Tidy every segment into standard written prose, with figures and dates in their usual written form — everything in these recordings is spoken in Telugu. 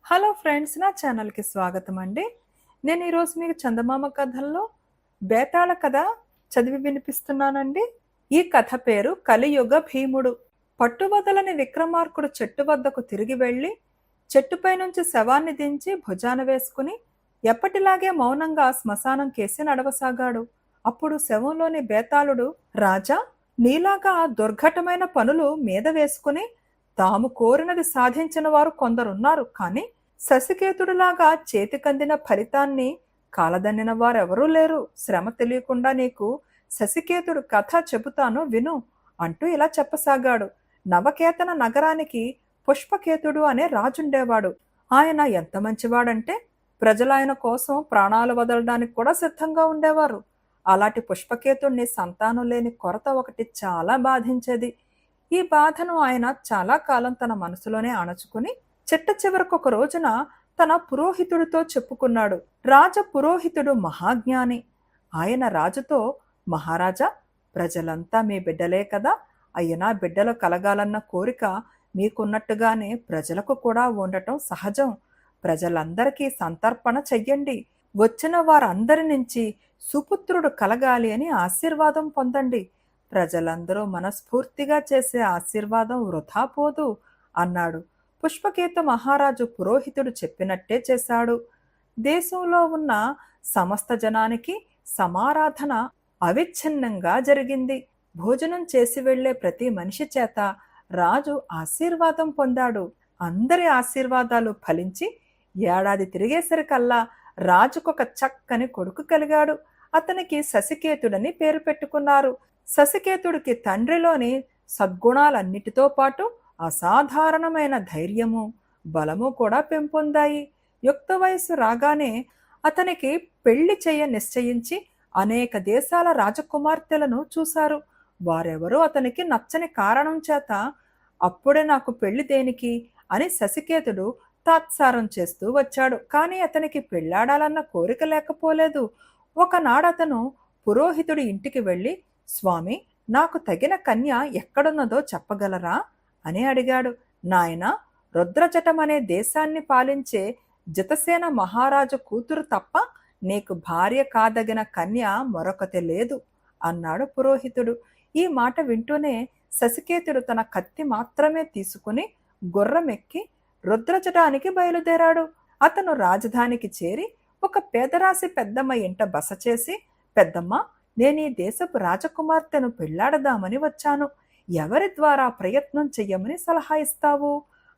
హలో ఫ్రెండ్స్, నా ఛానల్కి స్వాగతం అండి. నేను ఈరోజు మీకు చందమామ కథల్లో బేతాళ కథ చదివి వినిపిస్తున్నానండి. ఈ కథ పేరు కలియుగ భీముడు. పట్టువదలని విక్రమార్కుడు చెట్టు వద్దకు తిరిగి వెళ్ళి చెట్టుపై నుంచి శవాన్ని దించి భుజాన వేసుకుని ఎప్పటిలాగే మౌనంగా శ్మశానం కేసి నడవసాగాడు. అప్పుడు శవంలోని బేతాళుడు, రాజా, నీలాగా దుర్ఘటమైన పనులు మీద వేసుకుని తాము కోరినది సాధించిన వారు కొందరున్నారు, కానీ శశికేతుడిలాగా చేతికందిన ఫలితాన్ని కాలదన్నిన వారెవరూ లేరు. శ్రమ తెలియకుండా నీకు శశికేతుడు కథ చెబుతాను విను అంటూ ఇలా చెప్పసాగాడు. నవకేతన నగరానికి పుష్పకేతుడు అనే రాజుండేవాడు. ఆయన ఎంత మంచివాడంటే ప్రజలాయన కోసం ప్రాణాలు వదలడానికి కూడా సిద్ధంగా ఉండేవారు. అలాంటి పుష్పకేతుడిని సంతానం లేని కొరత ఒకటి చాలా బాధించేది. ఈ బాధను ఆయన చాలా కాలం తన మనసులోనే అణచుకుని చిట్ట చివరకు ఒక రోజున తన పురోహితుడితో చెప్పుకున్నాడు. రాజ పురోహితుడు మహాజ్ఞాని. ఆయన రాజుతో, మహారాజా, ప్రజలంతా మీ బిడ్డలే కదా, అయినా బిడ్డలు కలగాలన్న కోరిక మీకున్నట్టుగానే ప్రజలకు కూడా ఉండటం సహజం. ప్రజలందరికీ సంతర్పణ చెయ్యండి. వచ్చిన వారందరి నుంచి సుపుత్రుడు కలగాలి అని ఆశీర్వాదం పొందండి. ప్రజలందరూ మనస్ఫూర్తిగా చేసే ఆశీర్వాదం వృధా పోదు అన్నాడు. పుష్పకేతు మహారాజు పురోహితుడు చెప్పినట్టే చేశాడు. దేశంలో ఉన్న సమస్త జనానికి సమారాధన అవిచ్ఛిన్నంగా జరిగింది. భోజనం చేసి వెళ్లే ప్రతి మనిషి చేత రాజు ఆశీర్వాదం పొందాడు. అందరి ఆశీర్వాదాలు ఫలించి ఏడాది తిరిగేసరికల్లా రాజుకొక చక్కని కొడుకు కలిగాడు. అతనికి శశికేతుడని పేరు పెట్టుకున్నారు. శశికేతుడికి తండ్రిలోని సద్గుణాలన్నిటితో పాటు అసాధారణమైన ధైర్యము, బలము కూడా పెంపొందాయి. యుక్త వయసు రాగానే అతనికి పెళ్లి చేయ నిశ్చయించి అనేక దేశాల రాజకుమార్తెలను చూశారు. వారెవరూ అతనికి నచ్చని కారణం చేత అప్పుడే నాకు పెళ్లి దేనికి అని శశికేతుడు తాత్సారం చేస్తూ వచ్చాడు. కానీ అతనికి పెళ్లాడాలన్న కోరిక లేకపోలేదు. ఒకనాడతను పురోహితుడి ఇంటికి వెళ్ళి, స్వామి, నాకు తగిన కన్య ఎక్కడున్నదో చెప్పగలరా అని అడిగాడు. నాయన, రుద్రజటమనే దేశాన్ని పాలించే జితసేన మహారాజు కూతురు తప్ప నీకు భార్య కాదగిన కన్య మరొకటి లేదు అన్నాడు పురోహితుడు. ఈ మాట వింటూనే శశికేతుడు తన కత్తి మాత్రమే తీసుకుని గుర్రమెక్కి రుద్రజటానికి బయలుదేరాడు. అతను రాజధానికి చేరి ఒక పేదరాశి పెద్దమ్మ ఇంట బస చేసి, పెద్దమ్మ, నేను ఈ దేశపు రాజకుమార్తెను పెళ్లాడదామని వచ్చాను. ఎవరి ద్వారా ప్రయత్నం చెయ్యమని సలహా ఇస్తావు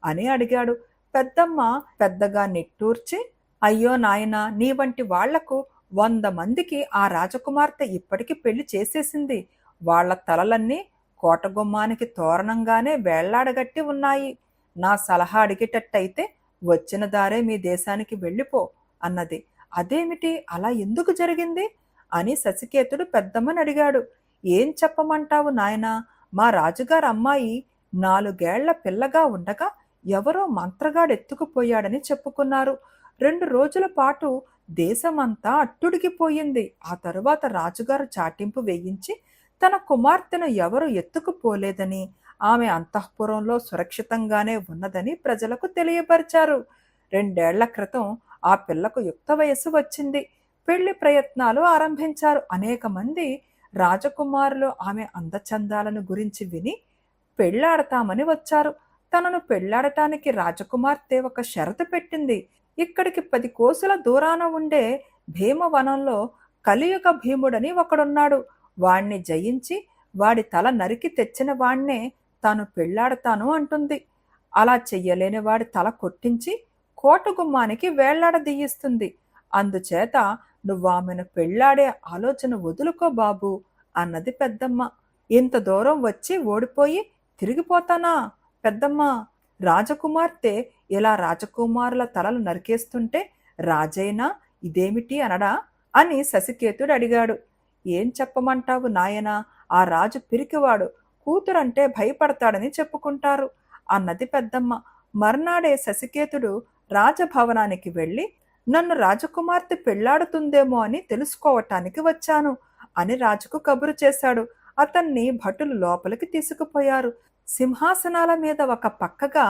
అని అడిగాడు. పెద్దమ్మ పెద్దగా నిట్టూర్చి, అయ్యో నాయనా, నీ వంటి వాళ్లకు 100 మందికి ఆ రాజకుమార్తె ఇప్పటికి పెళ్లి చేసేసింది. వాళ్ల తలలన్నీ కోటగుమ్మానికి తోరణంగానే వేళ్లాడగట్టి ఉన్నాయి. నా సలహా అడిగేటట్టయితే వచ్చిన దారే మీ దేశానికి వెళ్ళిపో అన్నది. అదేమిటి, అలా ఎందుకు జరిగింది అని శశికేతుడు పెద్దమ్మని అడిగాడు. ఏం చెప్పమంటావు నాయనా, మా రాజుగారు అమ్మాయి 4 ఏళ్ల పిల్లగా ఉండగా ఎవరో మంత్రగాడెత్తుకుపోయాడని చెప్పుకున్నారు. 2 రోజుల పాటు దేశమంతా అట్టుడికిపోయింది. ఆ తరువాత రాజుగారు చాటింపు వేయించి తన కుమార్తెను ఎవరు ఎత్తుకుపోలేదని, ఆమె అంతఃపురంలో సురక్షితంగానే ఉన్నదని ప్రజలకు తెలియపరిచారు. 2 ఏళ్ల క్రితం ఆ పిల్లకు యుక్త వయస్సు వచ్చింది. పెళ్లి ప్రయత్నాలు ఆరంభించారు. అనేక మంది రాజకుమారులు ఆమె అందచందాలను గురించి విని పెళ్లాడతామని వచ్చారు. తనను పెళ్లాడటానికి రాజకుమార్తె ఒక షరతు పెట్టింది. ఇక్కడికి 10 కోసుల దూరాన ఉండే భీమవనంలో కలియుగ భీముడని ఒకడున్నాడు. వాణ్ణి జయించి వాడి తల నరికి తెచ్చిన వాణ్ణే తాను పెళ్లాడతాను అంటుంది. అలా చెయ్యలేని వాడి తల కొట్టించి కోటగుమ్మానికి వేళ్లాడదీయిస్తుంది. అందుచేత నువ్వామెను పెళ్లాడే ఆలోచన వదులుకో బాబు అన్నది పెద్దమ్మ. ఇంత దూరం వచ్చి ఓడిపోయి తిరిగిపోతానా పెద్దమ్మ? రాజకుమార్తె ఇలా రాజకుమారుల తలలు నరికేస్తుంటే రాజైనా ఇదేమిటి అనడా అని శశికేతుడు అడిగాడు. ఏం చెప్పమంటావు నాయనా, ఆ రాజు పిరికివాడు, కూతురంటే భయపడతాడని చెప్పుకుంటారు అన్నది పెద్దమ్మ. మర్నాడే శశికేతుడు రాజభవనానికి వెళ్ళి, నన్ను రాజకుమార్తె పెళ్లాడుతుందేమో అని తెలుసుకోవటానికి వచ్చాను అని రాజుకు కబురు చేశాడు. అతన్ని భటులు లోపలికి తీసుకుపోయారు. సింహాసనాల మీద ఒక పక్కగా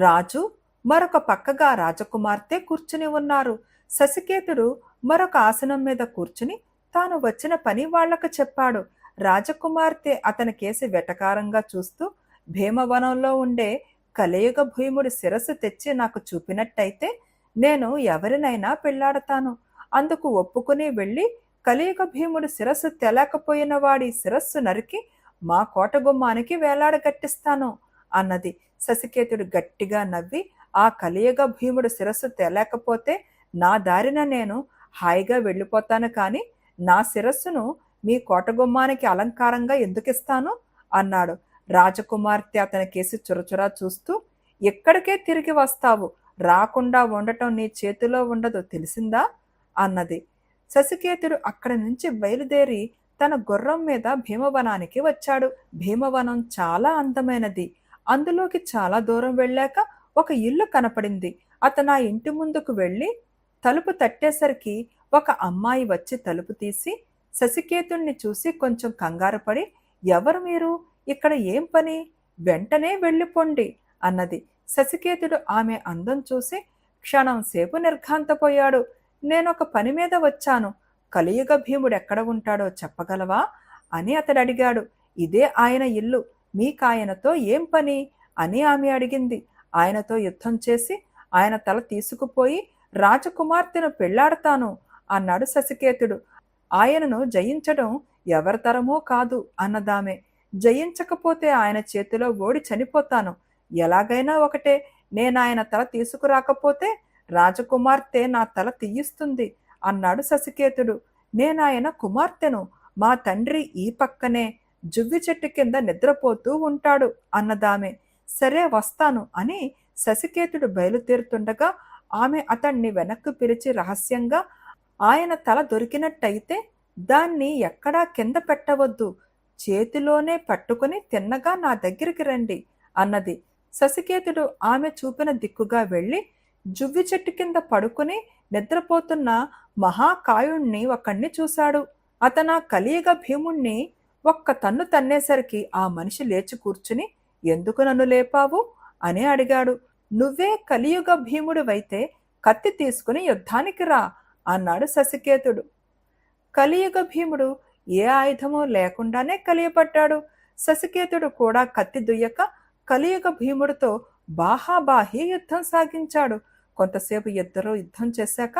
రాజు, మరొక పక్కగా రాజకుమార్తె కూర్చుని ఉన్నారు. శశికేతుడు మరొక ఆసనం మీద కూర్చుని తాను వచ్చిన పని వాళ్లకు చెప్పాడు. రాజకుమార్తె అతని కేసి వెటకారంగా చూస్తూ, భీమవనంలో ఉండే కలియుగ భీముడి శిరస్సు తెచ్చి నాకు చూపినట్టయితే నేను ఎవరినైనా పెళ్లాడతాను. అందుకు ఒప్పుకుని వెళ్ళి కలియుగ భీముడి శిరస్సు తెలకపోయిన వాడి శిరస్సు నరికి మా కోటగుమ్మానికి వేలాడగట్టిస్తాను అన్నది. శశికేతుడు గట్టిగా నవ్వి, ఆ కలియుగ భీముడు శిరస్సు తేలేకపోతే నా దారిన నేను హాయిగా వెళ్ళిపోతాను, కాని నా శిరస్సును మీ కోటగుమ్మానికి అలంకారంగా ఎందుకిస్తాను అన్నాడు. రాజకుమార్తె అతని కేసి చురచురా చూస్తూ, ఎక్కడికే తిరిగి వస్తావు, రాకుండా ఉండటం నీ చేతిలో ఉండదు తెలిసిందా అన్నది. శశికేతుడు అక్కడి నుంచి బయలుదేరి తన గుర్రం మీద భీమవనానికి వచ్చాడు. భీమవనం చాలా అందమైనది. అందులోకి చాలా దూరం వెళ్ళాక ఒక ఇల్లు కనపడింది. అతను ఆ ఇంటి ముందుకు వెళ్ళి తలుపు తట్టేసరికి ఒక అమ్మాయి వచ్చి తలుపు తీసి శశికేతుణ్ణి చూసి కొంచెం కంగారు పడి, ఎవరు మీరు, ఇక్కడ ఏం పని, వెంటనే వెళ్ళిపోండి అన్నది. శశికేతుడు ఆమె అందం చూసి క్షణం సేపు నిర్ఘాంతపోయాడు. నేనొక పని మీద వచ్చాను, కలియుగ భీముడు ఎక్కడ ఉంటాడో చెప్పగలవా అని అతడు అడిగాడు. ఇదే ఆయన ఇల్లు, మీకాయనతో ఏం పని అని ఆమె అడిగింది. ఆయనతో యుద్ధం చేసి ఆయన తల తీసుకుపోయి రాజకుమార్తెను పెళ్లాడతాను అన్నాడు శశికేతుడు. ఆయనను జయించడం ఎవరితరమో కాదు అన్నదామె. జయించకపోతే ఆయన చేతిలో ఓడి చనిపోతాను, ఎలాగైనా ఒకటే, నేనాయన తల తీసుకురాకపోతే రాజకుమార్తె నా తల తీయిస్తుంది అన్నాడు శశికేతుడు. నేనాయన కుమార్తెను, మా తండ్రి ఈ పక్కనే జువ్వి చెట్టు కింద నిద్రపోతూ ఉంటాడు అన్నదామె. సరే వస్తాను అని శశికేతుడు బయలుదేరుతుండగా ఆమె అతన్ని వెనక్కు పిలిచి రహస్యంగా, ఆయన తల దొరికినట్టయితే దాన్ని ఎక్కడా కింద పెట్టవద్దు, చేతిలోనే పట్టుకుని తిన్నగా నా దగ్గరికి రండి అన్నది. శశికేతుడు ఆమె చూపిన దిక్కుగా వెళ్ళి జువ్వి చెట్టు కింద పడుకుని నిద్రపోతున్న మహాకాయుణ్ణి ఒకణ్ణి చూశాడు. అతను కలియుగ భీముణ్ణి ఒక్క తన్ను తన్నేసరికి ఆ మనిషి లేచి కూర్చుని, ఎందుకు నన్ను లేపావు అని అడిగాడు. నువ్వే కలియుగ భీముడివైతే కత్తి తీసుకుని యుద్ధానికి రా అన్నాడు శశికేతుడు. కలియుగ భీముడు ఏ ఆయుధమూ లేకుండానే కలియపడ్డాడు. శశికేతుడు కూడా కత్తి దుయ్యక కలియుగ భీముడితో బాహాబాహి యుద్ధం సాగించాడు. కొంతసేపు ఇద్దరూ యుద్ధం చేశాక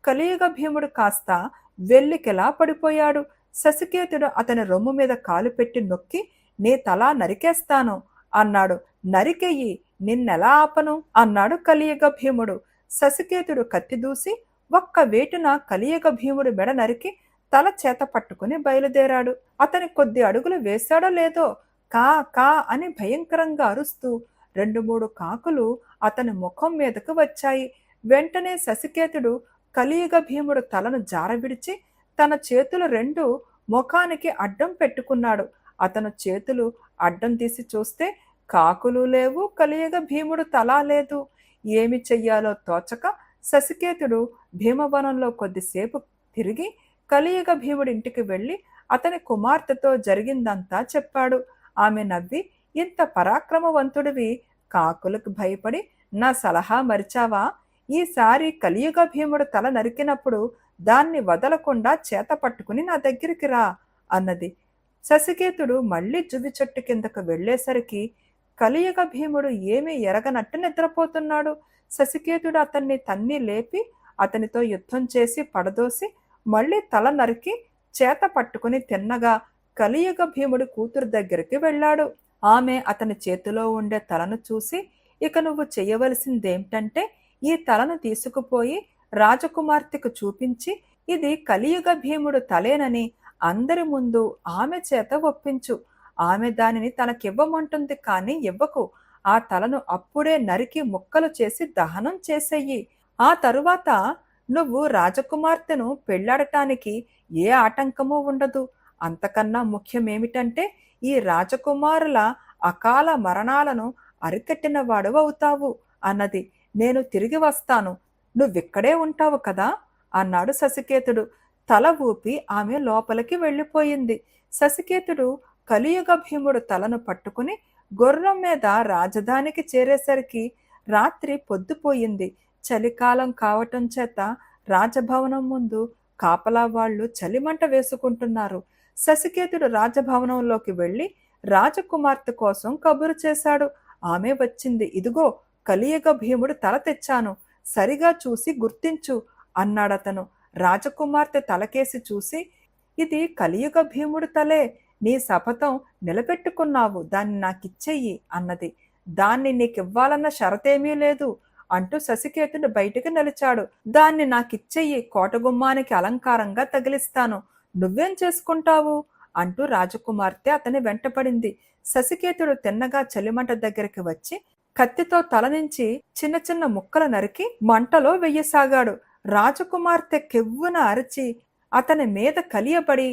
కలియుగ భీముడు కాస్త వెల్లికిలా పడిపోయాడు. శశికేతుడు అతని రొమ్ము మీద కాలు పెట్టి నొక్కి, నీ తల నరికేస్తాను అన్నాడు. నరికెయ్యి, నిన్నెలా ఆపను అన్నాడు కలియుగ భీముడు. శశికేతుడు కత్తి దూసి ఒక్క వేటున కలియుగ భీముడు మెడ నరికి తల చేత పట్టుకుని బయలుదేరాడు. అతని కొద్ది అడుగులు వేశాడో లేదో కా కా అని భయంకరంగా అరుస్తూ 2-3 కాకులు అతని ముఖం మీదకు వచ్చాయి. వెంటనే శశికేతుడు కలియుగ భీముడు తలను జారవిడిచి తన చేతులు 2 ముఖానికి అడ్డం పెట్టుకున్నాడు. అతను చేతులు అడ్డం తీసి చూస్తే కాకులు లేవు, కలియుగ భీముడు తల లేదు. ఏమి చెయ్యాలో తోచక శశికేతుడు భీమవనంలో కొద్దిసేపు తిరిగి కలియుగ భీముడి ఇంటికి వెళ్ళి అతని కుమార్తెతో జరిగిందంతా చెప్పాడు. ఆమె నవ్వి, ఇంత పరాక్రమవంతుడివి కాకులకు భయపడి నా సలహా మరిచావా? ఈసారి కలియుగ భీముడు తల నరికినప్పుడు దాన్ని వదలకుండా చేత పట్టుకుని నా దగ్గరికి రా అన్నది. శశికేతుడు మళ్ళీ జువ్వి చెట్టు కిందకు వెళ్లేసరికి కలియుగ భీముడు ఏమీ ఎరగనట్టు నిద్రపోతున్నాడు. శశికేతుడు అతన్ని తన్ని లేపి అతనితో యుద్ధం చేసి పడదోసి మళ్ళీ తల నరికి చేత పట్టుకుని తిన్నగా కలియుగ భీముడు కూతురు దగ్గరికి వెళ్ళాడు. ఆమె అతని చేతిలో ఉండే తలను చూసి, ఇక నువ్వు చెయ్యవలసిందేమిటంటే ఈ తలను తీసుకుపోయి రాజకుమార్తెకు చూపించి ఇది కలియుగ భీముడు తలేనని అందరి ముందు ఆమె చేత ఒప్పించు. ఆమె దానిని తనకివ్వమంటుంది, కానీ ఇవ్వకు. ఆ తలను అప్పుడే నరికి ముక్కలు చేసి దహనం చేసేయి. ఆ తరువాత నువ్వు రాజకుమార్తెను పెళ్లాడటానికి ఏ ఆటంకమూ ఉండదు. అంతకన్నా ముఖ్యమేమిటంటే ఈ రాజకుమారుల అకాల మరణాలను అరికట్టిన వాడవవుతావు అన్నది. నేను తిరిగి వస్తాను, నువ్విక్కడే ఉంటావు కదా అన్నాడు శశికేతుడు. తల ఊపి ఆమె లోపలికి వెళ్ళిపోయింది. శశికేతుడు కలియుగ భీముడు తలను పట్టుకుని గుర్రం మీద రాజధానికి చేరేసరికి రాత్రి పొద్దుపోయింది. చలికాలం కావటం చేత రాజభవనం ముందు కాపలా వాళ్ళు చలిమంట వేసుకుంటున్నారు. శశికేతుడు రాజభవనంలోకి వెళ్ళి రాజకుమార్తె కోసం కబురు చేశాడు. ఆమె వచ్చింది. ఇదిగో కలియుగ భీముడు తల తెచ్చాను, సరిగా చూసి గుర్తించు అన్నాడతను. రాజకుమార్తె తలకేసి చూసి, ఇది కలియుగ భీముడు తలే, నీ శపథం నిలబెట్టుకున్నావు, దాన్ని నాకిచ్చెయ్యి అన్నది. దాన్ని నీకివ్వాలన్న షరతేమీ లేదు అంటూ శశికేతుడు బయటికి నిలిచాడు. దాన్ని నాకిచ్చెయ్యి, కోటగుమ్మానికి అలంకారంగా తగిలిస్తాను, నువ్వేం చేసుకుంటావు అంటూ రాజకుమార్తె అతని వెంటపడింది. శశికేతుడు తిన్నగా చలిమంట దగ్గరికి వచ్చి కత్తితో తల నుంచి చిన్న చిన్న ముక్కలు నరికి మంటలో వెయ్యసాగాడు. రాజకుమార్తె కెవ్వున అరిచి అతని మీద కలియబడి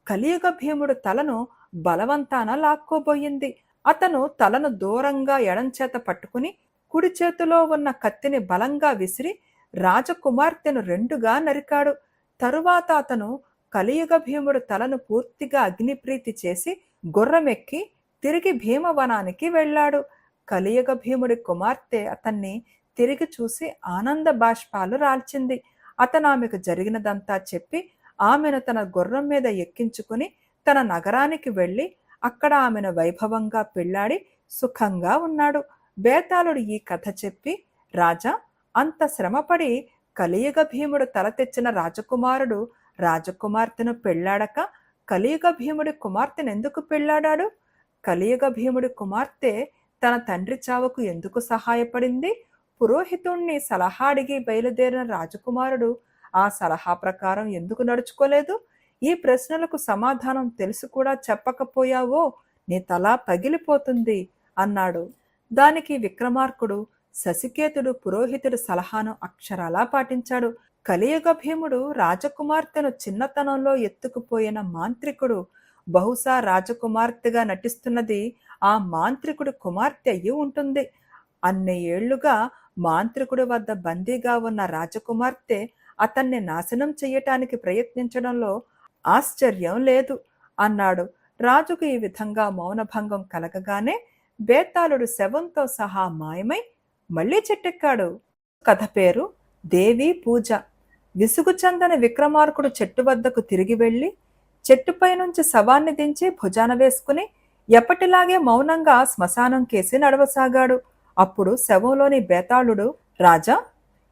కలియుగ భీముడు తలను బలవంతాన లాక్కోబోయింది. అతను తలను దూరంగా ఎడంచేత పట్టుకుని కుడి చేతిలో ఉన్న కత్తిని బలంగా విసిరి రాజకుమార్తెను రెండుగా నరికాడు. తరువాత అతను కలియుగ భీముడు తలను పూర్తిగా అగ్నిప్రీతి చేసి గుర్రమెక్కి తిరిగి భీమవనానికి వెళ్ళాడు. కలియుగ భీముడి కుమార్తె అతన్ని తిరిగి చూసి ఆనంద బాష్పాలు రాల్చింది. అతను ఆమెకు జరిగినదంతా చెప్పి ఆమెను తన గుర్రం మీద ఎక్కించుకుని తన నగరానికి వెళ్ళి అక్కడ ఆమెను వైభవంగా పెళ్లాడి సుఖంగా ఉన్నాడు. బేతాళుడు ఈ కథ చెప్పి, రాజా, అంత శ్రమపడి కలియుగ భీముడు తల తెచ్చిన రాజకుమారుడు రాజకుమార్తెను పెళ్లాడక కలియుగ భీముడి కుమార్తెను ఎందుకు పెళ్లాడాడు? కలియుగ భీముడి కుమార్తె తన తండ్రి చావుకు ఎందుకు సహాయపడింది? పురోహితుణ్ణి సలహా అడిగి బయలుదేరిన రాజకుమారుడు ఆ సలహా ప్రకారం ఎందుకు నడుచుకోలేదు? ఈ ప్రశ్నలకు సమాధానం తెలిసి కూడా చెప్పకపోయావో నీ తల పగిలిపోతుంది అన్నాడు. దానికి విక్రమార్కుడు, శశికేతుడు పురోహితుడి సలహాను అక్షరాలా పాటించాడు. కలియుగ భీముడు రాజకుమార్తెను చిన్నతనంలో ఎత్తుకుపోయిన మాంత్రికుడు. బహుశా రాజకుమార్తెగా నటిస్తున్నది ఆ మాంత్రికుడి కుమార్తె అయ్యి ఉంటుంది. అన్ని ఏళ్లుగా మాంత్రికుడి వద్ద బందీగా ఉన్న రాజకుమార్తె అతన్ని నాశనం చెయ్యటానికి ప్రయత్నించడంలో ఆశ్చర్యం లేదు అన్నాడు. రాజుకు ఈ విధంగా మౌనభంగం కలగగానే బేతాళుడు శవంతో సహా మాయమై మళ్లీ చెట్టెక్కాడు. కథ పేరు దేవి పూజ. విసుగు చెందని విక్రమార్కుడు చెట్టు వద్దకు తిరిగి వెళ్ళి చెట్టుపై నుంచి శవాన్ని దించి భుజాన వేసుకుని ఎప్పటిలాగే మౌనంగా శ్మశానం కేసి నడవసాగాడు. అప్పుడు శవంలోని బేతాళుడు, రాజా,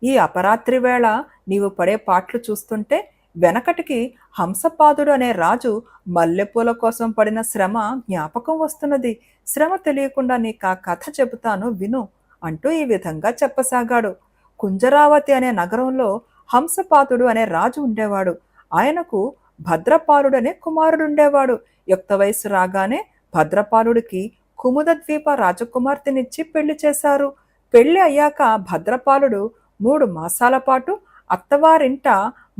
ఈ అపరాత్రి వేళ నీవు పడే పాట్లు చూస్తుంటే వెనకటికి హంసపాదుడు అనే రాజు మల్లెపూల కోసం పడిన శ్రమ జ్ఞాపకం వస్తున్నది. శ్రమ తెలియకుండా నీకు ఆ కథ చెబుతాను విను అంటూ ఈ విధంగా చెప్పసాగాడు. కుంజరావతి అనే నగరంలో హంసపాదుడు అనే రాజు ఉండేవాడు. ఆయనకు భద్రపాలుడు అనే కుమారుడుండేవాడు. యుక్త వయసు రాగానే భద్రపాలుడికి కుముద ద్వీప రాజకుమార్తెనిచ్చి పెళ్లి చేశారు. పెళ్లి అయ్యాక భద్రపాలుడు 3 మాసాల పాటు అత్తవారింట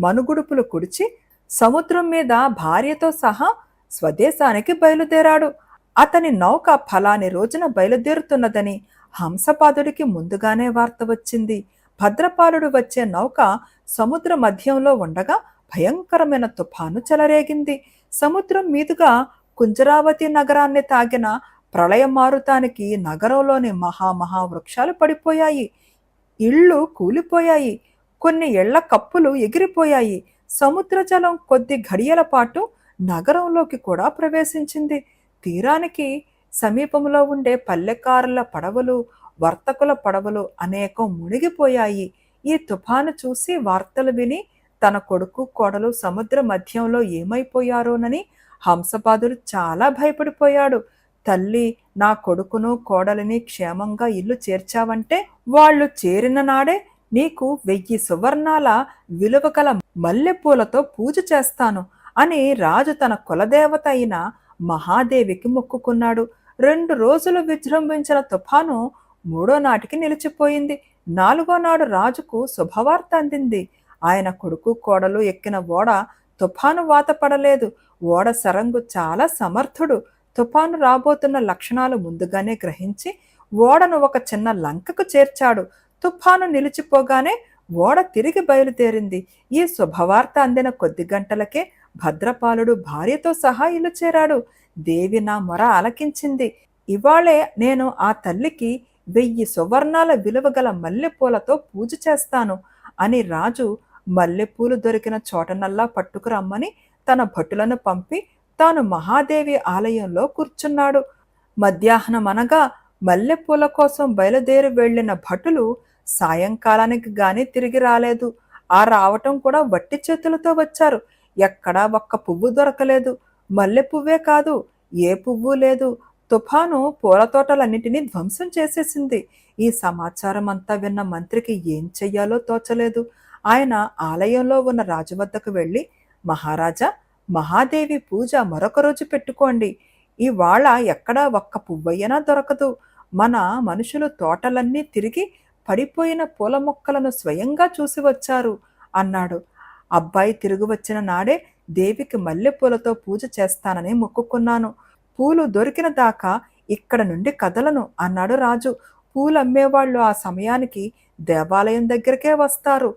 మనుగుడుపులు కుడిచి సముద్రం మీద భార్యతో సహా స్వదేశానికి బయలుదేరాడు. అతని నౌక ఫలాని రోజున బయలుదేరుతున్నదని హంసపాదుడికి ముందుగానే వార్త వచ్చింది. భద్రపాలుడు వచ్చే నౌక సముద్ర మధ్యంలో ఉండగా భయంకరమైన తుఫాను చెలరేగింది. సముద్రం మీదుగా కుంజరావతి నగరాన్ని తాగిన ప్రళయ మారుతానికి నగరంలోని మహావృక్షాలు పడిపోయాయి. ఇళ్ళు కూలిపోయాయి. కొన్ని ఇళ్ల కప్పులు ఎగిరిపోయాయి. సముద్ర జలం కొద్ది ఘడియల పాటు నగరంలోకి కూడా ప్రవేశించింది. తీరానికి సమీపంలో ఉండే పల్లెకారుల పడవలు, వర్తకుల పడవలు అనేకం మునిగిపోయాయి. ఈ తుఫాను చూసి వార్తలు విని తన కొడుకు కోడలు సముద్ర మధ్యంలో ఏమైపోయారోనని హంసపాదుడు చాలా భయపడిపోయాడు. తల్లి, నా కొడుకును కోడలిని క్షేమంగా ఇల్లు చేర్చావంటే వాళ్ళు చేరిన నాడే నీకు 1000 సువర్ణాల విలువ గల మల్లెపూలతో పూజ చేస్తాను అని రాజు తన కులదేవత అయిన మహాదేవికి మొక్కుకున్నాడు. 2 రోజులు విజృంభించిన తుఫాను 3వ నాటికి నిలిచిపోయింది. 4వ నాడు రాజుకు శుభవార్త అందింది. ఆయన కొడుకు కోడలు ఎక్కిన ఓడ తుఫాను వాత పడలేదు. ఓడ సరంగు చాలా సమర్థుడు. తుఫాను రాబోతున్న లక్షణాలు ముందుగానే గ్రహించి ఓడను ఒక చిన్న లంకకు చేర్చాడు. తుఫాను నిలిచిపోగానే ఓడ తిరిగి బయలుదేరింది. ఈ శుభవార్త అందిన కొద్ది గంటలకే భద్రపాలుడు భార్యతో సహా ఇల్లు చేరాడు. దేవి నా మొర ఆలకించింది. ఇవాళే నేను ఆ తల్లికి 1000 సువర్ణాల విలువ గల మల్లెపూలతో పూజ చేస్తాను అని రాజు మల్లెపూలు దొరికిన చోటనల్లా పట్టుకురమ్మని తన భటులను పంపి తాను మహాదేవి ఆలయంలో కూర్చున్నాడు. మధ్యాహ్నమనగా మల్లెపూల కోసం బయలుదేరి వెళ్లిన భటులు సాయంకాలానికి గాని తిరిగి రాలేదు. ఆ రావటం కూడా వట్టి చేతులతో వచ్చారు. ఎక్కడా ఒక్క పువ్వు దొరకలేదు. మల్లె పువ్వే కాదు, ఏ పువ్వు లేదు. తుఫాను పూల తోటలన్నిటినీ ధ్వంసం చేసేసింది. ఈ సమాచారం అంతా విన్న మంత్రికి ఏం చెయ్యాలో తోచలేదు. ఆయన ఆలయంలో ఉన్న రాజు వద్దకు వెళ్ళి, మహారాజా, మహాదేవి పూజ మరొక రోజు పెట్టుకోండి. ఇవాళ ఎక్కడా ఒక్క పువ్వయ్యనా దొరకదు. మన మనుషులు తోటలన్నీ తిరిగి పడిపోయిన పూల మొక్కలను స్వయంగా చూసి వచ్చారు అన్నాడు. అబ్బాయి తిరిగి వచ్చిన నాడే దేవికి మల్లెపూలతో పూజ చేస్తానని మొక్కుకున్నాను. పూలు దొరికిన దాకా ఇక్కడ నుండి కదలను అన్నాడు రాజు. పూలు అమ్మేవాళ్ళు ఆ సమయానికి దేవాలయం దగ్గరికే వస్తారు.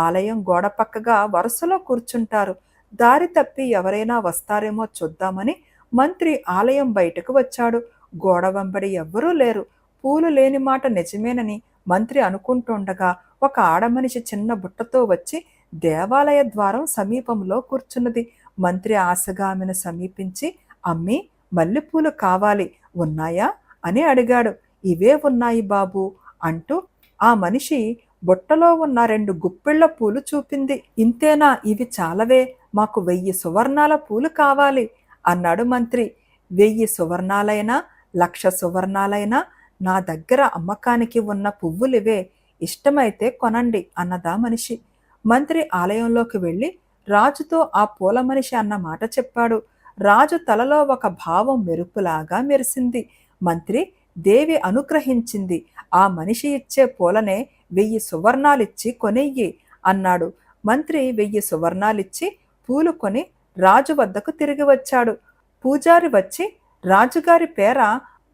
ఆలయం గోడ పక్కగా వరుసలో కూర్చుంటారు. దారి తప్పి ఎవరైనా వస్తారేమో చూద్దామని మంత్రి ఆలయం బయటకు వచ్చాడు. గోడ వెంబడి ఎవ్వరూ లేరు. పూలు లేని మాట నిజమేనని మంత్రి అనుకుంటుండగా ఒక ఆడమనిషి చిన్న బుట్టతో వచ్చి దేవాలయ ద్వారం సమీపంలో కూర్చున్నది. మంత్రి ఆశగా ఆమెను సమీపించి, అమ్మీ, మల్లెపూలు కావాలి, ఉన్నాయా అని అడిగాడు. ఇవే ఉన్నాయి బాబు అంటూ ఆ మనిషి బుట్టలో ఉన్న 2 గుప్పిళ్ల పూలు చూపింది. ఇంతేనా? ఇవి చాలవే, మాకు 1000 సువర్ణాల పూలు కావాలి అన్నాడు మంత్రి. 1000 సువర్ణాలైనా 1,00,000 సువర్ణాలైనా నా దగ్గర అమ్మకానికి ఉన్న పువ్వులివే, ఇష్టమైతే కొనండి అన్నదా మనిషి. మంత్రి ఆలయంలోకి వెళ్ళి రాజుతో ఆ పూల మనిషి అన్న మాట చెప్పాడు. రాజు తలలో ఒక భావం మెరుపులాగా మెరిసింది. మంత్రి, దేవి అనుగ్రహించింది. ఆ మనిషి ఇచ్చే పూలనే 1000 సువర్ణాలిచ్చి కొనెయ్యి అన్నాడు. మంత్రి 1000 సువర్ణాలిచ్చి పూలు కొని రాజు వద్దకు తిరిగి వచ్చాడు. పూజారి వచ్చి రాజుగారి పేర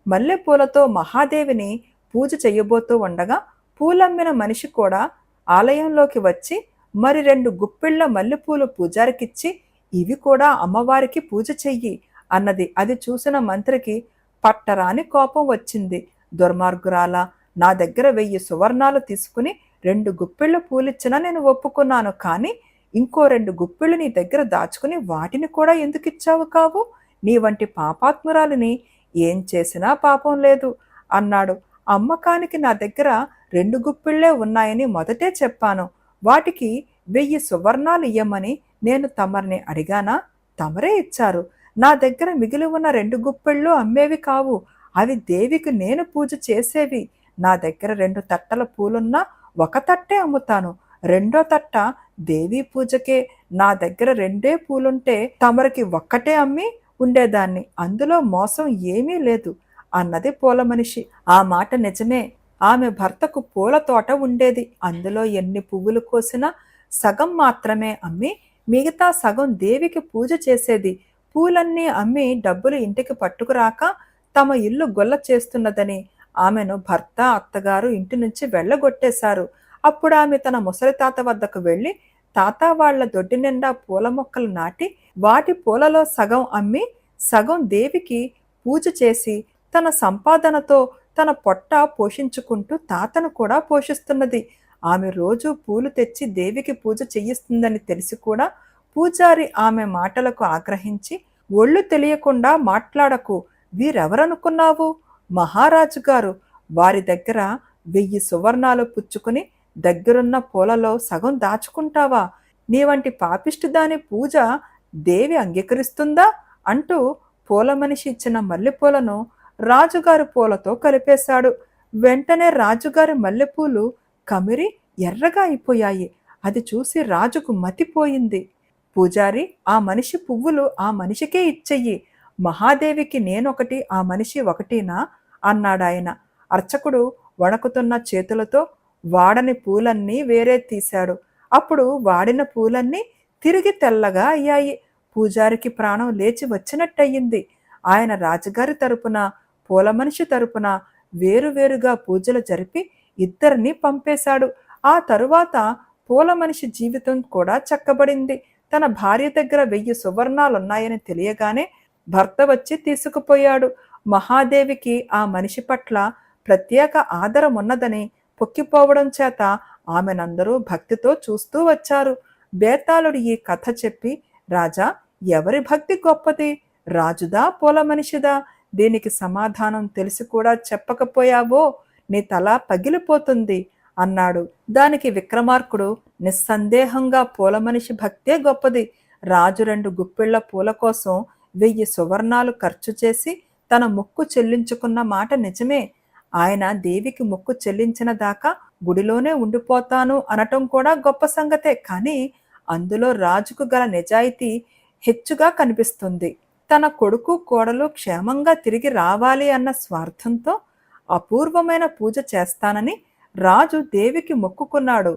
మల్లెపూలతో మహాదేవిని పూజ చెయ్యబోతూ ఉండగా పూలమ్మిన మనిషి కూడా ఆలయంలోకి వచ్చి మరి 2 గుప్పిళ్ల మల్లెపూలు పూజారికిచ్చి, ఇవి కూడా అమ్మవారికి పూజ చెయ్యి అన్నది. అది చూసిన మంత్రికి పట్టరాని కోపం వచ్చింది. దుర్మార్గురాలా, నా దగ్గర 1000 సువర్ణాలు తీసుకుని 2 గుప్పిళ్ల పూలిచ్చినా నేను ఒప్పుకున్నాను. కానీ ఇంకో 2 గుప్పిళ్ళు నీ దగ్గర దాచుకుని వాటిని కూడా ఎందుకిచ్చావు కావు? నీ వంటి పాపాత్మురాలిని ఏం చేసినా పాపం లేదు అన్నాడు. అమ్మకానికి నా దగ్గర 2 గుప్పిళ్లే ఉన్నాయని మొదటే చెప్పాను. వాటికి 1000 సువర్ణాలు ఇయ్యమని నేను తమరిని అడిగానా? తమరే ఇచ్చారు. నా దగ్గర మిగిలి ఉన్న 2 గుప్పిళ్ళు అమ్మేవి కావు. అవి దేవికి నేను పూజ చేసేవి. నా దగ్గర 2 తట్టల పూలున్నా ఒక తట్టే అమ్ముతాను. రెండో తట్ట దేవీ పూజకే. నా దగ్గర 2 పూలుంటే తమరికి ఒక్కటే అమ్మి ఉండేదాన్ని. అందులో మోసం ఏమీ లేదు అన్నది పూల మనిషి. ఆ మాట నిజమే. ఆమె భర్తకు పూల తోట ఉండేది. అందులో ఎన్ని పువ్వులు కోసినా సగం మాత్రమే అమ్మి మిగతా సగం దేవికి పూజ చేసేది. పూలన్నీ అమ్మి డబ్బులు ఇంటికి పట్టుకురాక తమ ఇల్లు గొల్ల చేస్తున్నదని ఆమెను భర్త, అత్తగారు ఇంటి నుంచి వెళ్ళగొట్టేశారు. అప్పుడు ఆమె తన ముసలి తాత వద్దకు వెళ్ళి, తాత, వాళ్ల దొడ్డి నిండా పూల మొక్కలు నాటి వాటి పూలలో సగం అమ్మి సగం దేవికి పూజ చేసి తన సంపాదనతో తన పొట్ట పోషించుకుంటూ తాతను కూడా పోషిస్తున్నది. ఆమె రోజు పూలు తెచ్చి దేవికి పూజ చెయ్యిస్తుందని తెలిసి కూడా పూజారి ఆమె మాటలకు ఆగ్రహించి, ఒళ్ళు తెలియకుండా మాట్లాడకు, వీరెవరనుకున్నావు? మహారాజు గారు. వారి దగ్గర 1000 సువర్ణాలు పుచ్చుకుని దగ్గరున్న పూలలో సగం దాచుకుంటావా? నీ వంటి పాపిష్టి దాని పూజ దేవి అంగీకరిస్తుందా అంటూ పూల మనిషి ఇచ్చిన మల్లెపూలను రాజుగారి పూలతో కలిపేశాడు. వెంటనే రాజుగారి మల్లెపూలు కమిరి ఎర్రగా అయిపోయాయి. అది చూసి రాజుకు మతిపోయింది. పూజారి, ఆ మనిషి పువ్వులు ఆ మనిషికే ఇచ్చెయ్యి. మహాదేవికి నేనొకటి, ఆ మనిషి ఒకటినా అన్నాడాయన. అర్చకుడు వణకుతున్న చేతులతో వాడని పూలన్నీ వేరే తీశాడు. అప్పుడు వాడిన పూలన్నీ తిరిగి తెల్లగా అయ్యాయి. పూజారికి ప్రాణం లేచి వచ్చినట్టయింది. ఆయన రాజుగారి తరపున, పూల మనిషి తరపున వేరువేరుగా పూజలు జరిపి ఇద్దరిని పంపేశాడు. ఆ తరువాత పూల మనిషి జీవితం కూడా చక్కబడింది. తన భార్య దగ్గర 1000 సువర్ణాలున్నాయని తెలియగానే భర్త వచ్చి తీసుకుపోయాడు. మహాదేవికి ఆ మనిషి పట్ల ప్రత్యేక ఆదరం ఉన్నదని పొక్కిపోవడం చేత ఆమెనందరూ భక్తితో చూస్తూ వచ్చారు. బేతాళుడు ఈ కథ చెప్పి, రాజా, ఎవరి భక్తి గొప్పది, రాజుదా పూల మనిషిదా? దీనికి సమాధానం తెలిసి కూడా చెప్పకపోయావో నీ తల పగిలిపోతుంది అన్నాడు. దానికి విక్రమార్కుడు, నిస్సందేహంగా పూల మనిషి భక్తే గొప్పది. రాజు 2 గుప్పిళ్ల పూల కోసం 1000 సువర్ణాలు ఖర్చు చేసి తన మొక్కు చెల్లించుకున్న మాట నిజమే. ఆయన దేవికి మొక్కు చెల్లించిన దాకా గుడిలోనే ఉండిపోతాను అనటం కూడా గొప్ప సంగతే. కానీ అందులో రాజుకు గల నిజాయితీ హెచ్చుగా కనిపిస్తుంది. తన కొడుకు కోడలు క్షేమంగా తిరిగి రావాలి అన్న స్వార్థంతో అపూర్వమైన పూజ చేస్తానని రాజు దేవికి మొక్కుకున్నాడు.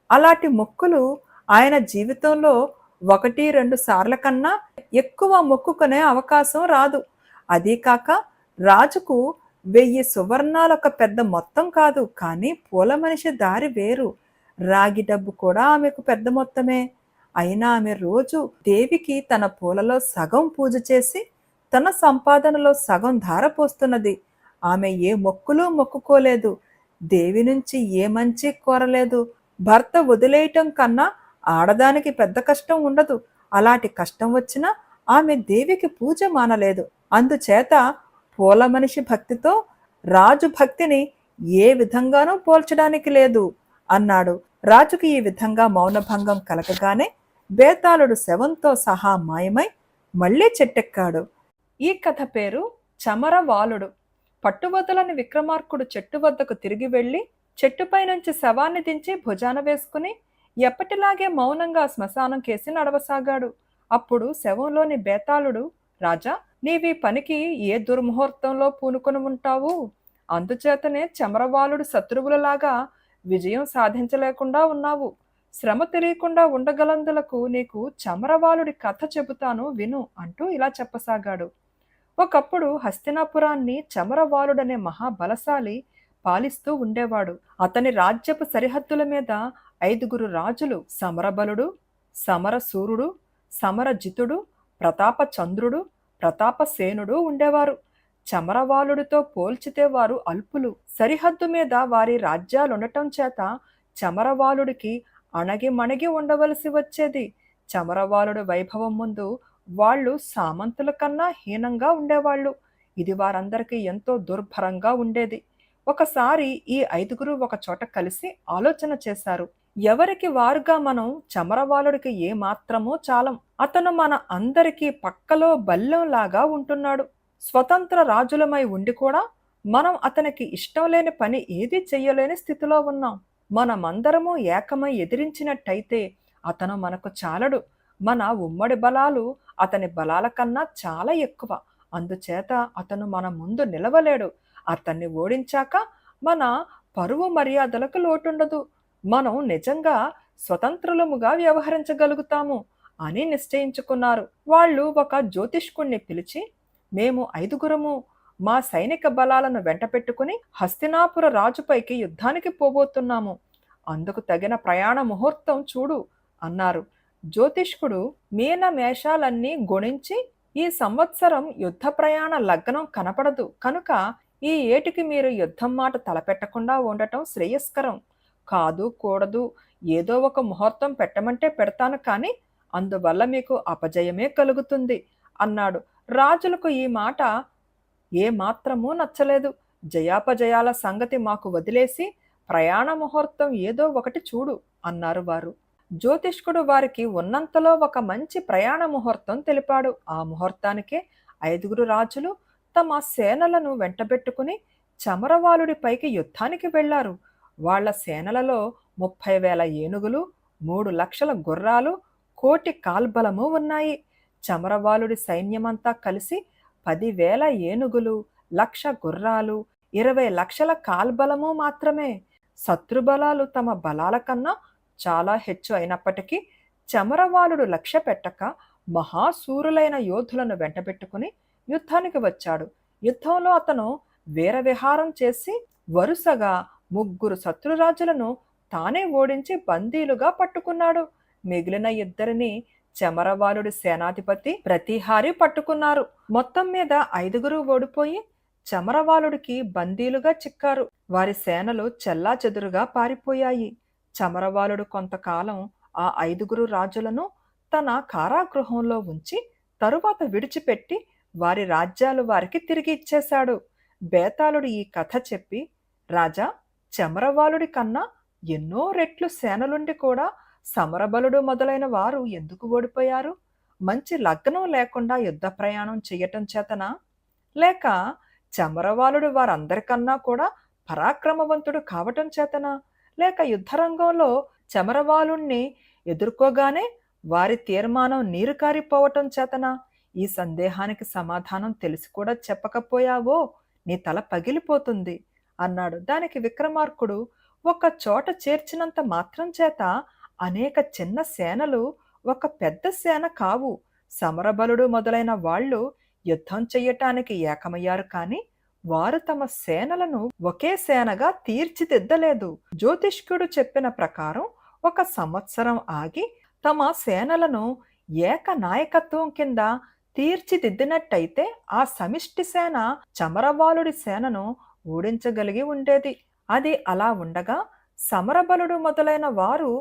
అలాంటి మొక్కులు ఆయన జీవితంలో 1-2 సార్ల కన్నా ఎక్కువ మొక్కుకునే అవకాశం రాదు. అదీ కాక రాజుకు 1000 సువర్ణాలు ఒక పెద్ద మొత్తం కాదు. కానీ పూల మనిషి దారి వేరు. రాగి డబ్బు కూడా ఆమెకు పెద్ద మొత్తమే. అయినా ఆమె రోజు దేవికి తన పూలలో సగం పూజ చేసి తన సంపాదనలో సగం ధారపోస్తున్నది. ఆమె ఏ మొక్కులు మొక్కుకోలేదు. దేవి నుంచి ఏ మంచి కోరలేదు. భర్త వదిలేయటం కన్నా ఆడదానికి పెద్ద కష్టం ఉండదు. అలాంటి కష్టం వచ్చినా ఆమె దేవికి పూజ మానలేదు. అందుచేత పూల మనిషి భక్తితో రాజు భక్తిని ఏ విధంగానూ పోల్చడానికి లేదు అన్నాడు. రాజుకి ఈ విధంగా మౌనభంగం కలగగానే బేతాళుడు శవంతో సహా మాయమై మళ్లీ చెట్టెక్కాడు. ఈ కథ పేరు చమరవాలుడు. పట్టువదలని విక్రమార్కుడు చెట్టు వద్దకు తిరిగి వెళ్లి చెట్టుపై నుంచి శవాన్ని దించి భుజాన వేసుకుని ఎప్పటిలాగే మౌనంగా శ్మశానం కేసి నడవసాగాడు. అప్పుడు శవంలోని బేతాళుడు, రాజా, నీవీ పనికి ఏ దుర్ముహూర్తంలో పూనుకొని ఉంటావు? అందుచేతనే చమరవాలుడు శత్రువులలాగా విజయం సాధించలేకుండా ఉన్నావు. శ్రమ తెలియకుండా ఉండగలందులకు నీకు చమరవాలుడి కథ చెబుతాను విను అంటూ ఇలా చెప్పసాగాడు. ఒకప్పుడు హస్తినాపురాన్ని చమరవాలుడనే మహాబలశాలి పాలిస్తూ ఉండేవాడు. అతని రాజ్యపు సరిహద్దుల మీద 5 రాజులు, సమరబలుడు, సమరసూరుడు, సమరజితుడు, ప్రతాపచంద్రుడు, ప్రతాపసేనుడు ఉండేవారు. చమరవాలుడితో పోల్చితే వారు అల్పులు. సరిహద్దు మీద వారి రాజ్యాలుండటం చేత చమరవాలుడికి అణగిమణిగి ఉండవలసి వచ్చేది. చమరవాలుడి వైభవం ముందు వాళ్ళు సామంతుల కన్నా హీనంగా ఉండేవాళ్ళు. ఇది వారందరికీ ఎంతో దుర్భరంగా ఉండేది. ఒకసారి ఈ 5 ఒక చోట కలిసి ఆలోచన చేశారు. ఎవరికి వారుగా మనం చమరవాలుడికి ఏ మాత్రమూ చాలం. అతను మన అందరికీ పక్కలో బల్లెంలాగా ఉంటున్నాడు. స్వతంత్ర రాజులమై ఉండి కూడా మనం అతనికి ఇష్టం లేని పని ఏదీ చెయ్యలేని స్థితిలో ఉన్నాం. మనమందరము ఏకమై ఎదిరించినట్టయితే అతను మనకు చాలడు. మన ఉమ్మడి బలాలు అతని బలాల కన్నా చాలా ఎక్కువ. అందుచేత అతను మన ముందు నిలవలేడు. అతన్ని ఓడించాక మన పరువు మర్యాదలకు లోటుండదు. మనం నిజంగా స్వతంత్రులముగా వ్యవహరించగలుగుతాము అని నిశ్చయించుకున్నారు. వాళ్ళు ఒక జ్యోతిష్కుణ్ణి పిలిచి, మేము 5 మా సైనిక బలాలను వెంటపెట్టుకుని హస్తినాపుర రాజుపైకి యుద్ధానికి పోబోతున్నాము. అందుకు తగిన ప్రయాణ ముహూర్తం చూడు అన్నారు. జ్యోతిష్కుడు మీన మేషాలన్నీ గొణించి, ఈ సంవత్సరం యుద్ధ ప్రయాణ లగ్నం కనపడదు కనుక ఈ ఏటికి మీరు యుద్ధం మాట తలపెట్టకుండా ఉండటం శ్రేయస్కరం. కాదు కూడదు, ఏదో ఒక ముహూర్తం పెట్టమంటే పెడతాను, కానీ అందువల్ల మీకు అపజయమే కలుగుతుంది అన్నాడు. రాజులకు ఈ మాట ఏ మాత్రమూ నచ్చలేదు. జయాపజయాల సంగతి మాకు వదిలేసి ప్రయాణ ముహూర్తం ఏదో ఒకటి చూడు అన్నారు వారు. జ్యోతిష్కుడు వారికి ఉన్నంతలో ఒక మంచి ప్రయాణ ముహూర్తం తెలిపాడు. ఆ ముహూర్తానికే 5 రాజులు తమ సేనలను వెంటబెట్టుకుని చమరవాలుడిపైకి యుద్ధానికి వెళ్లారు. వాళ్ల సేనలలో 30,000 ఏనుగులు, 3 లక్షల గుర్రాలు, 1,000,000 కాల్బలము ఉన్నాయి. చమరవాలుడి సైన్యమంతా కలిసి 10,000 ఏనుగులు, 1,00,000 గుర్రాలు, 20 లక్షల కాల్బలము మాత్రమే. శత్రుబలాలు తమ బలాల కన్నా చాలా హెచ్చు అయినప్పటికీ చమరవాలుడు లక్ష్య పెట్టక మహాసూరులైన యోధులను వెంటబెట్టుకుని యుద్ధానికి వచ్చాడు. యుద్ధంలో అతను వీరవిహారం చేసి వరుసగా 3 శత్రురాజులను తానే ఓడించి బందీలుగా పట్టుకున్నాడు. మిగిలిన 2 చమరవాలుడి సేనాధిపతి ప్రతిహారి పట్టుకున్నారు. మొత్తం మీద 5 ఓడిపోయి చమరవాలుడికి బందీలుగా చిక్కారు. వారి సేనలు చెల్లాచెదురుగా పారిపోయాయి. చమరవాలుడు కొంతకాలం ఆ 5 రాజులను తన కారాగృహంలో ఉంచి తరువాత విడిచిపెట్టి వారి రాజ్యాలు వారికి తిరిగి ఇచ్చేశాడు. బేతాళుడు ఈ కథ చెప్పి, రాజా, చమరవాలుడి కన్నా ఎన్నో రెట్లు సేనలుండి కూడా సమరబలుడు మొదలైన వారు ఎందుకు ఓడిపోయారు? మంచి లగ్నం లేకుండా యుద్ధ ప్రయాణం చెయ్యటం చేతనా? లేక చమరవాలుడు వారందరికన్నా కూడా పరాక్రమవంతుడు కావటం చేతనా? లేక యుద్ధరంగంలో చమరవాలుణ్ణి ఎదుర్కోగానే వారి తీర్మానం నీరు కారిపోవటం చేతనా? ఈ సందేహానికి సమాధానం తెలిసి కూడా చెప్పకపోయావో నీ తల పగిలిపోతుంది అన్నాడు. దానికి విక్రమార్కుడు, ఒక చోట చేర్చినంత మాత్రం చేత అనేక చిన్న సేనలు ఒక పెద్ద సేన కావు. సమరబలుడు మొదలైన వాళ్ళు యుద్ధం చెయ్యటానికి ఏకమయ్యారు కాని వారు తమ సేనలను ఒకే సేనగా తీర్చిదిద్దలేదు. జ్యోతిష్కుడు చెప్పిన ప్రకారం 1 సంవత్సరం ఆగి తమ సేనలను ఏక నాయకత్వం కింద తీర్చిదిద్దినట్టయితే ఆ సమిష్టి సేన చమరవాలుడి సేనను ఓడించగలిగి ఉండేది. అది అలా ఉండగా సమరబలుడు మొదలైన వారు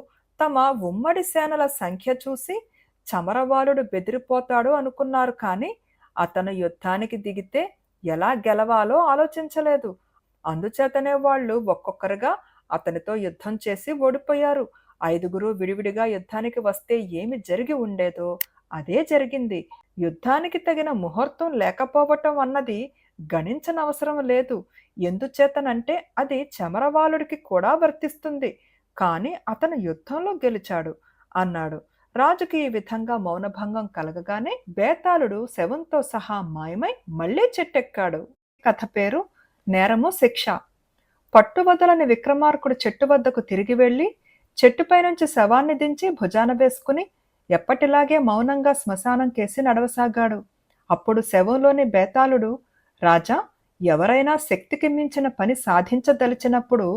తమ ఉమ్మడి సేనల సంఖ్య చూసి చమరవాలుడు బెదిరిపోతాడు అనుకున్నారు కాని అతను యుద్ధానికి దిగితే ఎలా గెలవాలో ఆలోచించలేదు. అందుచేతనే వాళ్ళు ఒక్కొక్కరుగా అతనితో యుద్ధం చేసి ఓడిపోయారు. 5 విడివిడిగా యుద్ధానికి వస్తే ఏమి జరిగి ఉండేదో అదే జరిగింది. యుద్ధానికి తగిన ముహూర్తం లేకపోవటం అన్నది గణించనవసరం లేదు. ఎందుచేతనంటే అది చమరవాలుడికి కూడా వర్తిస్తుంది. కాని అతను యుద్ధంలో గెలిచాడు అన్నాడు. రాజుకి ఈ విధంగా మౌనభంగం కలగగానే బేతాళుడు శవంతో సహా మాయమై మళ్లీ చెట్టెక్కాడు. కథ పేరు నేరము శిక్ష. పట్టువదలని విక్రమార్కుడు చెట్టు వద్దకు తిరిగి వెళ్లి చెట్టుపై నుంచి శవాన్ని దించి భుజాన వేసుకుని ఎప్పటిలాగే మౌనంగా శ్మశానం కేసి నడవసాగాడు. అప్పుడు శవంలోని బేతాళుడు, రాజా, ఎవరైనా శక్తికి మించిన పని సాధించదలిచినప్పుడు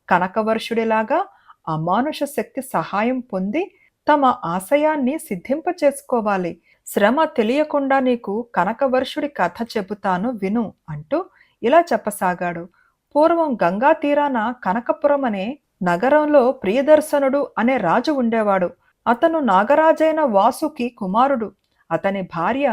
కనకవర్షుడిలాగా అమానుష శక్తి సహాయం పొంది తమ ఆశయాన్ని సిద్ధింపచేసుకోవాలి. శ్రమ తెలియకుండా నీకు కనకవర్షుడి కథ చెబుతాను విను అంటూ ఇలా చెప్పసాగాడు. పూర్వం గంగా తీరాన కనకపురం అనే నగరంలో ప్రియదర్శనుడు అనే రాజు ఉండేవాడు. అతను నాగరాజైన వాసుకి కుమారుడు. అతని భార్య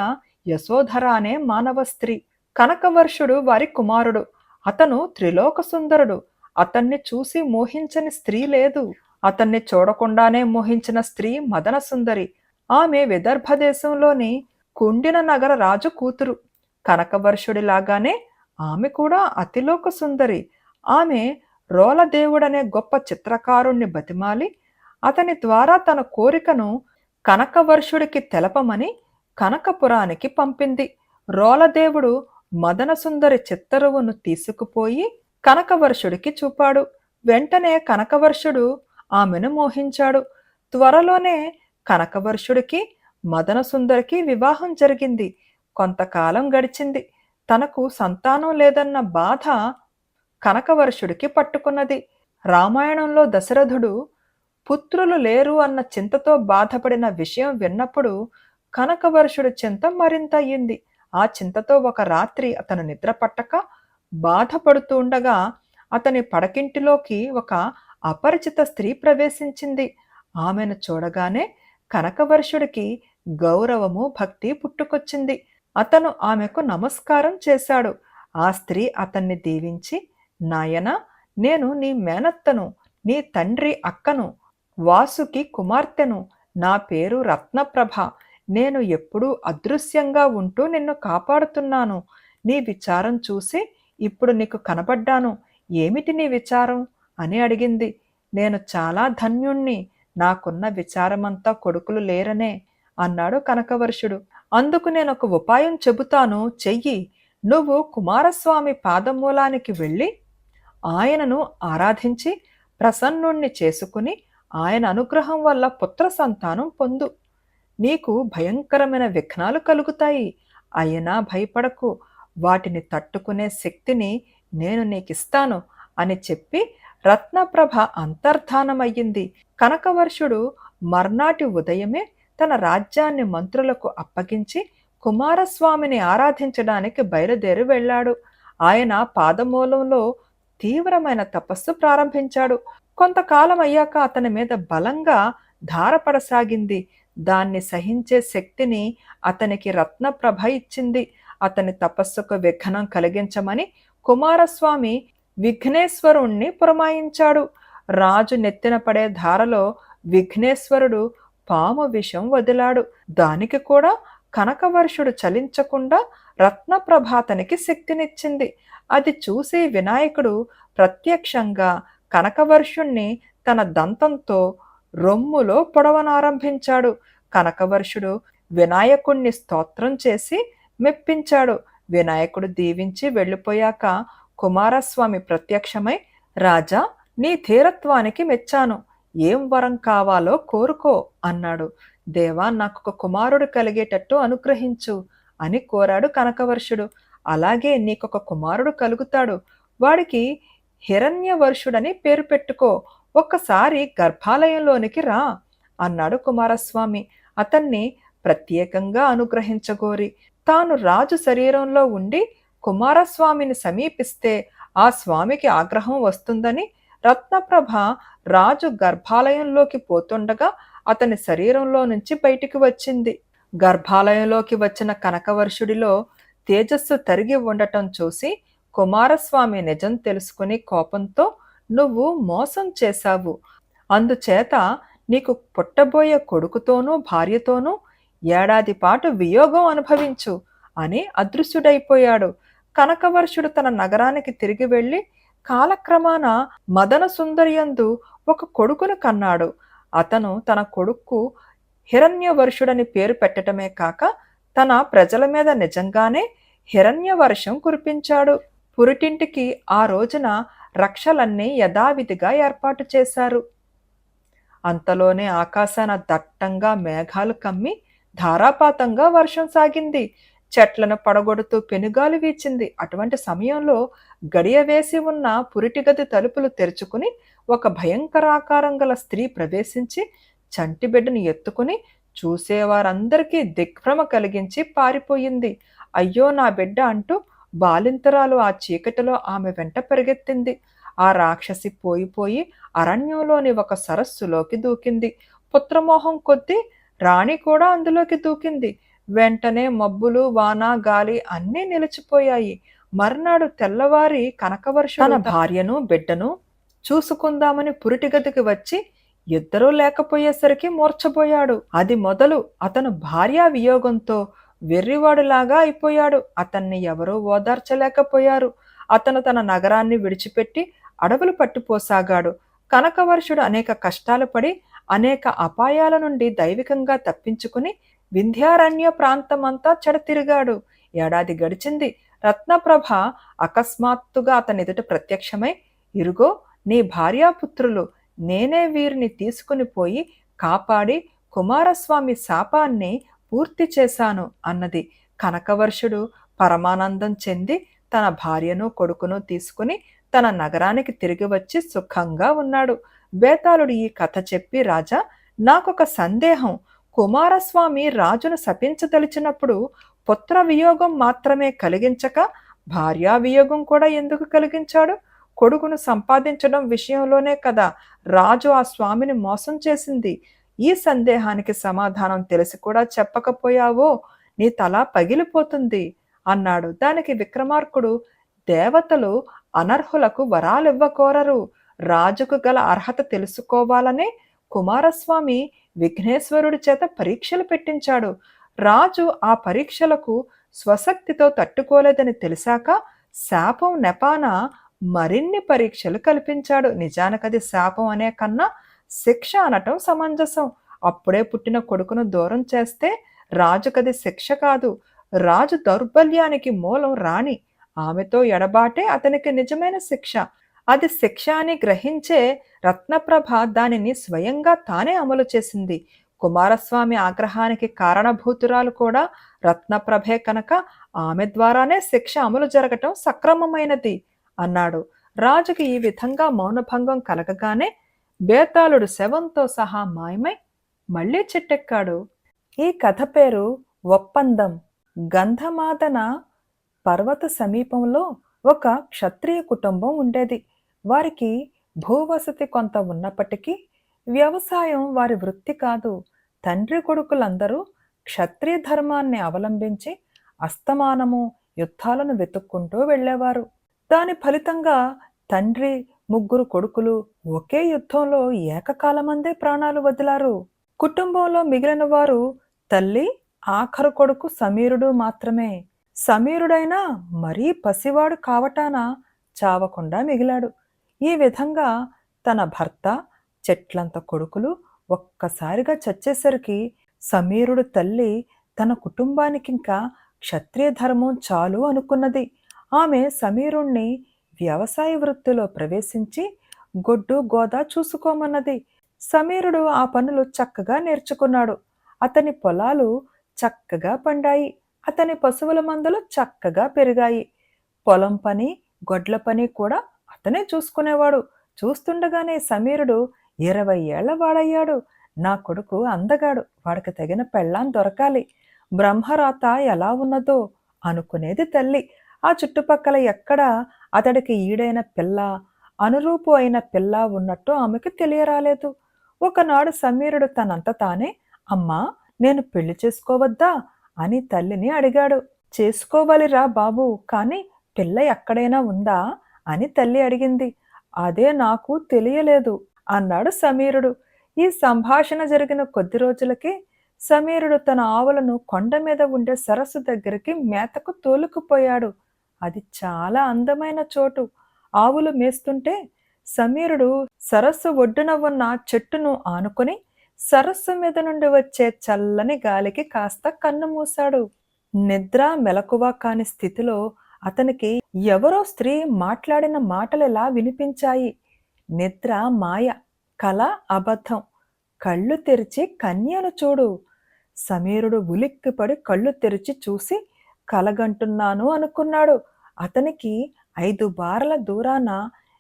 యశోధర అనే మానవ స్త్రీ. కనకవర్షుడు వారి కుమారుడు. అతను త్రిలోక సుందరుడు. అతన్ని చూసి మోహించని స్త్రీ లేదు. అతన్ని చూడకుండానే మోహించిన స్త్రీ మదన సుందరి. ఆమె విదర్భ దేశంలోని కుండిన నగర రాజు కూతురు. కనకవర్షుడిలాగానే ఆమె కూడా అతిలోక సుందరి. ఆమె రోలదేవుడనే గొప్ప చిత్రకారుణ్ణి బతిమాలి అతని ద్వారా తన కోరికను కనకవర్షుడికి తెలపమని కనకపురానికి పంపింది. రోలదేవుడు మదన సుందరి చిత్తరువును తీసుకుపోయి కనకవర్షుడికి చూపాడు. వెంటనే కనకవర్షుడు ఆమెను మోహించాడు. త్వరలోనే కనకవర్షుడికి మదన సుందరికి వివాహం జరిగింది. కొంతకాలం గడిచింది. తనకు సంతానం లేదన్న బాధ కనకవర్షుడికి పట్టుకున్నది. రామాయణంలో దశరథుడు పుత్రులు లేరు అన్న చింతతో బాధపడిన విషయం విన్నప్పుడు కనకవర్షుడి చింత మరింత అయ్యింది. ఆ చింతతో ఒక రాత్రి అతను నిద్ర పట్టక బాధపడుతూ ఉండగా అతని పడకింటిలోకి ఒక అపరిచిత స్త్రీ ప్రవేశించింది. ఆమెను చూడగానే కనకవర్షుడికి గౌరవము, భక్తి పుట్టుకొచ్చింది. అతను ఆమెకు నమస్కారం చేశాడు. ఆ స్త్రీ అతన్ని దీవించి, నాయనా, నేను నీ మేనత్తను, నీ తండ్రి అక్కను, వాసుకి కుమార్తెను. నా పేరు రత్నప్రభ. నేను ఎప్పుడూ అదృశ్యంగా ఉంటూ నిన్ను కాపాడుతున్నాను. నీ విచారం చూసి ఇప్పుడు నీకు కనబడ్డాను. ఏమిటి నీ విచారం అని అడిగింది. నేను చాలా ధన్యుణ్ణి. నాకున్న విచారమంతా కొడుకులు లేరనే అన్నాడు కనకవర్షుడు. అందుకు నేనొక ఉపాయం చెబుతాను, చెయ్యి. నువ్వు కుమారస్వామి పాదమూలానికి వెళ్ళి ఆయనను ఆరాధించి ప్రసన్నుణ్ణి చేసుకుని ఆయన అనుగ్రహం వల్ల పుత్ర సంతానం పొందు. నీకు భయంకరమైన విఘ్నాలు కలుగుతాయి. అయినా భయపడకు. వాటిని తట్టుకునే శక్తిని నేను నీకిస్తాను అని చెప్పి రత్నప్రభ అంతర్ధానమయ్యింది. కనకవర్షుడు మర్నాటి ఉదయమే తన రాజ్యాన్ని మంత్రులకు అప్పగించి కుమారస్వామిని ఆరాధించడానికి బయలుదేరి వెళ్ళాడు. ఆయన పాదమూలంలో తీవ్రమైన తపస్సు ప్రారంభించాడు. కొంతకాలం అయ్యాక అతని మీద బలంగా ధారపడసాగింది. దాన్ని సహించే శక్తిని అతనికి రత్నప్రభ ఇచ్చింది. అతని తపస్సుకు విఘ్నం కలిగించమని కుమారస్వామి విఘ్నేశ్వరుణ్ణి పురమాయించాడు. రాజు నెత్తిన పడే ధారలో విఘ్నేశ్వరుడు పాము విషం వదిలాడు. దానికి కూడా కనకవర్షుడు చలించకుండా రత్నప్రభ అతనికి శక్తినిచ్చింది. అది చూసి వినాయకుడు ప్రత్యక్షంగా కనకవర్షుణ్ణి తన దంతంతో రొమ్ములో పొడవనారంభించాడు. కనకవర్షుడు వినాయకుణ్ణి స్తోత్రం చేసి మెప్పించాడు. వినాయకుడు దీవించి వెళ్ళిపోయాక కుమారస్వామి ప్రత్యక్షమై, రాజా, నీ ధీరత్వానికి మెచ్చాను. ఏం వరం కావాలో కోరుకో అన్నాడు. దేవా, నాకొక కుమారుడు కలిగేటట్టు అనుగ్రహించు అని కోరాడు కనకవర్షుడు. అలాగే నీకొక కుమారుడు కలుగుతాడు. వాడికి హిరణ్యవర్షుడని పేరు పెట్టుకో. ఒక్కసారి గర్భాలయంలోనికి రా అన్నాడు కుమారస్వామి. అతన్ని ప్రత్యేకంగా అనుగ్రహించగోరి తాను రాజు శరీరంలో ఉండి కుమారస్వామిని సమీపిస్తే ఆ స్వామికి ఆగ్రహం వస్తుందని రత్నప్రభ రాజు గర్భాలయంలోకి పోతుండగా అతని శరీరంలో నుంచి బయటికి వచ్చింది. గర్భాలయంలోకి వచ్చిన కనకవర్షుడిలో తేజస్సు తరిగి ఉండటం చూసి కుమారస్వామి నిజం తెలుసుకుని కోపంతో, నువ్వు మోసం చేశావు, అందుచేత నీకు పుట్టబోయే కొడుకుతోనూ భార్యతోనూ ఏడాది పాటు వియోగం అనుభవించు అని అదృశ్యుడైపోయాడు. కనకవర్షుడు తన నగరానికి తిరిగి వెళ్ళి కాలక్రమాన మదన సుందరియందు ఒక కొడుకును కన్నాడు. అతను తన కొడుక్కు హిరణ్యవర్షుడని పేరు పెట్టడమే కాక తన ప్రజల మీద నిజంగానే హిరణ్యవర్షం కురిపించాడు. పురిటింటికి ఆ రోజున రక్షలన్నీ యథావిధిగా ఏర్పాటు చేశారు. అంతలోనే ఆకాశాన దట్టంగా మేఘాలు కమ్మి ధారాపాతంగా వర్షం సాగింది. చెట్లను పడగొడుతూ పెనుగాలి వీచింది. అటువంటి సమయంలో గడియ వేసి ఉన్న పురిటిగది తలుపులు తెరుచుకుని ఒక భయంకరాకారం గల స్త్రీ ప్రవేశించి చంటి బిడ్డను ఎత్తుకుని చూసేవారందరికీ దిగ్భ్రమ కలిగించి పారిపోయింది. అయ్యో నా బిడ్డ అంటూ బాలింతరాలు ఆ చీకటిలో ఆమె వెంట పరిగెత్తింది. ఆ రాక్షసి పోయిపోయి అరణ్యంలోని ఒక సరస్సులోకి దూకింది. పుత్రమోహం కొద్దీ రాణి కూడా అందులోకి దూకింది. వెంటనే మబ్బులు, వాన, గాలి అన్నీ నిలిచిపోయాయి. మర్నాడు తెల్లవారి కనకవర్షుడు తన భార్యను బిడ్డను చూసుకుందామని పురిటిగదికి వచ్చి ఇద్దరూ లేకపోయేసరికి మూర్ఛపోయాడు. అది మొదలు అతను భార్యా వియోగంతో వెర్రివాడులాగా అయిపోయాడు. అతన్ని ఎవరూ ఓదార్చలేకపోయారు. అతను తన నగరాన్ని విడిచిపెట్టి అడవులు పట్టిపోసాగాడు. కనకవర్షుడు అనేక కష్టాలు పడి అనేక అపాయాల నుండి దైవికంగా తప్పించుకుని వింధ్యారణ్య ప్రాంతమంతా చెడతిరిగాడు. ఏడాది గడిచింది. రత్నప్రభ అకస్మాత్తుగా అతని ఎదుట ప్రత్యక్షమై, ఇరుగో నీ భార్యాపుత్రులు, నేనే వీరిని తీసుకుని పోయి కాపాడి కుమారస్వామి శాపాన్ని పూర్తి చేశాను అన్నది. కనకవర్షుడు పరమానందం చెంది తన భార్యను కొడుకును తీసుకుని తన నగరానికి తిరిగి వచ్చి సుఖంగా ఉన్నాడు. బేతాళుడు ఈ కథ చెప్పి, రాజా, నాకొక సందేహం. కుమారస్వామి రాజును శపించదలిచినప్పుడు పుత్ర వియోగం మాత్రమే కలిగించక భార్యా వియోగం కూడా ఎందుకు కలిగించాడు? కొడుకును సంపాదించడం విషయంలోనే కదా రాజు ఆ స్వామిని మోసం చేసింది. ఈ సందేహానికి సమాధానం తెలిసి కూడా చెప్పకపోయావో నీ తల పగిలిపోతుంది అన్నాడు. దానికి విక్రమార్కుడు, దేవతలు అనర్హులకు వరాలివ్వకోరరు. రాజుకు గల అర్హత తెలుసుకోవాలనే కుమారస్వామి విఘ్నేశ్వరుడి చేత పరీక్షలు పెట్టించాడు. రాజు ఆ పరీక్షలకు స్వశక్తితో తట్టుకోలేదని తెలిసాక శాపం నెపాన మరిన్ని పరీక్షలు కల్పించాడు. నిజానికది శాపం అనే కన్నా శిక్ష అనటం సమంజసం. అప్పుడే పుట్టిన కొడుకును దూరం చేస్తే రాజుకది శిక్ష కాదు. రాజు దౌర్బల్యానికి మూలం రాణి. ఆమెతో ఎడబాటే అతనికి నిజమైన శిక్ష. అది శిక్ష అని గ్రహించే రత్నప్రభ దానిని స్వయంగా తానే అమలు చేసింది. కుమారస్వామి ఆగ్రహానికి కారణభూతురాలు కూడా రత్నప్రభే కనుక ఆమె ద్వారానే శిక్ష అమలు జరగటం సక్రమమైనది అన్నాడు. రాజుకి ఈ విధంగా మౌనభంగం కలగగానే బేతాళుడు శవంతో సహా మాయమై మళ్లీ చెట్టెక్కాడు. ఈ కథ పేరు ఒప్పందం. గంధమాదన పర్వత సమీపంలో ఒక క్షత్రియ కుటుంబం ఉండేది. వారికి భూవసతి కొంత ఉన్నప్పటికీ వ్యవసాయం వారి వృత్తి కాదు. తండ్రి కొడుకులందరూ క్షత్రియ ధర్మాన్ని అవలంబించి అస్తమానము యుద్ధాలను వెతుక్కుంటూ వెళ్ళేవారు. దాని ఫలితంగా తండ్రి, ముగ్గురు కొడుకులు ఒకే యుద్ధంలో ఏకకాలమందే ప్రాణాలు వదిలారు. కుటుంబంలో మిగిలిన వారు తల్లి, ఆఖరు కొడుకు సమీరుడు మాత్రమే. సమీరుడైనా మరీ పసివాడు కావటాన చావకుండా మిగిలాడు. ఈ విధంగా తన భర్త, చెట్లంత కొడుకులు ఒక్కసారిగా చచ్చేసరికి సమీరుడు తల్లి తన కుటుంబానికింకా క్షత్రియ ధర్మం చాలు అనుకున్నది. ఆమె సమీరుణ్ణి వ్యవసాయ వృత్తిలో ప్రవేశించి గొడ్డు గోద చూసుకోమన్నది. సమీరుడు ఆ పనులు చక్కగా నేర్చుకున్నాడు. అతని పొలాలు చక్కగా పండాయి. అతని పశువుల మందలు చక్కగా పెరిగాయి. పొలం పని, గొడ్ల పని కూడా అతనే చూసుకునేవాడు. చూస్తుండగానే సమీరుడు 20 ఏళ్ల వాడయ్యాడు. నా కొడుకు అందగాడు, వాడికి తగిన పెళ్ళాం దొరకాలి. బ్రహ్మరాత ఎలా ఉన్నదో అనుకునేది తల్లి. ఆ చుట్టుపక్కల ఎక్కడా అతడికి ఈడైన పిల్ల, అనురూపు అయిన పిల్ల ఉన్నట్టు ఆమెకు తెలియరాలేదు. ఒకనాడు సమీరుడు తనంత తానే, అమ్మా, నేను పెళ్లి చేసుకోవద్దా అని తల్లిని అడిగాడు. చేసుకోవాలిరా బాబు, కాని పిల్ల ఎక్కడైనా ఉందా అని తల్లి అడిగింది. అదే నాకు తెలియలేదు అన్నాడు సమీరుడు. ఈ సంభాషణ జరిగిన కొద్ది రోజులకే సమీరుడు తన ఆవులను కొండ మీద ఉండే సరస్సు దగ్గరికి మేతకు తోలుకుపోయాడు. అది చాలా అందమైన చోటు. ఆవులు మేస్తుంటే సమీరుడు సరస్సు ఒడ్డున ఉన్న చెట్టును ఆనుకొని సరస్సు మీద నుండి వచ్చే చల్లని గాలికి కాస్త కన్ను మూశాడు. నిద్ర మెలకువ కాని స్థితిలో అతనికి ఎవరో స్త్రీ మాట్లాడిన మాటలెలా వినిపించాయి. నిద్ర మాయ, కల అబద్ధం. కళ్ళు తెరిచి కన్యను చూడు. సమీరుడు ఉలిక్కిపడి కళ్ళు తెరిచి చూసి కలగంటున్నాను అనుకున్నాడు. అతనికి 5 బారల దూరాన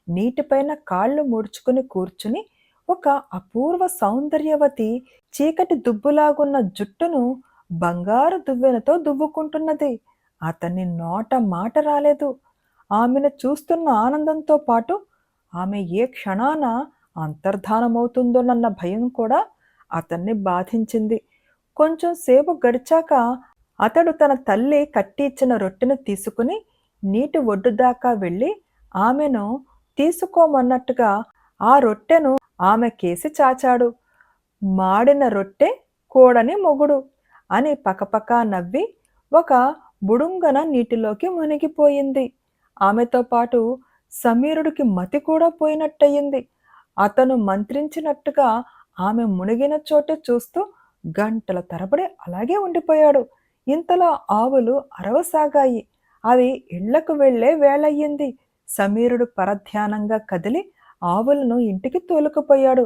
నీటిపైన కాళ్ళు ముడుచుకుని కూర్చుని ఒక అపూర్వ సౌందర్యవతి చీకటి దుబ్బులాగున్న జుట్టును బంగారు దువ్వెనతో దువ్వుకుంటున్నది. అతని నోట మాట రాలేదు. ఆమెను చూస్తున్న ఆనందంతో పాటు ఆమె ఏ క్షణాన అంతర్ధానమవుతుందోనన్న భయం కూడా అతన్ని బాధించింది. కొంచెం సేపు గడిచాక అతడు తన తల్లి కట్టి ఇచ్చిన రొట్టెను తీసుకుని నీటి ఒడ్డు దాకా వెళ్ళి ఆమెను తీసుకోమన్నట్టుగా ఆ రొట్టెను ఆమె కేసి చాచాడు. మాడిన రొట్టె కూడని మొగుడు అని పకపకా నవ్వి ఒక బుడుంగన నీటిలోకి మునిగిపోయింది. ఆమెతో పాటు సమీరుడికి మతి కూడా పోయినట్టయింది. అతను మంత్రించినట్టుగా ఆమె మునిగిన చోటే చూస్తూ గంటల తరబడి అలాగే ఉండిపోయాడు. ఇంతలో ఆవులు అరవసాగాయి. అవి ఇళ్లకు వెళ్లే వేళయ్యింది. సమీరుడు పరధ్యానంగా కదిలి ఆవులను ఇంటికి తోలుకుపోయాడు.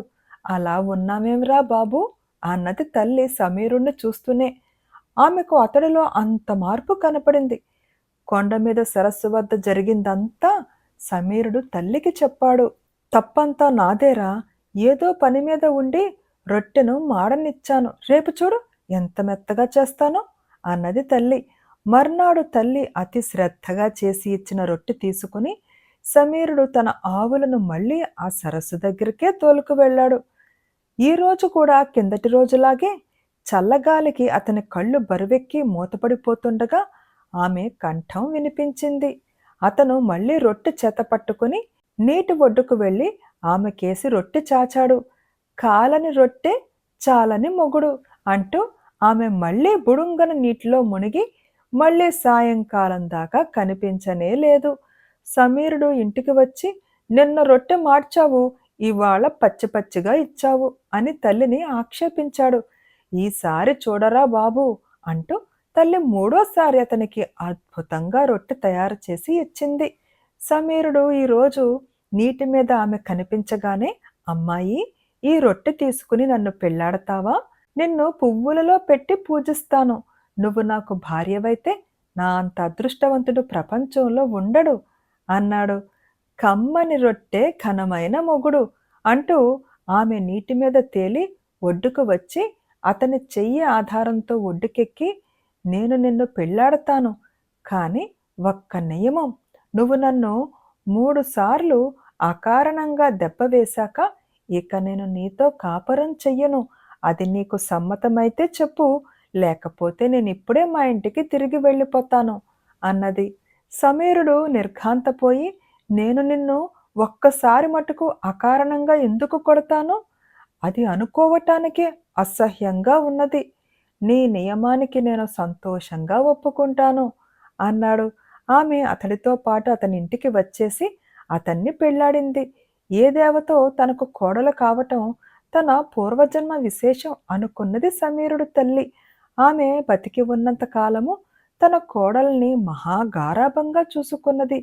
అలా ఉన్నామేమిరా బాబు అన్నది తల్లి సమీరుణ్ణి చూస్తూనే. ఆమెకు అతడిలో అంత మార్పు కనపడింది. కొండ మీద సరస్సు వద్ద జరిగిందంతా సమీరుడు తల్లికి చెప్పాడు. తప్పంతా నాదేరా, ఏదో పని మీద ఉండి రొట్టెను మాడనిచ్చాను. రేపు చూడు ఎంత మెత్తగా చేస్తానో అన్నది తల్లి. మర్నాడు తల్లి అతి శ్రద్ధగా చేసి ఇచ్చిన రొట్టె తీసుకుని సమీరుడు తన ఆవులను మళ్ళీ ఆ సరస్సు దగ్గరికే తోలుకు వెళ్ళాడు. ఈ రోజు కూడా కిందటి రోజులాగే చల్లగాలికి అతని కళ్ళు బరువెక్కి మూతపడిపోతుండగా ఆమె కంఠం వినిపించింది. అతను మళ్ళీ రొట్టె చేత పట్టుకుని నీటి ఒడ్డుకు వెళ్ళి ఆమె కేసి రొట్టె చాచాడు. కాలని రొట్టె చాలని మొగుడు అంటూ ఆమె మళ్ళీ బుడుంగన నీటిలో మునిగి మళ్ళీ సాయంకాలం దాకా కనిపించనే లేదు. సమీరుడు ఇంటికి వచ్చి, నిన్న రొట్టె మార్చావు, ఇవాళ పచ్చి పచ్చిగా ఇచ్చావు అని తల్లిని ఆక్షేపించాడు. ఈసారి చూడరా బాబు అంటూ తల్లి మూడోసారి అతనికి అద్భుతంగా రొట్టె తయారు చేసి ఇచ్చింది. సమీరుడు ఈరోజు నీటి మీద ఆమె కనిపించగానే, అమ్మాయి, ఈ రొట్టె తీసుకుని నన్ను పెళ్లాడతావా? నిన్ను పువ్వులలో పెట్టి పూజిస్తాను. నువ్వు నాకు భార్యవైతే నా అంత అదృష్టవంతుడు ప్రపంచంలో ఉండడు అన్నాడు. కమ్మని రొట్టె ఘనమైన మొగుడు అంటూ ఆమె నీటి మీద తేలి ఒడ్డుకు వచ్చి అతని చెయ్యి ఆధారంతో ఒడ్డుకెక్కి, నేను నిన్ను పెళ్లాడతాను, కానీ ఒక్క నియమం, నువ్వు నన్ను 3 సార్లు అకారణంగా దెబ్బ వేశాక ఇక నేను నీతో కాపురం చెయ్యను. అది నీకు సమ్మతమైతే చెప్పు, లేకపోతే నేనిప్పుడే మా ఇంటికి తిరిగి వెళ్ళిపోతాను అన్నది. సమీరుడు నిర్ఘాంతపోయి, నేను నిన్ను ఒక్కసారి మటుకు అకారణంగా ఎందుకు కొడతాను? అది అనుకోవటానికే అసహ్యంగా ఉన్నది. నీ నియమానికి నేను సంతోషంగా ఒప్పుకుంటాను అన్నాడు. ఆమె అతడితో పాటు అతనింటికి వచ్చేసి అతన్ని పెళ్లాడింది. ఏ దేవతో తనకు కోడలు కావటం తన పూర్వజన్మ విశేషం అనుకున్నది సమీరుడు తల్లి. ఆమె బతికి ఉన్నంత కాలము తన కోడల్ని మహాగారాభంగా చూసుకున్నది.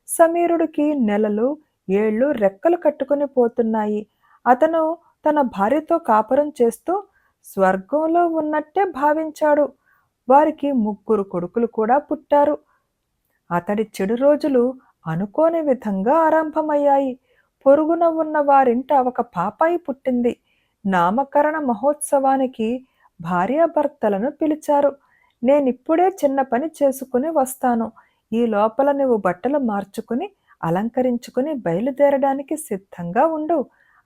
సమీరుడికి నెలలు, ఏళ్ళు రెక్కలు కట్టుకుని పోతున్నాయి. అతను తన భార్యతో కాపురం చేస్తూ స్వర్గంలో ఉన్నట్టే భావించాడు. వారికి 3 కొడుకులు కూడా పుట్టారు. అతడి చెడు రోజులు అనుకోని విధంగా ఆరంభమయ్యాయి. పొరుగున ఉన్న వారింట ఒక పాపాయి పుట్టింది. నామకరణ మహోత్సవానికి భార్యాభర్తలను పిలిచారు. నేనిప్పుడే చిన్న పని చేసుకుని వస్తాను. ఈ లోపల నువ్వు బట్టలు మార్చుకుని అలంకరించుకుని బయలుదేరడానికి సిద్ధంగా ఉండు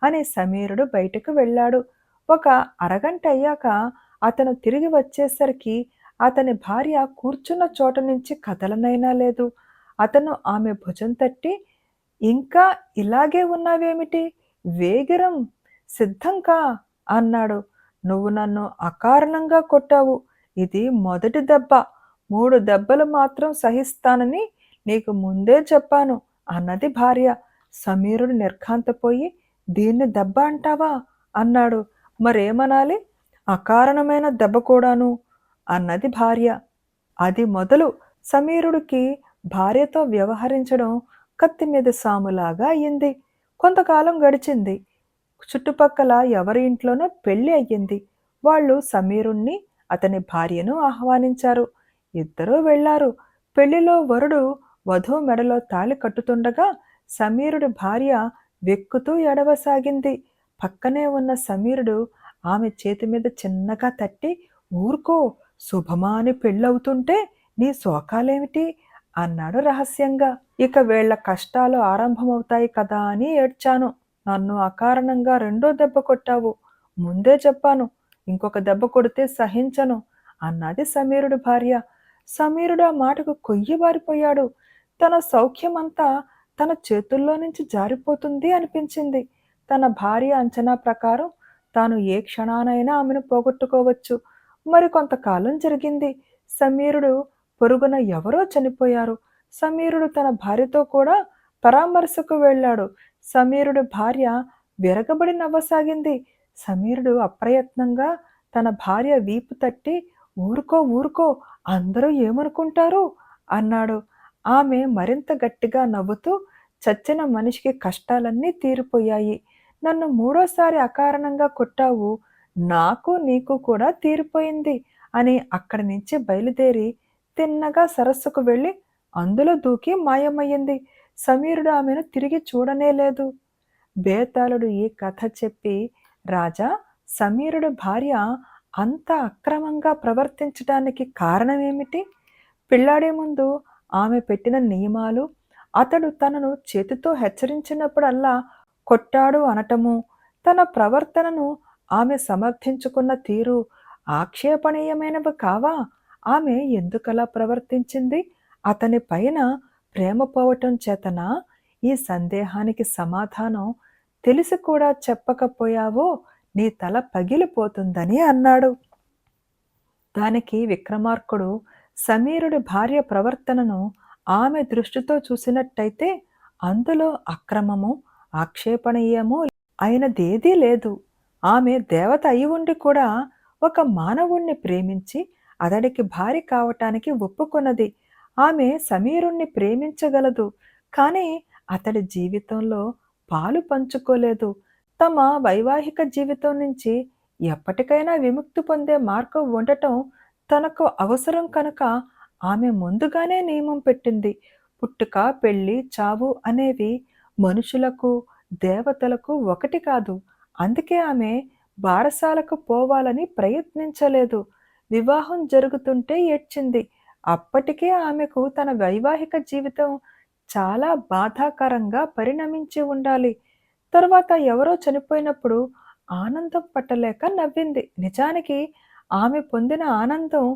అని సమీరుడు బయటకు వెళ్ళాడు. ఒక అరగంట అయ్యాక అతను తిరిగి వచ్చేసరికి అతని భార్య కూర్చున్న చోట నుంచి కదలనైనా లేదు. అతను ఆమె భుజం తట్టి, ఇంకా ఇలాగే ఉన్నావేమిటి? వేగిరం సిద్ధం కా అన్నాడు. నువ్వు నన్ను అకారణంగా కొట్టావు. ఇది మొదటి దెబ్బ. 3 దెబ్బలు మాత్రం సహిస్తానని నీకు ముందే చెప్పాను అన్నది భార్య. సమీరుడు నిర్ఘాంతపోయి, దీన్ని దెబ్బ అంటావా అన్నాడు. మరేమనాలి? అకారణమైన దెబ్బ కూడాను అన్నది భార్య. అది మొదలు సమీరుడికి భార్యతో వ్యవహరించడం కత్తి మీద సాములాగా అయ్యింది. కొంతకాలం గడిచింది. చుట్టుపక్కల ఎవరి ఇంట్లోనో పెళ్లి అయ్యింది. వాళ్ళు సమీరుణ్ణి, అతని భార్యను ఆహ్వానించారు. ఇద్దరూ వెళ్లారు. పెళ్లిలో వరుడు వధువు మెడలో తాళి కట్టుతుండగా సమీరుడి భార్య వెక్కుతూ ఎడవసాగింది. పక్కనే ఉన్న సమీరుడు ఆమె చేతి మీద చిన్నగా తట్టి, ఊరుకో, శుభమా అని పెళ్ళవుతుంటే నీ శోకాలేమిటి అన్నాడు రహస్యంగా. ఇక వీళ్ల కష్టాలు ఆరంభమవుతాయి కదా అని ఏడ్చాను. నన్ను అకారణంగా 2వ దెబ్బ కొట్టావు. ముందే చెప్పాను, ఇంకొక దెబ్బ కొడితే సహించను అన్నది సమీరుడి భార్య. సమీరుడు ఆ మాటకు కొయ్యబారిపోయాడు. తన సౌఖ్యమంతా తన చేతుల్లో నుంచి జారిపోతుంది అనిపించింది. తన భార్య అంచనా ప్రకారం తాను ఏ క్షణానైనా ఆమెను పోగొట్టుకోవచ్చు. మరి కొంతకాలం జరిగింది. సమీరుడు పొరుగున ఎవరో చనిపోయారు. సమీరుడు తన భార్యతో కూడా పరామర్శకు వెళ్ళాడు. సమీరుడి భార్య విరగబడి నవ్వసాగింది. సమీరుడు అప్రయత్నంగా తన భార్య వీపు తట్టి, ఊరుకో ఊరుకో, అందరూ ఏమనుకుంటారు అన్నాడు. ఆమె మరింత గట్టిగా నవ్వుతూ, చచ్చిన మనిషికి కష్టాలన్నీ తీరిపోయాయి. నన్ను 3వసారి అకారణంగా కొట్టావు, నాకు నీకు కూడా తీరిపోయింది అని అక్కడి నుంచి బయలుదేరి తిన్నగా సరస్సుకు వెళ్ళి అందులో దూకి మాయమయ్యింది. సమీరుడు ఆమెను తిరిగి చూడనేలేదు. బేతాళుడు ఈ కథ చెప్పి, రాజా, సమీరుడి భార్య అంత అక్రమంగా ప్రవర్తించడానికి కారణమేమిటి? పెళ్లాడే ముందు ఆమె పెట్టిన నియమాలు, అతడు తనను చేతితో హెచ్చరించినప్పుడల్లా కొట్టాడు అనటము, తన ప్రవర్తనను ఆమె సమర్థించుకున్న తీరు ఆక్షేపణీయమైనవి కావా? ఆమె ఎందుకలా ప్రవర్తించింది? అతని పైన ప్రేమ పోవటం చేతనా? ఈ సందేహానికి సమాధానం తెలిసి కూడా చెప్పకపోయావో నీ తల పగిలిపోతుందని అన్నాడు. దానికి విక్రమార్కుడు సమీరుడి భార్య ప్రవర్తనను ఆమె దృష్టితో చూసినట్టయితే అందులో అక్రమము, ఆక్షేపణీయము అయినదేదీ లేదు. ఆమె దేవత అయి ఉండి కూడా ఒక మానవుణ్ణి ప్రేమించి అతడికి భార్య కావటానికి ఒప్పుకొన్నది. ఆమె సమీరుణ్ణి ప్రేమించగలదు, కానీ అతడి జీవితంలో పాలు పంచుకోలేదు. తమ వైవాహిక జీవితం నుంచి ఎప్పటికైనా విముక్తి పొందే మార్గం ఉండటం తనకు అవసరం కనుక ఆమె ముందుగానే నియమం పెట్టింది. పుట్టుక, పెళ్లి, చావు అనేవి మనుషులకు, దేవతలకు ఒకటి కాదు. అందుకే ఆమె బారసాలకు పోవాలని ప్రయత్నించలేదు. వివాహం జరుగుతుంటే ఏడ్చింది. అప్పటికే ఆమెకు తన వైవాహిక జీవితం చాలా బాధాకరంగా పరిణమించి ఉండాలి. తరువాత ఎవరో చనిపోయినప్పుడు ఆనందం పట్టలేక నవ్వింది. నిజానికి ఆమె పొందిన ఆనందం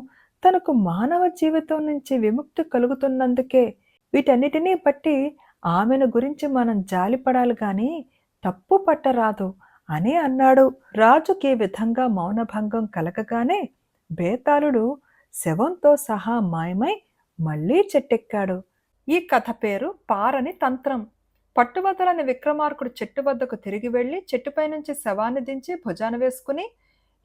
తనకు మానవ జీవితం నుంచి విముక్తి కలుగుతున్నందుకే. వీటన్నిటినీ బట్టి ఆమెను గురించి మనం జాలిపడాలి గాని తప్పు పట్టరాదు అని అన్నాడు. రాజుకి ఈ విధంగా మౌనభంగం కలగగానే బేతాళుడు శవంతో సహా మాయమై మళ్ళీ చెట్టెక్కాడు. ఈ కథ పేరు పారని తంత్రం. పట్టువదలని విక్రమార్కుడు చెట్టు వద్దకు తిరిగి వెళ్లి చెట్టుపై నుంచి శవాన్ని దించి భుజాన వేసుకుని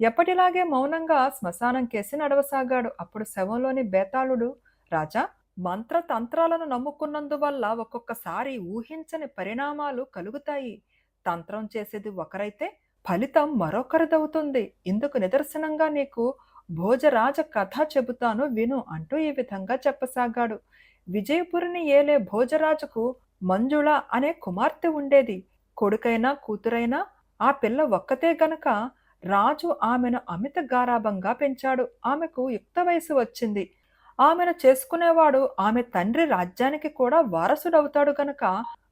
ఎప్పటిలాగే మౌనంగా శ్మశానం కేసి నడవసాగాడు. అప్పుడు శవంలోని బేతాళుడు, రాజా, మంత్రతంత్రాలను నమ్ముకున్నందువల్ల ఒక్కొక్కసారి ఊహించని పరిణామాలు కలుగుతాయి. తంత్రం చేసేది ఒకరైతే ఫలితం మరొకరిదవుతుంది. ఇందుకు నిదర్శనంగా నీకు భోజరాజ కథ చెబుతాను విను అంటూ ఈ విధంగా చెప్పసాగాడు. విజయపురిని ఏలే భోజరాజుకు మంజుళ అనే కుమార్తె ఉండేది. కొడుకైనా కూతురైనా ఆ పిల్ల ఒక్కతే గనక రాజు ఆమెను అమిత గారాబంగా పెంచాడు. ఆమెకు యుక్త వయసు వచ్చింది. ఆమెను చేసుకునేవాడు ఆమె తండ్రి రాజ్యానికి కూడా వారసుడవుతాడు గనక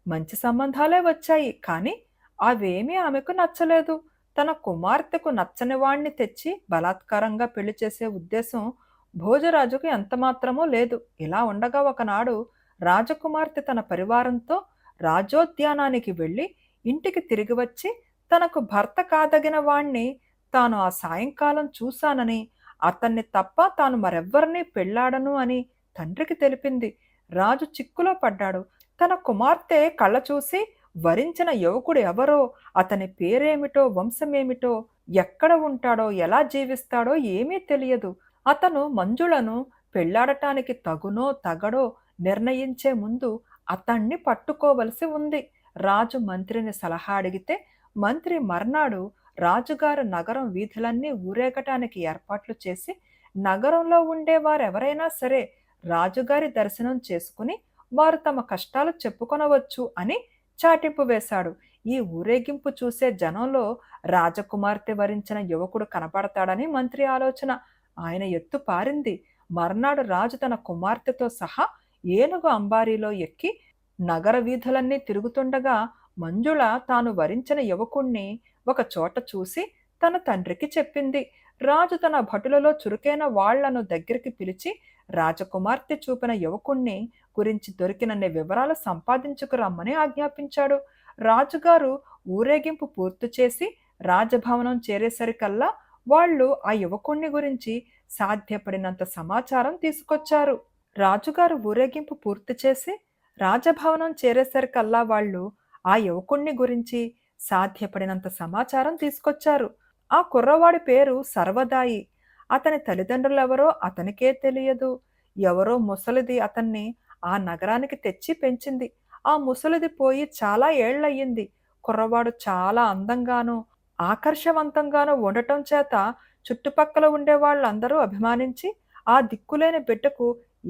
మంచి సంబంధాలే వచ్చాయి. కానీ అవేమీ ఆమెకు నచ్చలేదు. తన కుమార్తెకు నచ్చని వాణ్ణి తెచ్చి బలాత్కారంగా పెళ్లి చేసే ఉద్దేశం భోజరాజుకు ఎంతమాత్రమూ లేదు. ఇలా ఉండగా ఒకనాడు రాజకుమార్తె తన పరివారంతో రాజోద్యానానికి వెళ్ళి ఇంటికి తిరిగి వచ్చి తనకు భర్త కాదగిన వాణ్ణి తాను ఆ సాయంకాలం చూశానని, అతన్ని తప్ప తాను మరెవ్వరినీ పెళ్లాడను అని తండ్రికి తెలిపింది. రాజు చిక్కులో పడ్డాడు. తన కుమార్తె కళ్ళ చూసి వరించిన యువకుడు ఎవరో, అతని పేరేమిటో, వంశమేమిటో, ఎక్కడ ఉంటాడో, ఎలా జీవిస్తాడో ఏమీ తెలియదు. అతను మంజులను పెళ్లాడటానికి తగునో తగడో నిర్ణయించే ముందు అతన్ని పట్టుకోవలసి ఉంది. రాజు మంత్రిని సలహా అడిగితే మంత్రి మర్నాడు రాజుగారు నగరం వీధులన్నీ ఊరేగటానికి ఏర్పాట్లు చేసి నగరంలో ఉండే వారెవరైనా సరే రాజుగారి దర్శనం చేసుకుని వారు తమ కష్టాలు చెప్పుకొనవచ్చు అని చాటింపు వేశాడు. ఈ ఊరేగింపు చూసే జనంలో రాజకుమార్తె వరించిన యువకుడు కనపడతాడని మంత్రి ఆలోచన. ఆయన ఎత్తు పారింది. మర్నాడు రాజు తన కుమార్తెతో సహా ఏనుగు అంబారీలో ఎక్కి నగర వీధులన్నీ తిరుగుతుండగా మంజుళ తాను వరించిన యువకుణ్ణి ఒక చోట చూసి తన తండ్రికి చెప్పింది. రాజు తన భటులలో చురుకైన వాళ్లను దగ్గరికి పిలిచి రాజకుమార్తె చూపిన యువకుణ్ణి గురించి దొరికినన్ని వివరాలు సంపాదించుకురమ్మని ఆజ్ఞాపించాడు. రాజుగారు ఊరేగింపు పూర్తి చేసి రాజభవనం చేరేసరికల్లా వాళ్ళు ఆ యువకుణ్ణి గురించి సాధ్యపడినంత సమాచారం తీసుకొచ్చారు. రాజుగారు ఊరేగింపు పూర్తి చేసి రాజభవనం చేరేసరికల్లా వాళ్ళు ఆ యువకుణ్ణి గురించి సాధ్యపడినంత సమాచారం తీసుకొచ్చారు. ఆ కుర్రవాడి పేరు సర్వదాయి. అతని తల్లిదండ్రులెవరో అతనికే తెలియదు. ఎవరో ముసలిది అతన్ని ఆ నగరానికి తెచ్చి పెంచింది. ఆ ముసలిది పోయి చాలా ఏళ్లయ్యింది. కుర్రవాడు చాలా అందంగానూ ఆకర్షవంతంగానూ ఉండటం చేత చుట్టుపక్కల ఉండే వాళ్ళందరూ అభిమానించి ఆ దిక్కులేని బిడ్డకు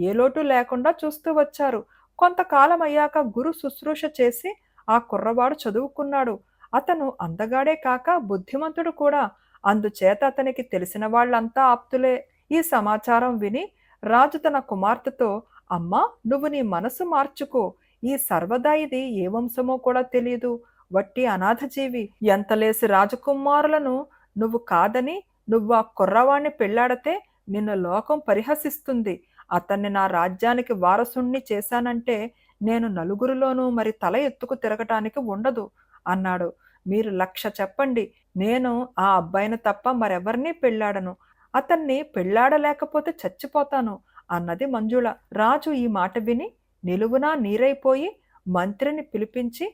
ఏ లోటు లేకుండా చూస్తూ వచ్చారు. కొంతకాలం అయ్యాక గురు శుశ్రూష చేసి ఆ కుర్రవాడు చదువుకున్నాడు. అతను అందగాడే కాక బుద్ధిమంతుడు కూడా. అందుచేత అతనికి తెలిసిన వాళ్ళంతా ఆప్తులే. ఈ సమాచారం విని రాజు తన కుమార్తెతో, అమ్మా, నువ్వు నీ మనసు మార్చుకో. ఈ సర్వదాయిది ఏ వంశమో కూడా తెలియదు. వట్టి అనాథజీవి. ఎంతలేసి రాజకుమారులను నువ్వు కాదని నువ్వు ఆ కుర్రవాణ్ణి పెళ్లాడితే నిన్ను లోకం పరిహసిస్తుంది. అతన్ని నా రాజ్యానికి వారసుణ్ణి చేశానంటే నేను నలుగురిలోనూ మరి తల ఎత్తుకు తిరగటానికి ఉండదు అన్నాడు. మీరు 1,00,000 చెప్పండి, నేను ఆ అబ్బాయిని తప్ప మరెవరినీ పెళ్లాడను. అతన్ని పెళ్లాడలేకపోతే చచ్చిపోతాను అన్నది మంజుళ. రాజు ఈ మాట విని నిలువునా నీరైపోయి మంత్రిని పిలిపించి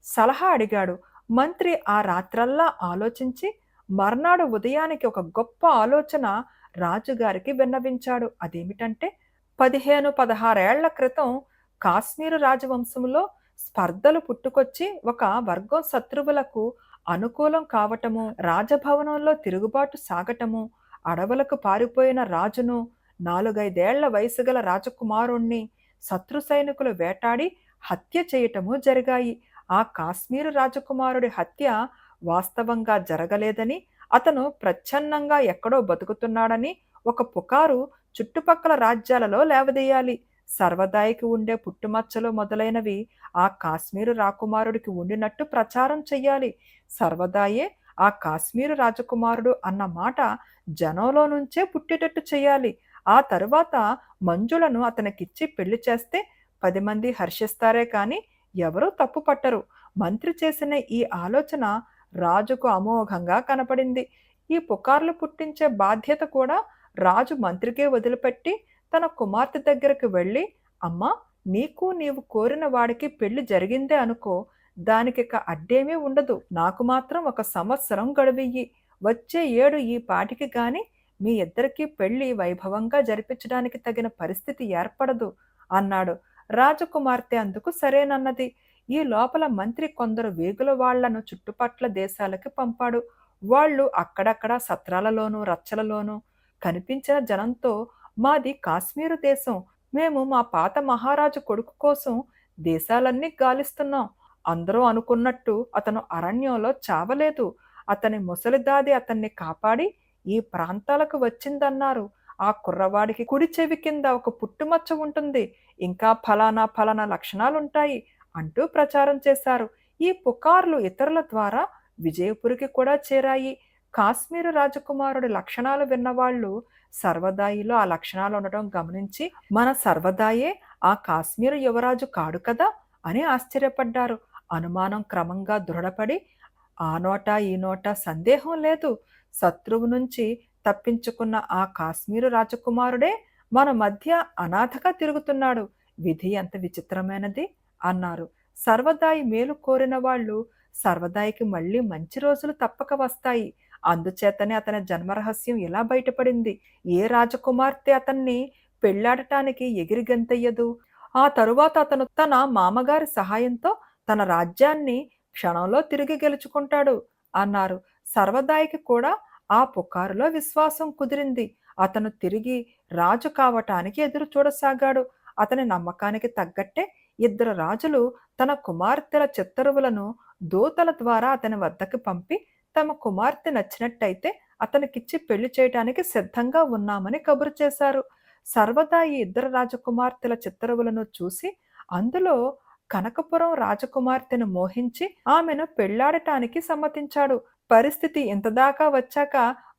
సలహా అడిగాడు. మంత్రి ఆ రాత్రల్లా ఆలోచించి మర్నాడు ఉదయానికి ఒక గొప్ప ఆలోచన రాజుగారికి విన్నవించాడు. అదేమిటంటే 15-16 ఏళ్ల క్రితం కాశ్మీరు రాజవంశంలో స్పర్ధలు పుట్టుకొచ్చి ఒక వర్గం శత్రువులకు అనుకూలం కావటము, రాజభవనంలో తిరుగుబాటు సాగటము, అడవులకు పారిపోయిన రాజును 4-5 ఏళ్ల వయసు గల రాజకుమారుణ్ణి శత్రు సైనికులు వేటాడి హత్య చేయటము జరిగాయి. ఆ కాశ్మీరు రాజకుమారుడి హత్య వాస్తవంగా జరగలేదని, అతను ప్రచ్ఛన్నంగా ఎక్కడో బతుకుతున్నాడని ఒక పుకారు చుట్టుపక్కల రాజ్యాలలో లేవదీయాలి. సర్వదాయికి ఉండే పుట్టుమచ్చలు మొదలైనవి ఆ కాశ్మీరు రాకుమారుడికి ఉండినట్టు ప్రచారం చెయ్యాలి. సర్వదాయే ఆ కాశ్మీరు రాజకుమారుడు అన్న మాట జనంలో నుంచే పుట్టేటట్టు చెయ్యాలి. ఆ తరువాత మంజులను అతనికిచ్చి పెళ్లి చేస్తే 10 మంది హర్షిస్తారే కాని ఎవరూ తప్పు పట్టరు. మంత్రి చేసిన ఈ ఆలోచన రాజుకు అమోఘంగా కనపడింది. ఈ పుకార్లు పుట్టించే బాధ్యత కూడా రాజు మంత్రికే వదిలిపెట్టి తన కుమార్తె దగ్గరకు వెళ్ళి, అమ్మా, నీకు నీవు కోరిన వాడికి పెళ్లి జరిగిందే అనుకో, దానికిక అడ్డేమీ ఉండదు. నాకు మాత్రం 1 సంవత్సరం గడువియ్యి. వచ్చే ఏడు ఈ పాటికి గాని మీ ఇద్దరికీ పెళ్లి వైభవంగా జరిపించడానికి తగిన పరిస్థితి ఏర్పడదు అన్నాడు. రాజకుమార్తె అందుకు సరేనన్నది. ఈ లోపల మంత్రి కొందరు వేగుల వాళ్లను చుట్టుపట్ల దేశాలకి పంపాడు. వాళ్ళు అక్కడక్కడ సత్రాలలోనూ రచ్చలలోనూ కనిపించిన జనంతో, మాది కాశ్మీరు దేశం, మేము మా పాత మహారాజు కొడుకు కోసం దేశాలన్నీ గాలిస్తున్నాం. అందరూ అనుకున్నట్టు అతను అరణ్యంలో చావలేదు. అతని ముసలిదాది అతన్ని కాపాడి ఈ ప్రాంతాలకు వచ్చిందన్నారు. ఆ కుర్రవాడికి కుడి చెవి కింద ఒక పుట్టుమచ్చ ఉంటుంది, ఇంకా ఫలానా ఫలానా లక్షణాలుంటాయి అంటూ ప్రచారం చేశారు. ఈ పుకార్లు ఇతరుల ద్వారా విజయపురికి కూడా చేరాయి. కాశ్మీరు రాజకుమారుడి లక్షణాలు విన్నవాళ్ళు సర్వదాయిలో ఆ లక్షణాలు ఉండటం గమనించి, మన సర్వదాయే ఆ కాశ్మీరు యువరాజు కాడు కదా అని ఆశ్చర్యపడ్డారు. అనుమానం క్రమంగా దృఢపడి, ఆ నోట ఈ నోట సందేహం లేదు, శత్రువు నుంచి తప్పించుకున్న ఆ కాశ్మీరు రాజకుమారుడే మన మధ్య అనాథగా తిరుగుతున్నాడు. విధి ఎంత విచిత్రమైనది అన్నారు. సర్వదాయి మేలు కోరిన వాళ్ళు సర్వదాయికి మళ్ళీ మంచి రోజులు తప్పక వస్తాయి. అందుచేతనే అతని జన్మరహస్యం ఇలా బయటపడింది. ఏ రాజకుమార్తె అతన్ని పెళ్లాడటానికి ఎగిరి గంతెయ్యదు. ఆ తరువాత అతను తన మామగారి సహాయంతో తన రాజ్యాన్ని క్షణంలో తిరిగి గెలుచుకుంటాడు అన్నారు. సర్వదాయికి కూడా ఆ పుకారులో విశ్వాసం కుదిరింది. అతను తిరిగి రాజు కావటానికి ఎదురు చూడసాగాడు. అతని నమ్మకానికి తగ్గట్టే 2 రాజులు తన కుమార్తెల చిత్తరువులను దూతల ద్వారా అతని వద్దకు పంపి, తమ కుమార్తె నచ్చినట్టయితే అతనికిచ్చి పెళ్లి చేయటానికి సిద్ధంగా ఉన్నామని కబురు చేశారు. సర్వదా ఈ 2 రాజకుమార్తెల చిత్తరువులను చూసి అందులో కనకపురం రాజకుమార్తెను మోహించి ఆమెను పెళ్లాడటానికి సమ్మతించాడు. పరిస్థితి ఇంతదాకా వచ్చాక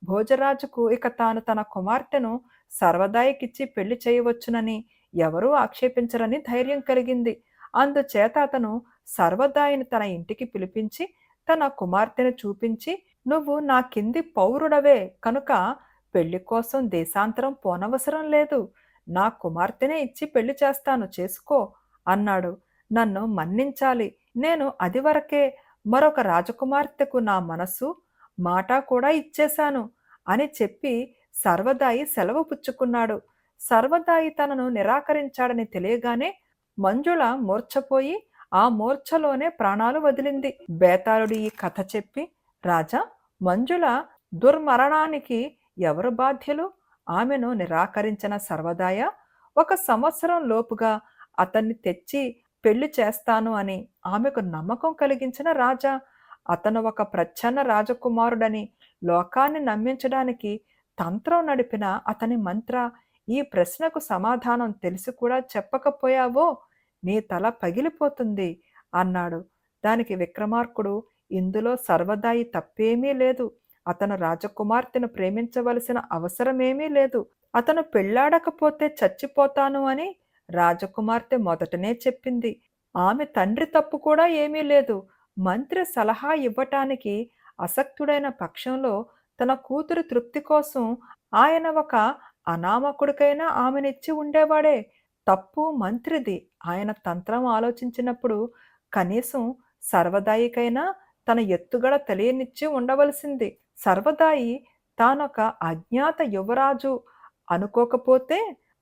భోజరాజుకు ఇక తాను తన కుమార్తెను సర్వదాయికిచ్చి పెళ్లి చేయవచ్చునని ఎవరూ ఆక్షేపించరని ధైర్యం కలిగింది. అందుచేత అతను సర్వదాయిని తన ఇంటికి పిలిపించి తన కుమార్తెను చూపించి, నువ్వు నా కింది పౌరుడవే కనుక పెళ్లి కోసం దేశాంతరం పోనవసరం లేదు. నా కుమార్తెనే ఇచ్చి పెళ్లి చేస్తాను, చేసుకో అన్నాడు. నన్ను మన్నించాలి. నేను అది వరకే మరొక రాజకుమార్తెకు నా మనసు, మాట కూడా ఇచ్చేశాను అని చెప్పి సర్వదాయి సెలవు పుచ్చుకున్నాడు. సర్వదాయి తనను నిరాకరించాడని తెలియగానే మంజుల మూర్ఛపోయి ఆ మూర్ఛలోనే ప్రాణాలు వదిలింది. బేతాళుడు ఈ కథ చెప్పి, రాజా, మంజుల దుర్మరణానికి ఎవరు బాధ్యులు? ఆమెను నిరాకరించిన సర్వదాయ 1 సంవత్సరం లోపుగా అతన్ని తెచ్చి పెళ్లి చేస్తాను అని ఆమెకు నమ్మకం కలిగించిన రాజా. అతను ఒక ప్రచ్ఛన్న రాజకుమారుడని లోకాన్ని నమ్మించడానికి తంత్రం నడిపిన అతని మంత్ర. ఈ ప్రశ్నకు సమాధానం తెలిసి కూడా చెప్పకపోయావో నీ తల పగిలిపోతుంది అన్నాడు. దానికి విక్రమార్కుడు, ఇందులో సర్వదాయి తప్పేమీ లేదు. అతను రాజకుమార్తెను ప్రేమించవలసిన అవసరమేమీ లేదు. అతను పెళ్లాడకపోతే చచ్చిపోతాను అని రాజకుమార్తె మొదటనే చెప్పింది. ఆమె తండ్రి తప్పు కూడా ఏమీ లేదు. మంత్రి సలహా ఇవ్వటానికి అసక్తుడైన పక్షంలో తన కూతురు తృప్తి కోసం ఆయన ఒక అనామకుడికైనా ఆమెనిచ్చి ఉండేవాడే. తప్పు మంత్రిది. ఆయన తంత్రం ఆలోచించినప్పుడు కనీసం సర్వదాయికైనా తన ఎత్తుగడ తెలియనిచ్చి ఉండవలసింది. సర్వదాయి తానొక అజ్ఞాత యువరాజు అనుకోకపోతే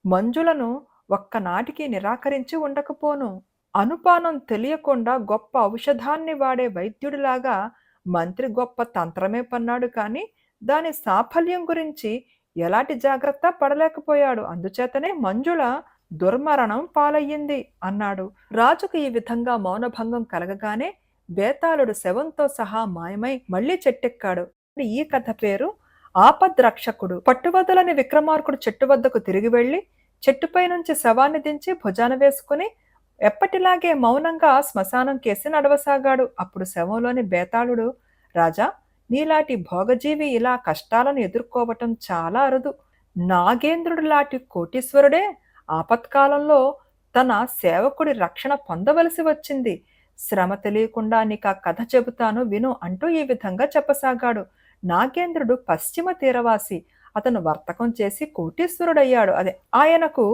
మంజులను ఒక్కనాటికి నిరాకరించి ఉండకపోను. అనుపానం తెలియకుండా గొప్ప ఔషధాన్ని వాడే వైద్యుడిలాగా మంత్రి గొప్ప తంత్రమే పన్నాడు, కానీ దాని సాఫల్యం గురించి ఎలాంటి జాగ్రత్త పడలేకపోయాడు. అందుచేతనే మంజుల దుర్మరణం పాలయ్యింది అన్నాడు. రాజుకు ఈ విధంగా మౌనభంగం కలగగానే బేతాళుడు శవంతో సహా మాయమై మళ్లీ చెట్టెక్కాడు. ఈ కథ పేరు ఆపద్రక్షకుడు. పట్టువదలని విక్రమార్కుడు చెట్టు వద్దకు తిరిగి వెళ్లి చెట్టుపై నుంచి శవాన్ని దించి భుజాన వేసుకుని ఎప్పటిలాగే మౌనంగా శ్మశానం కేసి నడవసాగాడు. అప్పుడు శవంలోని బేతాళుడు, రాజా, నీలాంటి భోగజీవి ఇలా కష్టాలను ఎదుర్కోవటం చాలా అరుదు. నాగేంద్రుడు లాంటి కోటీశ్వరుడే ఆపత్కాలంలో తన సేవకుడి రక్షణ పొందవలసి వచ్చింది. శ్రమ తెలియకుండా నీకు ఆ కథ చెబుతాను విను అంటూ ఈ విధంగా చెప్పసాగాడు. నాగేంద్రుడు పశ్చిమ తీరవాసి. అతను వర్తకం చేసి కోటీశ్వరుడయ్యాడు. ఆయనకు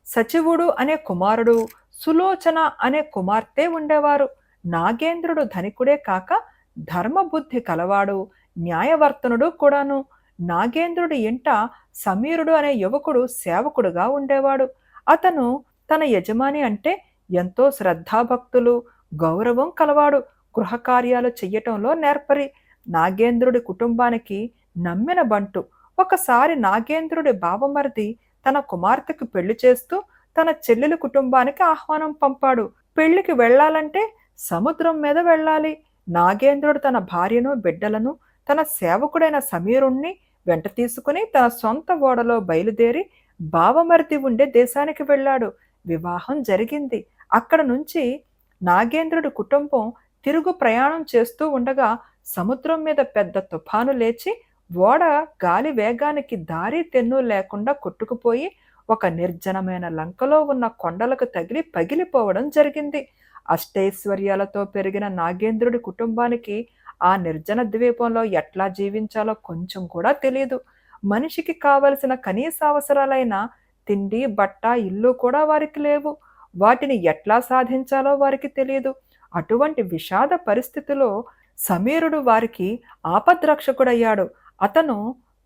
సచివుడు అనే కుమారుడు, సులోచన అనే కుమార్తె ఉండేవారు. నాగేంద్రుడు ధనికుడే కాక ధర్మబుద్ధి కలవాడు, న్యాయవర్తనుడు కూడాను. నాగేంద్రుడి ఇంట సమీరుడు అనే యువకుడు సేవకుడుగా ఉండేవాడు. అతను తన యజమాని అంటే ఎంతో శ్రద్ధాభక్తులు, గౌరవం కలవాడు. గృహకార్యాలు చెయ్యటంలో నేర్పరి. నాగేంద్రుడి కుటుంబానికి నమ్మిన బంటు. ఒకసారి నాగేంద్రుడి బావమరిది తన కుమార్తెకు పెళ్లి చేస్తూ తన చెల్లెలి కుటుంబానికి ఆహ్వానం పంపాడు. పెళ్లికి వెళ్లాలంటే సముద్రం మీద వెళ్ళాలి. నాగేంద్రుడు తన భార్యను, బిడ్డలను, తన సేవకుడైన సమీరుణ్ణి వెంట తీసుకుని తన సొంత ఓడలో బయలుదేరి బావమరిది ఉండే దేశానికి వెళ్ళాడు. వివాహం జరిగింది. అక్కడ నుంచి నాగేంద్రుడి కుటుంబం తిరుగు ప్రయాణం చేస్తూ ఉండగా సముద్రం మీద పెద్ద తుఫాను లేచి ఓడ గాలి వేగానికి దారి తెన్ను లేకుండా కొట్టుకుపోయి ఒక నిర్జనమైన లంకలో ఉన్న కొండలకు తగిలి పగిలిపోవడం జరిగింది. అష్టైశ్వర్యాలతో పెరిగిన నాగేంద్రుడి కుటుంబానికి ఆ నిర్జన ద్వీపంలో ఎట్లా జీవించాలో కొంచెం కూడా తెలియదు. మనిషికి కావలసిన కనీస అవసరాలైన తిండి, బట్ట, ఇల్లు కూడా వారికి లేవు. వాటిని ఎట్లా సాధించాలో వారికి తెలియదు. అటువంటి విషాద పరిస్థితిలో సమీరుడు వారికి ఆపద్రక్షకుడయ్యాడు. అతను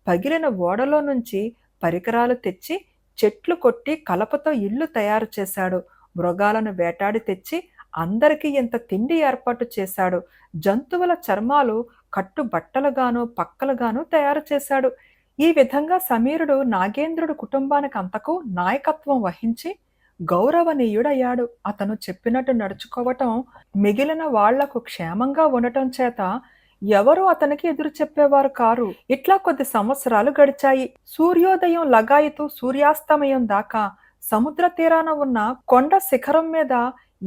పగిలిన ఓడలో నుంచి పరికరాలు తెచ్చి చెట్లు కొట్టి కలపతో ఇల్లు తయారు చేశాడు. మృగాలను వేటాడి తెచ్చి అందరికీ ఇంత తిండి ఏర్పాటు చేశాడు. జంతువుల చర్మాలు కట్టు బట్టలుగాను పక్కలుగాను తయారు చేశాడు. ఈ విధంగా సమీరుడు నాగేంద్రుడు కుటుంబానికి అంతకు నాయకత్వం వహించి గౌరవనీయుడయ్యాడు. అతను చెప్పినట్టు నడుచుకోవటం, మిగిలిన వాళ్లకు క్షేమంగా ఉండటం చేత ఎవరూ అతనికి ఎదురు చెప్పేవారు కారు. ఇట్లా కొద్ది సంవత్సరాలు గడిచాయి. సూర్యోదయం లగాయితూ సూర్యాస్తమయం దాకా సముద్ర తీరాన ఉన్న కొండ శిఖరం మీద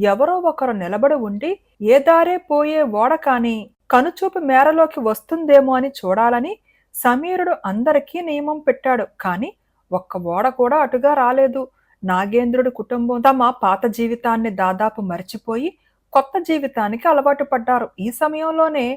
ఎవరో ఒకరు నిలబడి ఉండి ఏ దారే పోయే ఓడ కాని కనుచూపు మేరలోకి వస్తుందేమో అని చూడాలని సమీరుడు అందరికీ నియమం పెట్టాడు. కాని ఒక్క ఓడ కూడా అటుగా రాలేదు. నాగేంద్రుడి కుటుంబం తమ పాత జీవితాన్ని దాదాపు మర్చిపోయి కొత్త జీవితానికి అలవాటు పడ్డారు. ఈ సమయంలోనే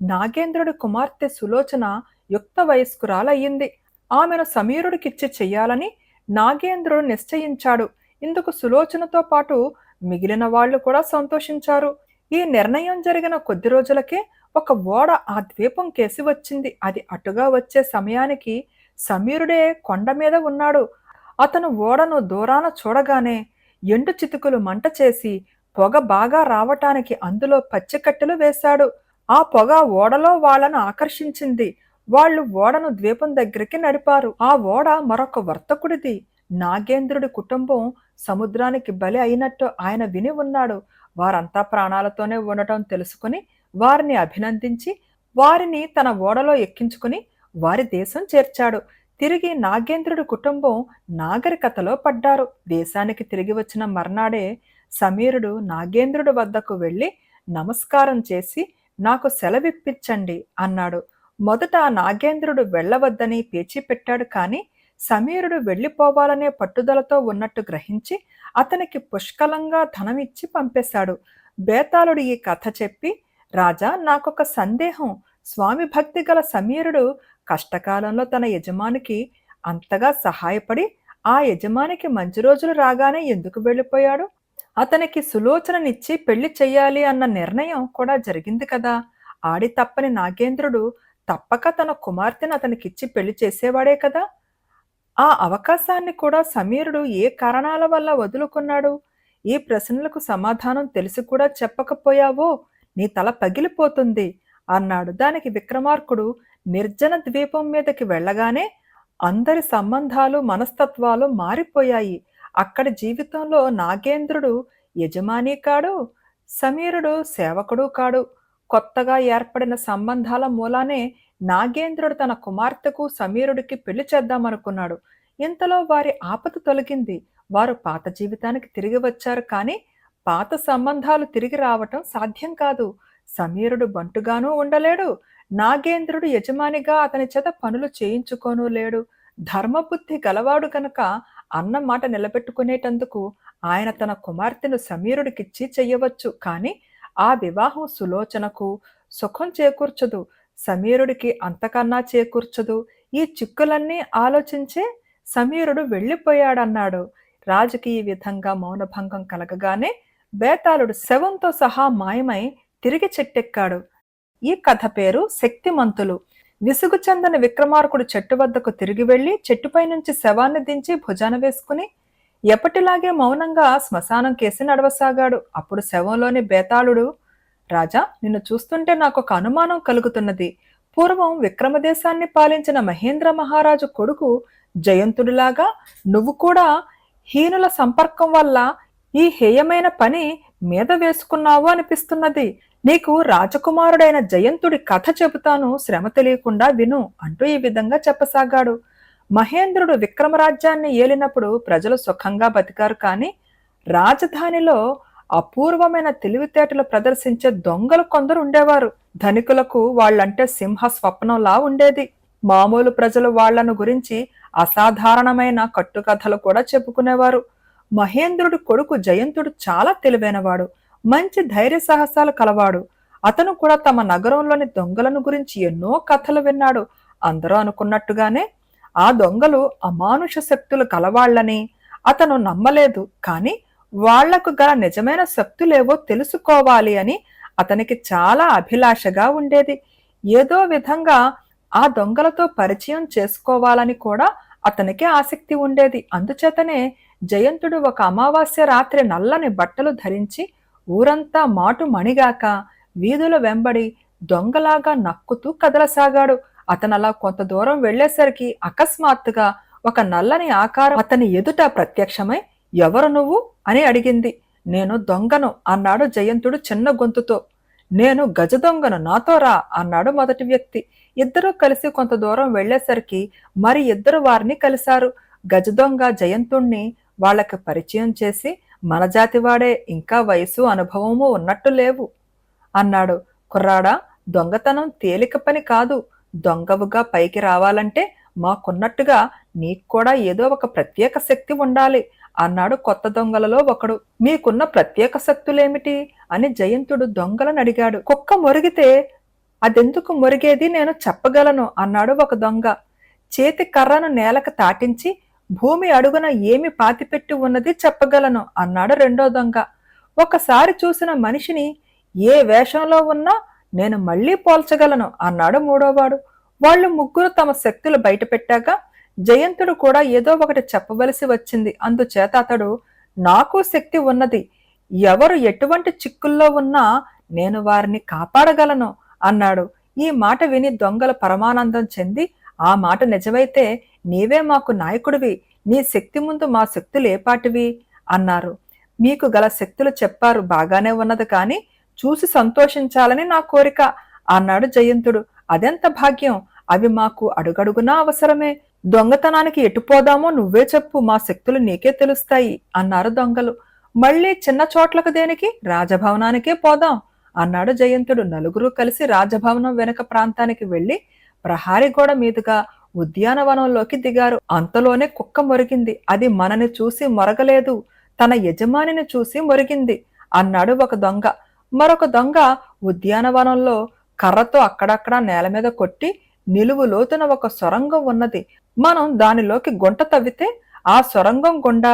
నాగేంద్రుడి కుమార్తె సులోచన యుక్త వయస్కురాలయ్యింది. ఆమెను సమీరుడికిచ్చి చెయ్యాలని నాగేంద్రుడు నిశ్చయించాడు. ఇందుకు సులోచనతో పాటు మిగిలిన వాళ్ళు కూడా సంతోషించారు. ఈ నిర్ణయం జరిగిన కొద్ది రోజులకే ఒక ఓడ ఆ ద్వీపం కేసి వచ్చింది. అది అటుగా వచ్చే సమయానికి సమీరుడే కొండ మీద ఉన్నాడు. అతను ఓడను దూరాన చూడగానే ఎండు చితుకులు మంట చేసి పొగ బాగా రావటానికి అందులో పచ్చికట్టెలు వేశాడు. ఆ పొగ ఓడలో వాళ్లను ఆకర్షించింది. వాళ్ళు ఓడను ద్వీపం దగ్గరికి నడిపారు. ఆ ఓడ మరొక వర్తకుడిది. నాగేంద్రుడి కుటుంబం సముద్రానికి బలి అయినట్టు ఆయన విని ఉన్నాడు. వారంతా ప్రాణాలతోనే ఉండటం తెలుసుకుని వారిని అభినందించి వారిని తన ఓడలో ఎక్కించుకుని వారి దేశం చేర్చాడు. తిరిగి నాగేంద్రుడి కుటుంబం నాగరికతలో పడ్డారు. దేశానికి తిరిగి వచ్చిన మర్నాడే సమీరుడు నాగేంద్రుడి వద్దకు వెళ్ళి నమస్కారం చేసి నాకు సెలవిప్పించండి అన్నాడు. మొదట నాగేంద్రుడు వెళ్ళవద్దని పేచీ పెట్టాడు. కానీ సమీరుడు వెళ్ళిపోవాలనే పట్టుదలతో ఉన్నట్టు గ్రహించి అతనికి పుష్కలంగా ధనమిచ్చి పంపేశాడు. బేతాళుడు ఈ కథ చెప్పి, రాజా, నాకొక సందేహం. స్వామి భక్తి గల సమీరుడు కష్టకాలంలో తన యజమానికి అంతగా సహాయపడి ఆ యజమానికి మంచి రోజులు రాగానే ఎందుకు వెళ్ళిపోయాడు? అతనికి సులోచననిచ్చి పెళ్లి చెయ్యాలి అన్న నిర్ణయం కూడా జరిగింది కదా. ఆడి తప్పని నాగేంద్రుడు తప్పక తన కుమార్తెను అతనికిచ్చి పెళ్లి చేసేవాడే కదా. ఆ అవకాశాన్ని కూడా సమీరుడు ఏ కారణాల వల్ల వదులుకున్నాడు? ఈ ప్రశ్నలకు సమాధానం తెలిసి కూడా చెప్పకపోయావో నీ తల పగిలిపోతుంది అన్నాడు. దానికి విక్రమార్కుడు నిర్జన ద్వీపం మీదకి వెళ్ళగానే అందరి సంబంధాలు, మనస్తత్వాలు మారిపోయాయి. అక్కడి జీవితంలో నాగేంద్రుడు యజమాని కాడు, సమీరుడు సేవకుడు కాడు. కొత్తగా ఏర్పడిన సంబంధాల మూలానే నాగేంద్రుడు తన కుమార్తెకు సమీరుడికి పెళ్లి చేద్దామనుకున్నాడు. ఇంతలో వారి ఆపద తొలగింది. వారు పాత జీవితానికి తిరిగి వచ్చారు. కానీ పాత సంబంధాలు తిరిగి రావటం సాధ్యం కాదు. సమీరుడు బంటుగానూ ఉండలేడు. నాగేంద్రుడు యజమానిగా అతని చేత పనులు చేయించుకోనూ లేడు. ధర్మబుద్ధి గలవాడు గనక అన్న మాట నిలబెట్టుకునేటందుకు ఆయన తన కుమార్తెను సమీరుడికిచ్చి చెయ్యవచ్చు. కాని ఆ వివాహం సులోచనకు సుఖం చేకూర్చదు. సమీరుడికి అంతకన్నా చేకూర్చదు. ఈ చిక్కులన్నీ ఆలోచించే సమీరుడు వెళ్ళిపోయాడన్నాడు. రాజుకి ఈ విధంగా మౌనభంగం కలగగానే బేతాళుడు శవంతో సహా మాయమై తిరిగి చెట్టెక్కాడు. ఈ కథ పేరు శక్తిమంతులు. విసుగు చెందని విక్రమార్కుడు చెట్టు వద్దకు తిరిగి వెళ్లి చెట్టుపై నుంచి శవాన్ని దించి భుజాన వేసుకుని ఎప్పటిలాగే మౌనంగా శ్మశానం కేసి నడవసాగాడు. అప్పుడు శవంలోని బేతాళుడు, రాజా, నిన్ను చూస్తుంటే నాకు ఒక అనుమానం కలుగుతున్నది. పూర్వం విక్రమదేశాన్ని పాలించిన మహేంద్ర మహారాజు కొడుకు జయంతుడిలాగా నువ్వు కూడా హీనుల సంపర్కం వల్ల ఈ హేయమైన పని మీద వేసుకున్నావు అనిపిస్తున్నది. నీకు రాజకుమారుడైన జయంతుడి కథ చెబుతాను, శ్రమ తెలియకుండా విను అంటూ ఈ విధంగా చెప్పసాగాడు. మహేంద్రుడు విక్రమరాజ్యాన్ని ఏలినప్పుడు ప్రజలు సుఖంగా బతికారు. కానీ రాజధానిలో అపూర్వమైన తెలివితేటలు ప్రదర్శించే దొంగలు కొందరు ఉండేవారు. ధనికులకు వాళ్ళంటే సింహ స్వప్నంలా ఉండేది. మామూలు ప్రజలు వాళ్లను గురించి అసాధారణమైన కట్టుకథలు కూడా చెప్పుకునేవారు. మహేంద్రుడి కొడుకు జయంతుడు చాలా తెలివైనవాడు, మంచి ధైర్య సాహసాలు కలవాడు. అతను కూడా తమ నగరంలోని దొంగలను గురించి ఎన్నో కథలు విన్నాడు. అందరూ అనుకున్నట్టుగానే ఆ దొంగలు అమానుష శక్తులు కలవాళ్లని అతను నమ్మలేదు. కాని వాళ్లకు గల నిజమైన శక్తులేవో తెలుసుకోవాలి అని అతనికి చాలా అభిలాషగా ఉండేది. ఏదో విధంగా ఆ దొంగలతో పరిచయం చేసుకోవాలని కూడా అతనికి ఆసక్తి ఉండేది. అందుచేతనే జయంతుడు ఒక అమావాస్య రాత్రి నల్లని బట్టలు ధరించి ఊరంతా మాటు మణిగాక వీధుల వెంబడి దొంగలాగా నక్కుతూ కదలసాగాడు. అతనలా కొంత దూరం వెళ్లేసరికి అకస్మాత్తుగా ఒక నల్లని ఆకారం అతని ఎదుట ప్రత్యక్షమై, ఎవరు నువ్వు అని అడిగింది. నేను దొంగను అన్నాడు జయంతుడు చిన్న గొంతుతో. నేను గజ దొంగను, నాతో రా అన్నాడు మొదటి వ్యక్తి. ఇద్దరూ కలిసి కొంత దూరం వెళ్లేసరికి మరి ఇద్దరు వారిని కలిశారు. గజ దొంగ జయంతుణ్ణి వాళ్ళకి పరిచయం చేసి, మన జాతివాడే, ఇంకా వయసు అనుభవము ఉన్నట్టు లేవు అన్నాడు. కుర్రాడా, దొంగతనం తేలిక పని కాదు. దొంగవుగా పైకి రావాలంటే మాకున్నట్టుగా నీకు కూడా ఏదో ఒక ప్రత్యేక శక్తి ఉండాలి అన్నాడు కొత్త దొంగలలో ఒకడు. మీకున్న ప్రత్యేక శక్తులేమిటి అని జయంతుడు దొంగలను అడిగాడు. కుక్క మొరిగితే అదెందుకు మొరిగేది నేను చెప్పగలను అన్నాడు ఒక దొంగ. చేతి కర్రను నేలకు తాటించి భూమి అడుగున ఏమి పాతిపెట్టి ఉన్నది చెప్పగలను అన్నాడు రెండో దొంగ. ఒకసారి చూసిన మనిషిని ఏ వేషంలో ఉన్నా నేను మళ్లీ పోల్చగలను అన్నాడు మూడోవాడు. వాళ్ళు ముగ్గురు తమ శక్తులు బయట పెట్టాక జయంతుడు కూడా ఏదో ఒకటి చెప్పవలసి వచ్చింది. అందుచేత అతడు, నాకు శక్తి ఉన్నది, ఎవరు ఎటువంటి చిక్కుల్లో ఉన్నా నేను వారిని కాపాడగలను అన్నాడు. ఈ మాట విని దొంగలు పరమానందం చెంది, ఆ మాట నిజమైతే నీవే మాకు నాయకుడివి, నీ శక్తి ముందు మా శక్తులు ఏపాటివి అన్నారు. మీకు గల శక్తులు చెప్పారు, బాగానే ఉన్నది, కానీ చూసి సంతోషించాలని నా కోరిక అన్నాడు జయంతుడు. అదెంత భాగ్యం, అవి మాకు అడుగడుగునా అవసరమే. దొంగతనానికి ఎటుపోదామో నువ్వే చెప్పు, మా శక్తులు నీకే తెలుస్తాయి అన్నారు దొంగలు. మళ్ళీ చిన్న చోట్లకు దేనికి, రాజభవనానికే పోదాం అన్నాడు జయంతుడు. నలుగురు కలిసి రాజభవనం వెనుక ప్రాంతానికి వెళ్లి ప్రహారీ గోడ మీదుగా ఉద్యానవనంలోకి దిగారు. అంతలోనే కుక్క మొరిగింది. అది మనని చూసి మొరగలేదు, తన యజమానిని చూసి మొరిగింది అన్నాడు ఒక దొంగ. మరొక దొంగ ఉద్యానవనంలో కర్రతో అక్కడక్కడా నేల మీద కొట్టి, నిలువు లోతున ఒక సొరంగం ఉన్నది, మనం దానిలోకి గుంట తవ్వితే ఆ సొరంగం గుండా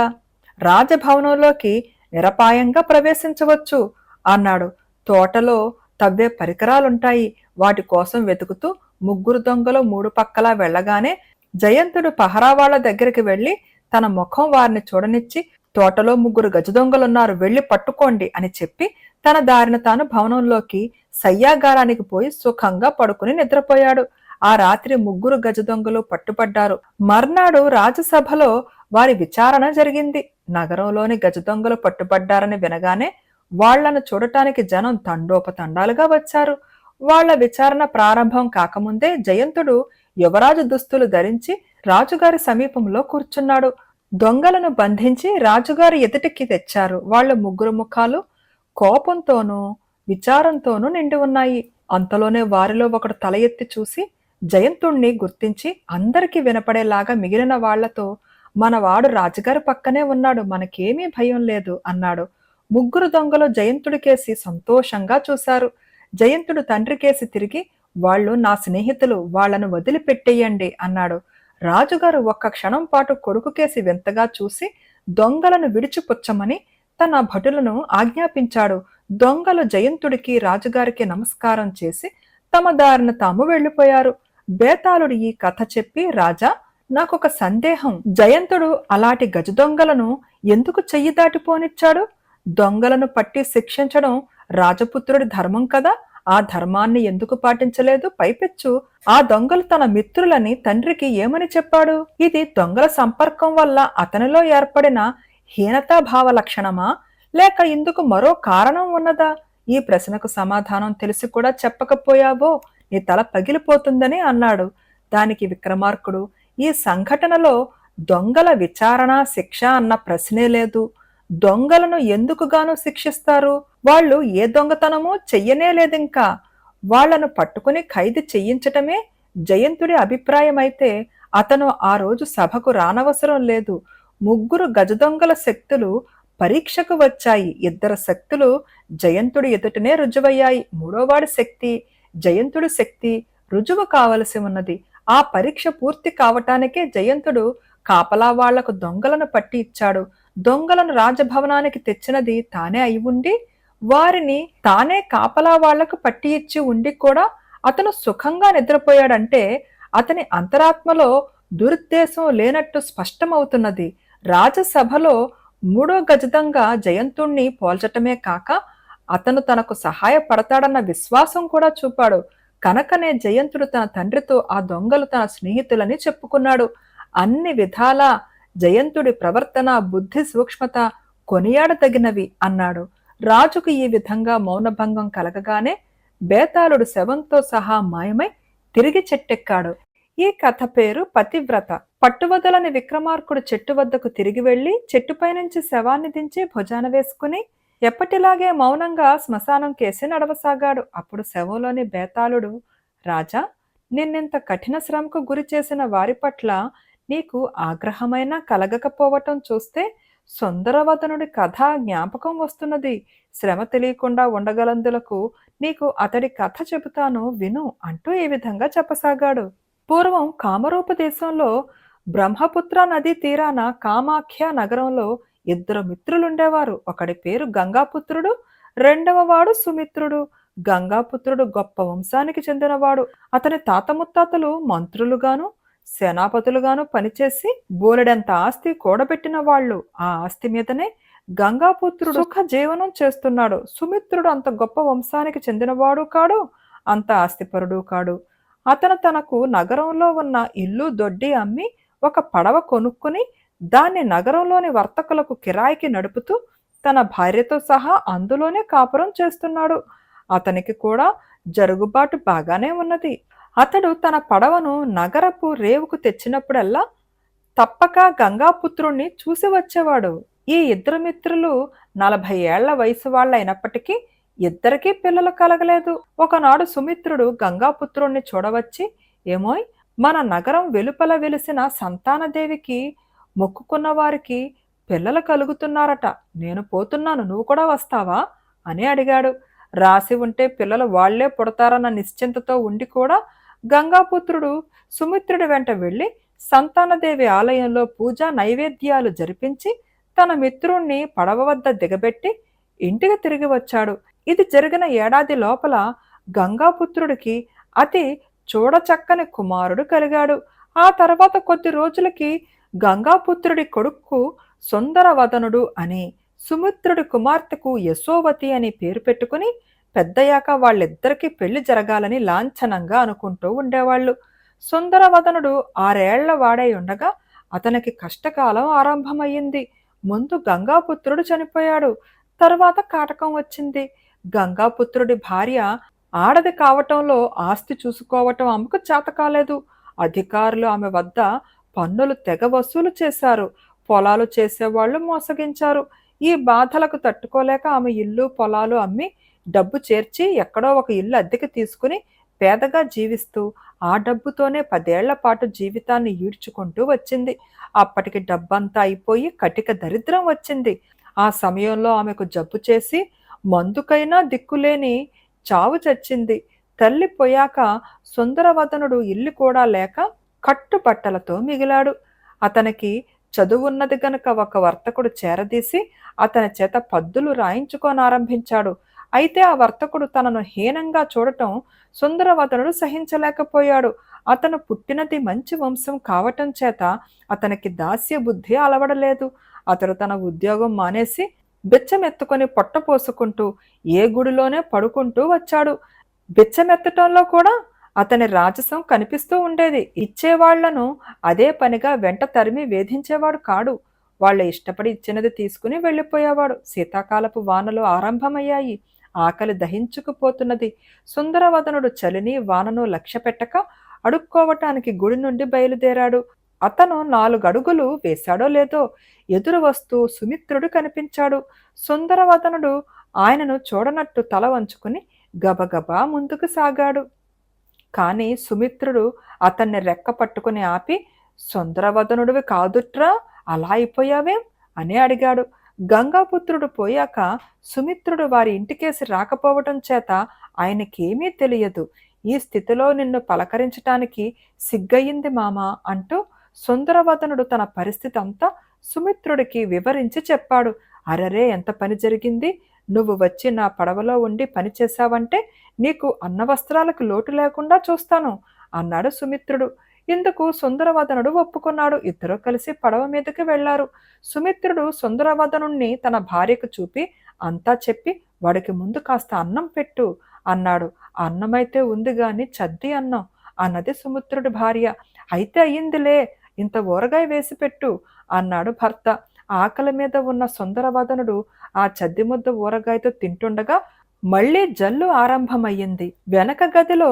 రాజభవనంలోకి నిరపాయంగా ప్రవేశించవచ్చు అన్నాడు. తోటలో తవ్వే పరికరాలుంటాయి, వాటి కోసం వెతుకుతూ ముగ్గురు దొంగలు మూడు పక్కలా వెళ్లగానే జయంతుడు పహరావాళ్ల దగ్గరికి వెళ్లి తన ముఖం వారిని చూడనిచ్చి, తోటలో ముగ్గురు గజ దొంగలున్నారు, వెళ్లి పట్టుకోండి అని చెప్పి తన దారిన తాను భవనంలోకి సయ్యాగారానికి పోయి సుఖంగా పడుకుని నిద్రపోయాడు. ఆ రాత్రి ముగ్గురు గజ దొంగలు పట్టుపడ్డారు. మర్నాడు రాజసభలో వారి విచారణ జరిగింది. నగరంలోని గజ దొంగలు పట్టుబడ్డారని వినగానే వాళ్లను చూడటానికి జనం తండోపతండాలుగా వచ్చారు. వాళ్ల విచారణ ప్రారంభం కాకముందే జయంతుడు యువరాజు దుస్తులు ధరించి రాజుగారి సమీపంలో కూర్చున్నాడు. దొంగలను బంధించి రాజుగారి ఎదుటికి తెచ్చారు. వాళ్ళ ముగ్గురు ముఖాలు కోపంతోనూ విచారంతోనూ నిండి ఉన్నాయి. అంతలోనే వారిలో ఒకడు తల ఎత్తి చూసి జయంతుణ్ణి గుర్తించి అందరికీ వినపడేలాగా మిగిలిన వాళ్లతో, మనవాడు రాజుగారి పక్కనే ఉన్నాడు, మనకేమీ భయం లేదు అన్నాడు. ముగ్గురు దొంగలు జయంతుడికేసి సంతోషంగా చూశారు. జయంతుడు తండ్రికేసి తిరిగి, వాళ్ళు నా స్నేహితులు, వాళ్లను వదిలిపెట్టేయండి అన్నాడు. రాజుగారు ఒక్క క్షణం పాటు కొడుకుకేసి వింతగా చూసి దొంగలను విడిచిపుచ్చమని తన భటులను ఆజ్ఞాపించాడు. దొంగలు జయంతుడికి రాజుగారికి నమస్కారం చేసి తమ దారిన తాము వెళ్లిపోయారు. బేతాళుడు ఈ కథ చెప్పి, రాజా, నాకొక సందేహం. జయంతుడు అలాంటి గజ దొంగలను ఎందుకు చెయ్యి దాటిపోనిచ్చాడు? దొంగలను పట్టి శిక్షించడం రాజపుత్రుడి ధర్మం కదా, ఆ ధర్మాన్ని ఎందుకు పాటించలేదు? పైపెచ్చు ఆ దొంగలు తన మిత్రులని తండ్రికి ఏమని చెప్పాడు? ఇది దొంగల సంపర్కం వల్ల అతనిలో ఏర్పడిన హీనతాభావ లక్షణమా, లేక ఇందుకు మరో కారణం ఉన్నదా? ఈ ప్రశ్నకు సమాధానం తెలిసి కూడా చెప్పకపోయావో నీ తల పగిలిపోతుందని అన్నాడు. దానికి విక్రమార్కుడు, ఈ సంఘటనలో దొంగల విచారణ శిక్ష అన్న ప్రశ్నే లేదు. దొంగలను ఎందుకుగాను శిక్షిస్తారు? వాళ్ళు ఏ దొంగతనమూ చెయ్యనే లేదింకా. వాళ్లను పట్టుకుని ఖైదు చెయ్యించటమే జయంతుడి అభిప్రాయమైతే అతను ఆ రోజు సభకు రానవసరం లేదు. ముగ్గురు గజదొంగల శక్తులు పరీక్షకు వచ్చాయి. ఇద్దరు శక్తులు జయంతుడి ఎదుటనే రుజువయ్యాయి. మూడోవాడి శక్తి, జయంతుడి శక్తి రుజువు కావలసి ఉన్నది. ఆ పరీక్ష పూర్తి కావటానికే జయంతుడు కాపలా వాళ్లకు దొంగలను పట్టి ఇచ్చాడు. దొంగలను రాజభవనానికి తెచ్చినది తానే అయి ఉండి, వారిని తానే కాపలా వాళ్లకు పట్టి ఇచ్చి ఉండి కూడా అతను సుఖంగా నిద్రపోయాడంటే అతని అంతరాత్మలో దురుద్దేశం లేనట్టు స్పష్టమవుతున్నది. రాజసభలో మూడో గజదంగా జయంతుణ్ణి పోల్చటమే కాక అతను తనకు సహాయపడతాడన్న విశ్వాసం కూడా చూపాడు. కనుకనే జయంతుడు తన తండ్రితో ఆ దొంగలు తన స్నేహితులని చెప్పుకున్నాడు. అన్ని విధాలా జయంతుడి ప్రవర్తన, బుద్ధి సూక్ష్మత కొనియాడదగినవి అన్నాడు. రాజుకు ఈ విధంగా మౌనభంగం కలగగానే బేతాళుడు శవంతో సహా మాయమై తిరిగి చెట్టెక్కాడు. ఈ కథ పేరు పతివ్రత. పట్టువదలని విక్రమార్కుడు చెట్టు వద్దకు తిరిగి వెళ్లి చెట్టుపై నుంచి శవాన్ని దించి భుజాన వేసుకుని ఎప్పటిలాగే మౌనంగా శ్మశానం కేసి నడవసాగాడు. అప్పుడు శవంలోని బేతాళుడు, రాజా, నిన్నింత కఠిన శ్రమకు గురి చేసిన వారి పట్ల నీకు ఆగ్రహమైనా కలగకపోవటం చూస్తే సుందరవదనుడి కథ జ్ఞాపకం వస్తున్నది. శ్రమ తెలియకుండా ఉండగలందులకు నీకు అతడి కథ చెబుతాను, విను అంటూ ఈ విధంగా చెప్పసాగాడు. పూర్వం కామరూప దేశంలో బ్రహ్మపుత్ర నదీ తీరాన కామాఖ్య నగరంలో ఇద్దరు మిత్రులుండేవారు. ఒకడి పేరు గంగాపుత్రుడు, రెండవ వాడు సుమిత్రుడు. గంగాపుత్రుడు గొప్ప వంశానికి చెందినవాడు. అతని తాత ముత్తాతలు మంత్రులుగాను సేనాపతులుగాను పనిచేసి బోలెడంత ఆస్తి కూడబెట్టిన వాళ్ళు. ఆ ఆస్తి మీదనే గంగాపుత్రుడు సుఖ జీవనం చేస్తున్నాడు. సుమిత్రుడు అంత గొప్ప వంశానికి చెందినవాడు కాడు, అంత ఆస్తిపరుడు కాడు. అతను తనకు నగరంలో ఉన్న ఇల్లు దొడ్డి అమ్మి ఒక పడవ కొనుక్కుని దాన్ని నగరంలోని వర్తకులకు కిరాయికి నడుపుతూ తన భార్యతో సహా అందులోనే కాపురం చేస్తున్నాడు. అతనికి కూడా జరుగుబాటు బాగానే ఉన్నది. అతడు తన పడవను నగరపు రేవుకు తెచ్చినప్పుడల్లా తప్పక గంగాపుత్రుణ్ణి చూసి వచ్చేవాడు. ఈ ఇద్దరు మిత్రులు 40 ఏళ్ల వయసు వాళ్ళైనప్పటికీ ఇద్దరికీ పిల్లలు కలగలేదు. ఒకనాడు సుమిత్రుడు గంగాపుత్రుణ్ణి చూడవచ్చి, ఏమోయ్, మన నగరం వెలుపల వెలిసిన సంతానదేవికి మొక్కుకున్న వారికి పిల్లలు కలుగుతున్నారట, నేను పోతున్నాను, నువ్వు కూడా వస్తావా అని అడిగాడు. రాసి ఉంటే పిల్లలు వాళ్లే పుడతారన్న నిశ్చింతతో ఉండి కూడా గంగాపుత్రుడు సుమిత్రుడి వెంట వెళ్లి సంతానదేవి ఆలయంలో పూజా నైవేద్యాలు జరిపించి తన మిత్రుణ్ణి పడవ వద్ద దిగబెట్టి ఇంటికి తిరిగి వచ్చాడు. ఇది జరిగిన ఏడాది లోపల గంగాపుత్రుడికి అతి చూడచక్కని కుమారుడు కలిగాడు. ఆ తర్వాత కొద్ది రోజులకి గంగాపుత్రుడి కొడుకు సుందరవదనుడు అని, సుమిత్రుడి కుమార్తెకు యశోవతి అని పేరు పెట్టుకుని పెద్దయ్యాక వాళ్ళిద్దరికీ పెళ్లి జరగాలని లాంఛనంగా అనుకుంటూ ఉండేవాళ్ళు. సుందరవదనుడు 6 ఏళ్ల వాడై ఉండగా అతనికి కష్టకాలం ఆరంభమయ్యింది. ముందు గంగాపుత్రుడు చనిపోయాడు. తర్వాత కాటకం వచ్చింది. గంగాపుత్రుడి భార్య ఆడది కావటంలో ఆస్తి చూసుకోవటం ఆమెకు చేత కాలేదు. అధికారులు ఆమె వద్ద పన్నులు తెగ వసూలు చేశారు. పొలాలు చేసేవాళ్ళు మోసగించారు. ఈ బాధలకు తట్టుకోలేక ఆమె ఇల్లు, పొలాలు అమ్మి డబ్బు చేర్చి ఎక్కడో ఒక ఇల్లు అద్దెకి తీసుకుని పేదగా జీవిస్తూ ఆ డబ్బుతోనే 10 ఏళ్ల పాటు జీవితాన్ని ఈడ్చుకుంటూ వచ్చింది. అప్పటికి డబ్బంతా అయిపోయి కటిక దరిద్రం వచ్చింది. ఆ సమయంలో ఆమెకు జబ్బు చేసి మందుకైనా దిక్కులేని చావు చచ్చింది. తల్లి పోయాక సుందరవదనుడు ఇల్లు కూడా లేక కట్టుబట్టలతో మిగిలాడు. అతనికి చదువున్నది గనుక ఒక వర్తకుడు చేరదీసి అతని చేత పద్దులు రాయించుకోనారంభించాడు. అయితే ఆ వర్తకుడు తనను హీనంగా చూడటం సుందరవదనుడు సహించలేకపోయాడు. అతను పుట్టినది మంచి వంశం కావటం చేత అతనికి దాస్య బుద్ధి అలవడలేదు. అతడు తన ఉద్యోగం మానేసి బిచ్చమెత్తుకొని పొట్ట పోసుకుంటూ ఏ గుడిలోనే పడుకుంటూ వచ్చాడు. బిచ్చమెత్తటంలో కూడా అతని రాజసం కనిపిస్తూ ఉండేది. ఇచ్చేవాళ్లను అదే పనిగా వెంట తరిమి వేధించేవాడు కాడు. వాళ్ళ ఇష్టపడి ఇచ్చినది తీసుకుని వెళ్ళిపోయేవాడు. శీతాకాలపు వానలు ఆరంభమయ్యాయి. ఆకలి దహించుకుపోతున్నది. సుందరవదనుడు చలిని వానను లక్ష్య పెట్టక అడుక్కోవటానికి గుడి నుండి బయలుదేరాడు. అతను 4 అడుగులు వేశాడో లేదో ఎదురు వస్తూ సుమిత్రుడు కనిపించాడు. సుందరవదనుడు ఆయనను చూడనట్టు తల వంచుకుని గబగబా ముందుకు సాగాడు. కాని సుమిత్రుడు అతన్ని రెక్క పట్టుకుని ఆపి, సుందరవదనుడివి కాదుట్రా, అలా అయిపోయావేం అని అడిగాడు. గంగాపుత్రుడు పోయాక సుమిత్రుడు వారి ఇంటికేసి రాకపోవటం చేత ఆయనకేమీ తెలియదు. ఈ స్థితిలో నిన్ను పలకరించటానికి సిగ్గయింది మామా అంటూ సుందరవదనుడు తన పరిస్థితి అంతా సుమిత్రుడికి వివరించి చెప్పాడు. అరరే, ఎంత పని జరిగింది! నువ్వు వచ్చి నా పడవలో ఉండి పని చేశావంటే నీకు అన్నవస్త్రాలకు లోటు లేకుండా చూస్తాను అన్నాడు సుమిత్రుడు. ఇందుకు సుందరవదనుడు ఒప్పుకున్నాడు. ఇద్దరూ కలిసి పడవ మీదకి వెళ్లారు. సుమిత్రుడు సుందరవదనుణ్ణి తన భార్యకు చూపి అంతా చెప్పి వాడికి ముందు కాస్త అన్నం పెట్టు అన్నాడు. అన్నమైతే ఉంది గాని చద్ది అన్నం అన్నది సుమిత్రుడి భార్య. అయితే అయ్యిందిలే, ఇంత ఊరగాయ వేసి పెట్టు అన్నాడు భర్త. ఆకలి మీద ఉన్న సుందరవదనుడు ఆ చద్ది ముద్ద ఊరగాయతో తింటుండగా మళ్లీ జల్లు ఆరంభమయ్యింది. వెనక గదిలో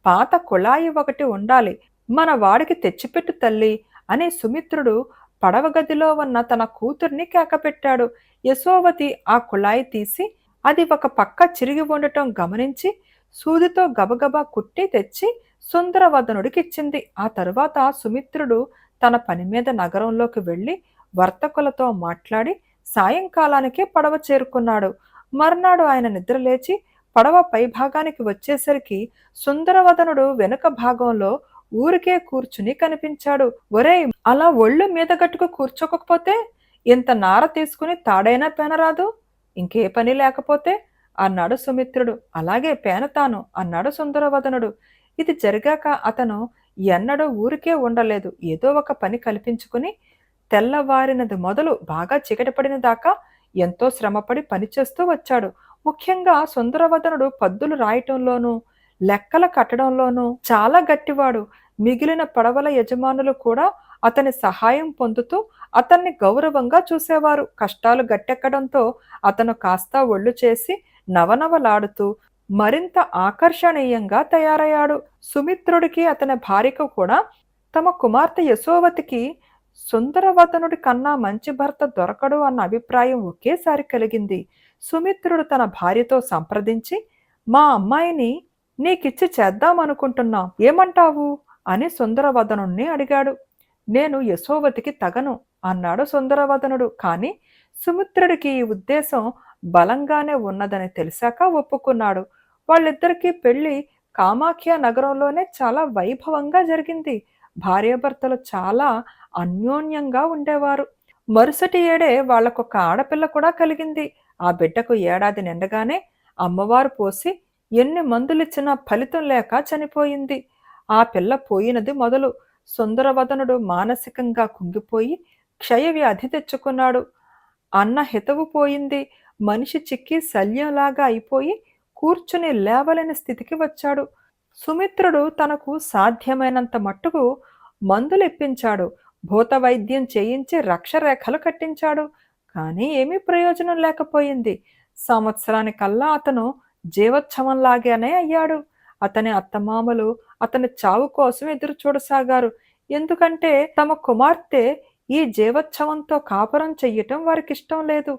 పాత కుళాయి ఒకటి ఉండాలి, మన వాడికి తెచ్చిపెట్టు తల్లి అని సుమిత్రుడు పడవ గదిలో ఉన్న తన కూతుర్ని కేకపెట్టాడు. యశోవతి ఆ కుళాయి తీసి అది ఒక పక్క చిరిగి ఉండటం గమనించి సూదితో గబగబా కుట్టి తెచ్చి సుందరవదనుడికిచ్చింది. ఆ తరువాత సుమిత్రుడు తన పని మీద నగరంలోకి వెళ్ళి వర్తకులతో మాట్లాడి సాయంకాలానికే పడవ చేరుకున్నాడు. మర్నాడు ఆయన నిద్రలేచి పడవ పైభాగానికి వచ్చేసరికి సుందరవదనుడు వెనుక భాగంలో ఊరికే కూర్చుని కనిపించాడు. ఒరేయ్, అలా ఒళ్ళు మీద గట్టుకు కూర్చోకపోతే ఇంత నార తీసుకుని తాడైనా పేనరాదు, ఇంకే పని లేకపోతే అన్నాడు సుమిత్రుడు. అలాగే పేనతాను అన్నాడు సుందరవదనుడు. ఇది జరిగాక అతను ఎన్నడూ ఊరికే ఉండలేదు. ఏదో ఒక పని కల్పించుకుని తెల్లవారినది మొదలు బాగా చీకటిపడిన దాకా ఎంతో శ్రమపడి పనిచేస్తూ వచ్చాడు. ముఖ్యంగా సుందరవదనుడు పద్దులు రాయటంలోనూ లెక్కల కట్టడంలోనూ చాలా గట్టివాడు. మిగిలిన పడవల యజమానులు కూడా అతని సహాయం పొందుతూ అతన్ని గౌరవంగా చూసేవారు. కష్టాలు గట్టెక్కడంతో అతను కాస్త ఒళ్ళు చేసి నవనవలాడుతూ మరింత ఆకర్షణీయంగా తయారయ్యాడు. సుమిత్రుడికి అతని భార్యకు కూడా తమ కుమార్తె యశోవతికి సుందరవదనుడి కన్నా మంచి భర్త దొరకడు అన్న అభిప్రాయం ఒకేసారి కలిగింది. సుమిత్రుడు తన భార్యతో సంప్రదించి, మా అమ్మాయిని నీకిచ్చి చేద్దామనుకుంటున్నాం, ఏమంటావు అని సుందరవదనుణ్ణి అడిగాడు. నేను యశోవతికి తగను అన్నాడు సుందరవదనుడు. కాని సుమిత్రుడికి ఈ ఉద్దేశం బలంగానే ఉన్నదని తెలిసాక ఒప్పుకున్నాడు. వాళ్ళిద్దరికీ పెళ్లి కామాఖ్య నగరంలోనే చాలా వైభవంగా జరిగింది. భార్యాభర్తలు చాలా అన్యోన్యంగా ఉండేవారు. మరుసటి ఏడే వాళ్లకొక ఆడపిల్ల కూడా కలిగింది. ఆ బిడ్డకు ఏడాది నిండగానే అమ్మవారు పోసి ఎన్ని మందులిచ్చినా ఫలితం లేక చనిపోయింది. ఆ పిల్ల పోయినది మొదలు సుందరవదనుడు మానసికంగా కుంగిపోయి క్షయవ్యాధి తెచ్చుకున్నాడు. అన్న హితవు పోయింది. మనిషి చిక్కి శల్యంలాగా అయిపోయి కూర్చుని లేవలేని స్థితికి వచ్చాడు. సుమిత్రుడు తనకు సాధ్యమైనంత మట్టుకు మందులు ఇప్పించాడు. భూత వైద్యం చేయించి రక్షరేఖలు కట్టించాడు. కానీ ఏమీ ప్రయోజనం లేకపోయింది. సంవత్సరానికల్లా అతను జీవోత్సవంలాగానే అయ్యాడు. అతని అత్తమామలు అతని చావు కోసం ఎదురు చూడసాగారు. ఎందుకంటే తమ కుమార్తె ఈ జీవోత్సవంతో కాపురం చెయ్యటం వారికిష్టం లేదు.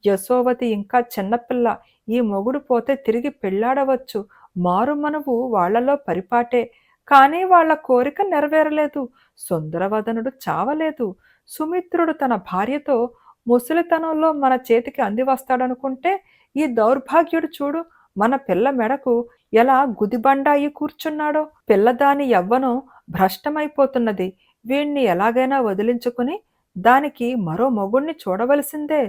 యశోవతి ఇంకా చిన్నపిల్ల. ఈ మొగుడు పోతే తిరిగి పెళ్ళాడవచ్చు. మారుమనువు వాళ్లలో పరిపాటే. కానీ వాళ్ల కోరిక నెరవేరలేదు. సుందరవదనుడు చావలేదు. సుమిత్రుడు తన భార్యతో ముసలితనంలో మన చేతికి అంది వస్తాడనుకుంటే ఈ దౌర్భాగ్యుడు చూడు మన పిల్ల మెడకు ఎలా గుదిబండాయి కూర్చున్నాడో. పిల్లదాని యవ్వనం భ్రష్టమైపోతున్నది. వీణ్ణి ఎలాగైనా వదిలించుకుని దానికి మరో మొగుణ్ణి చూడవలసిందే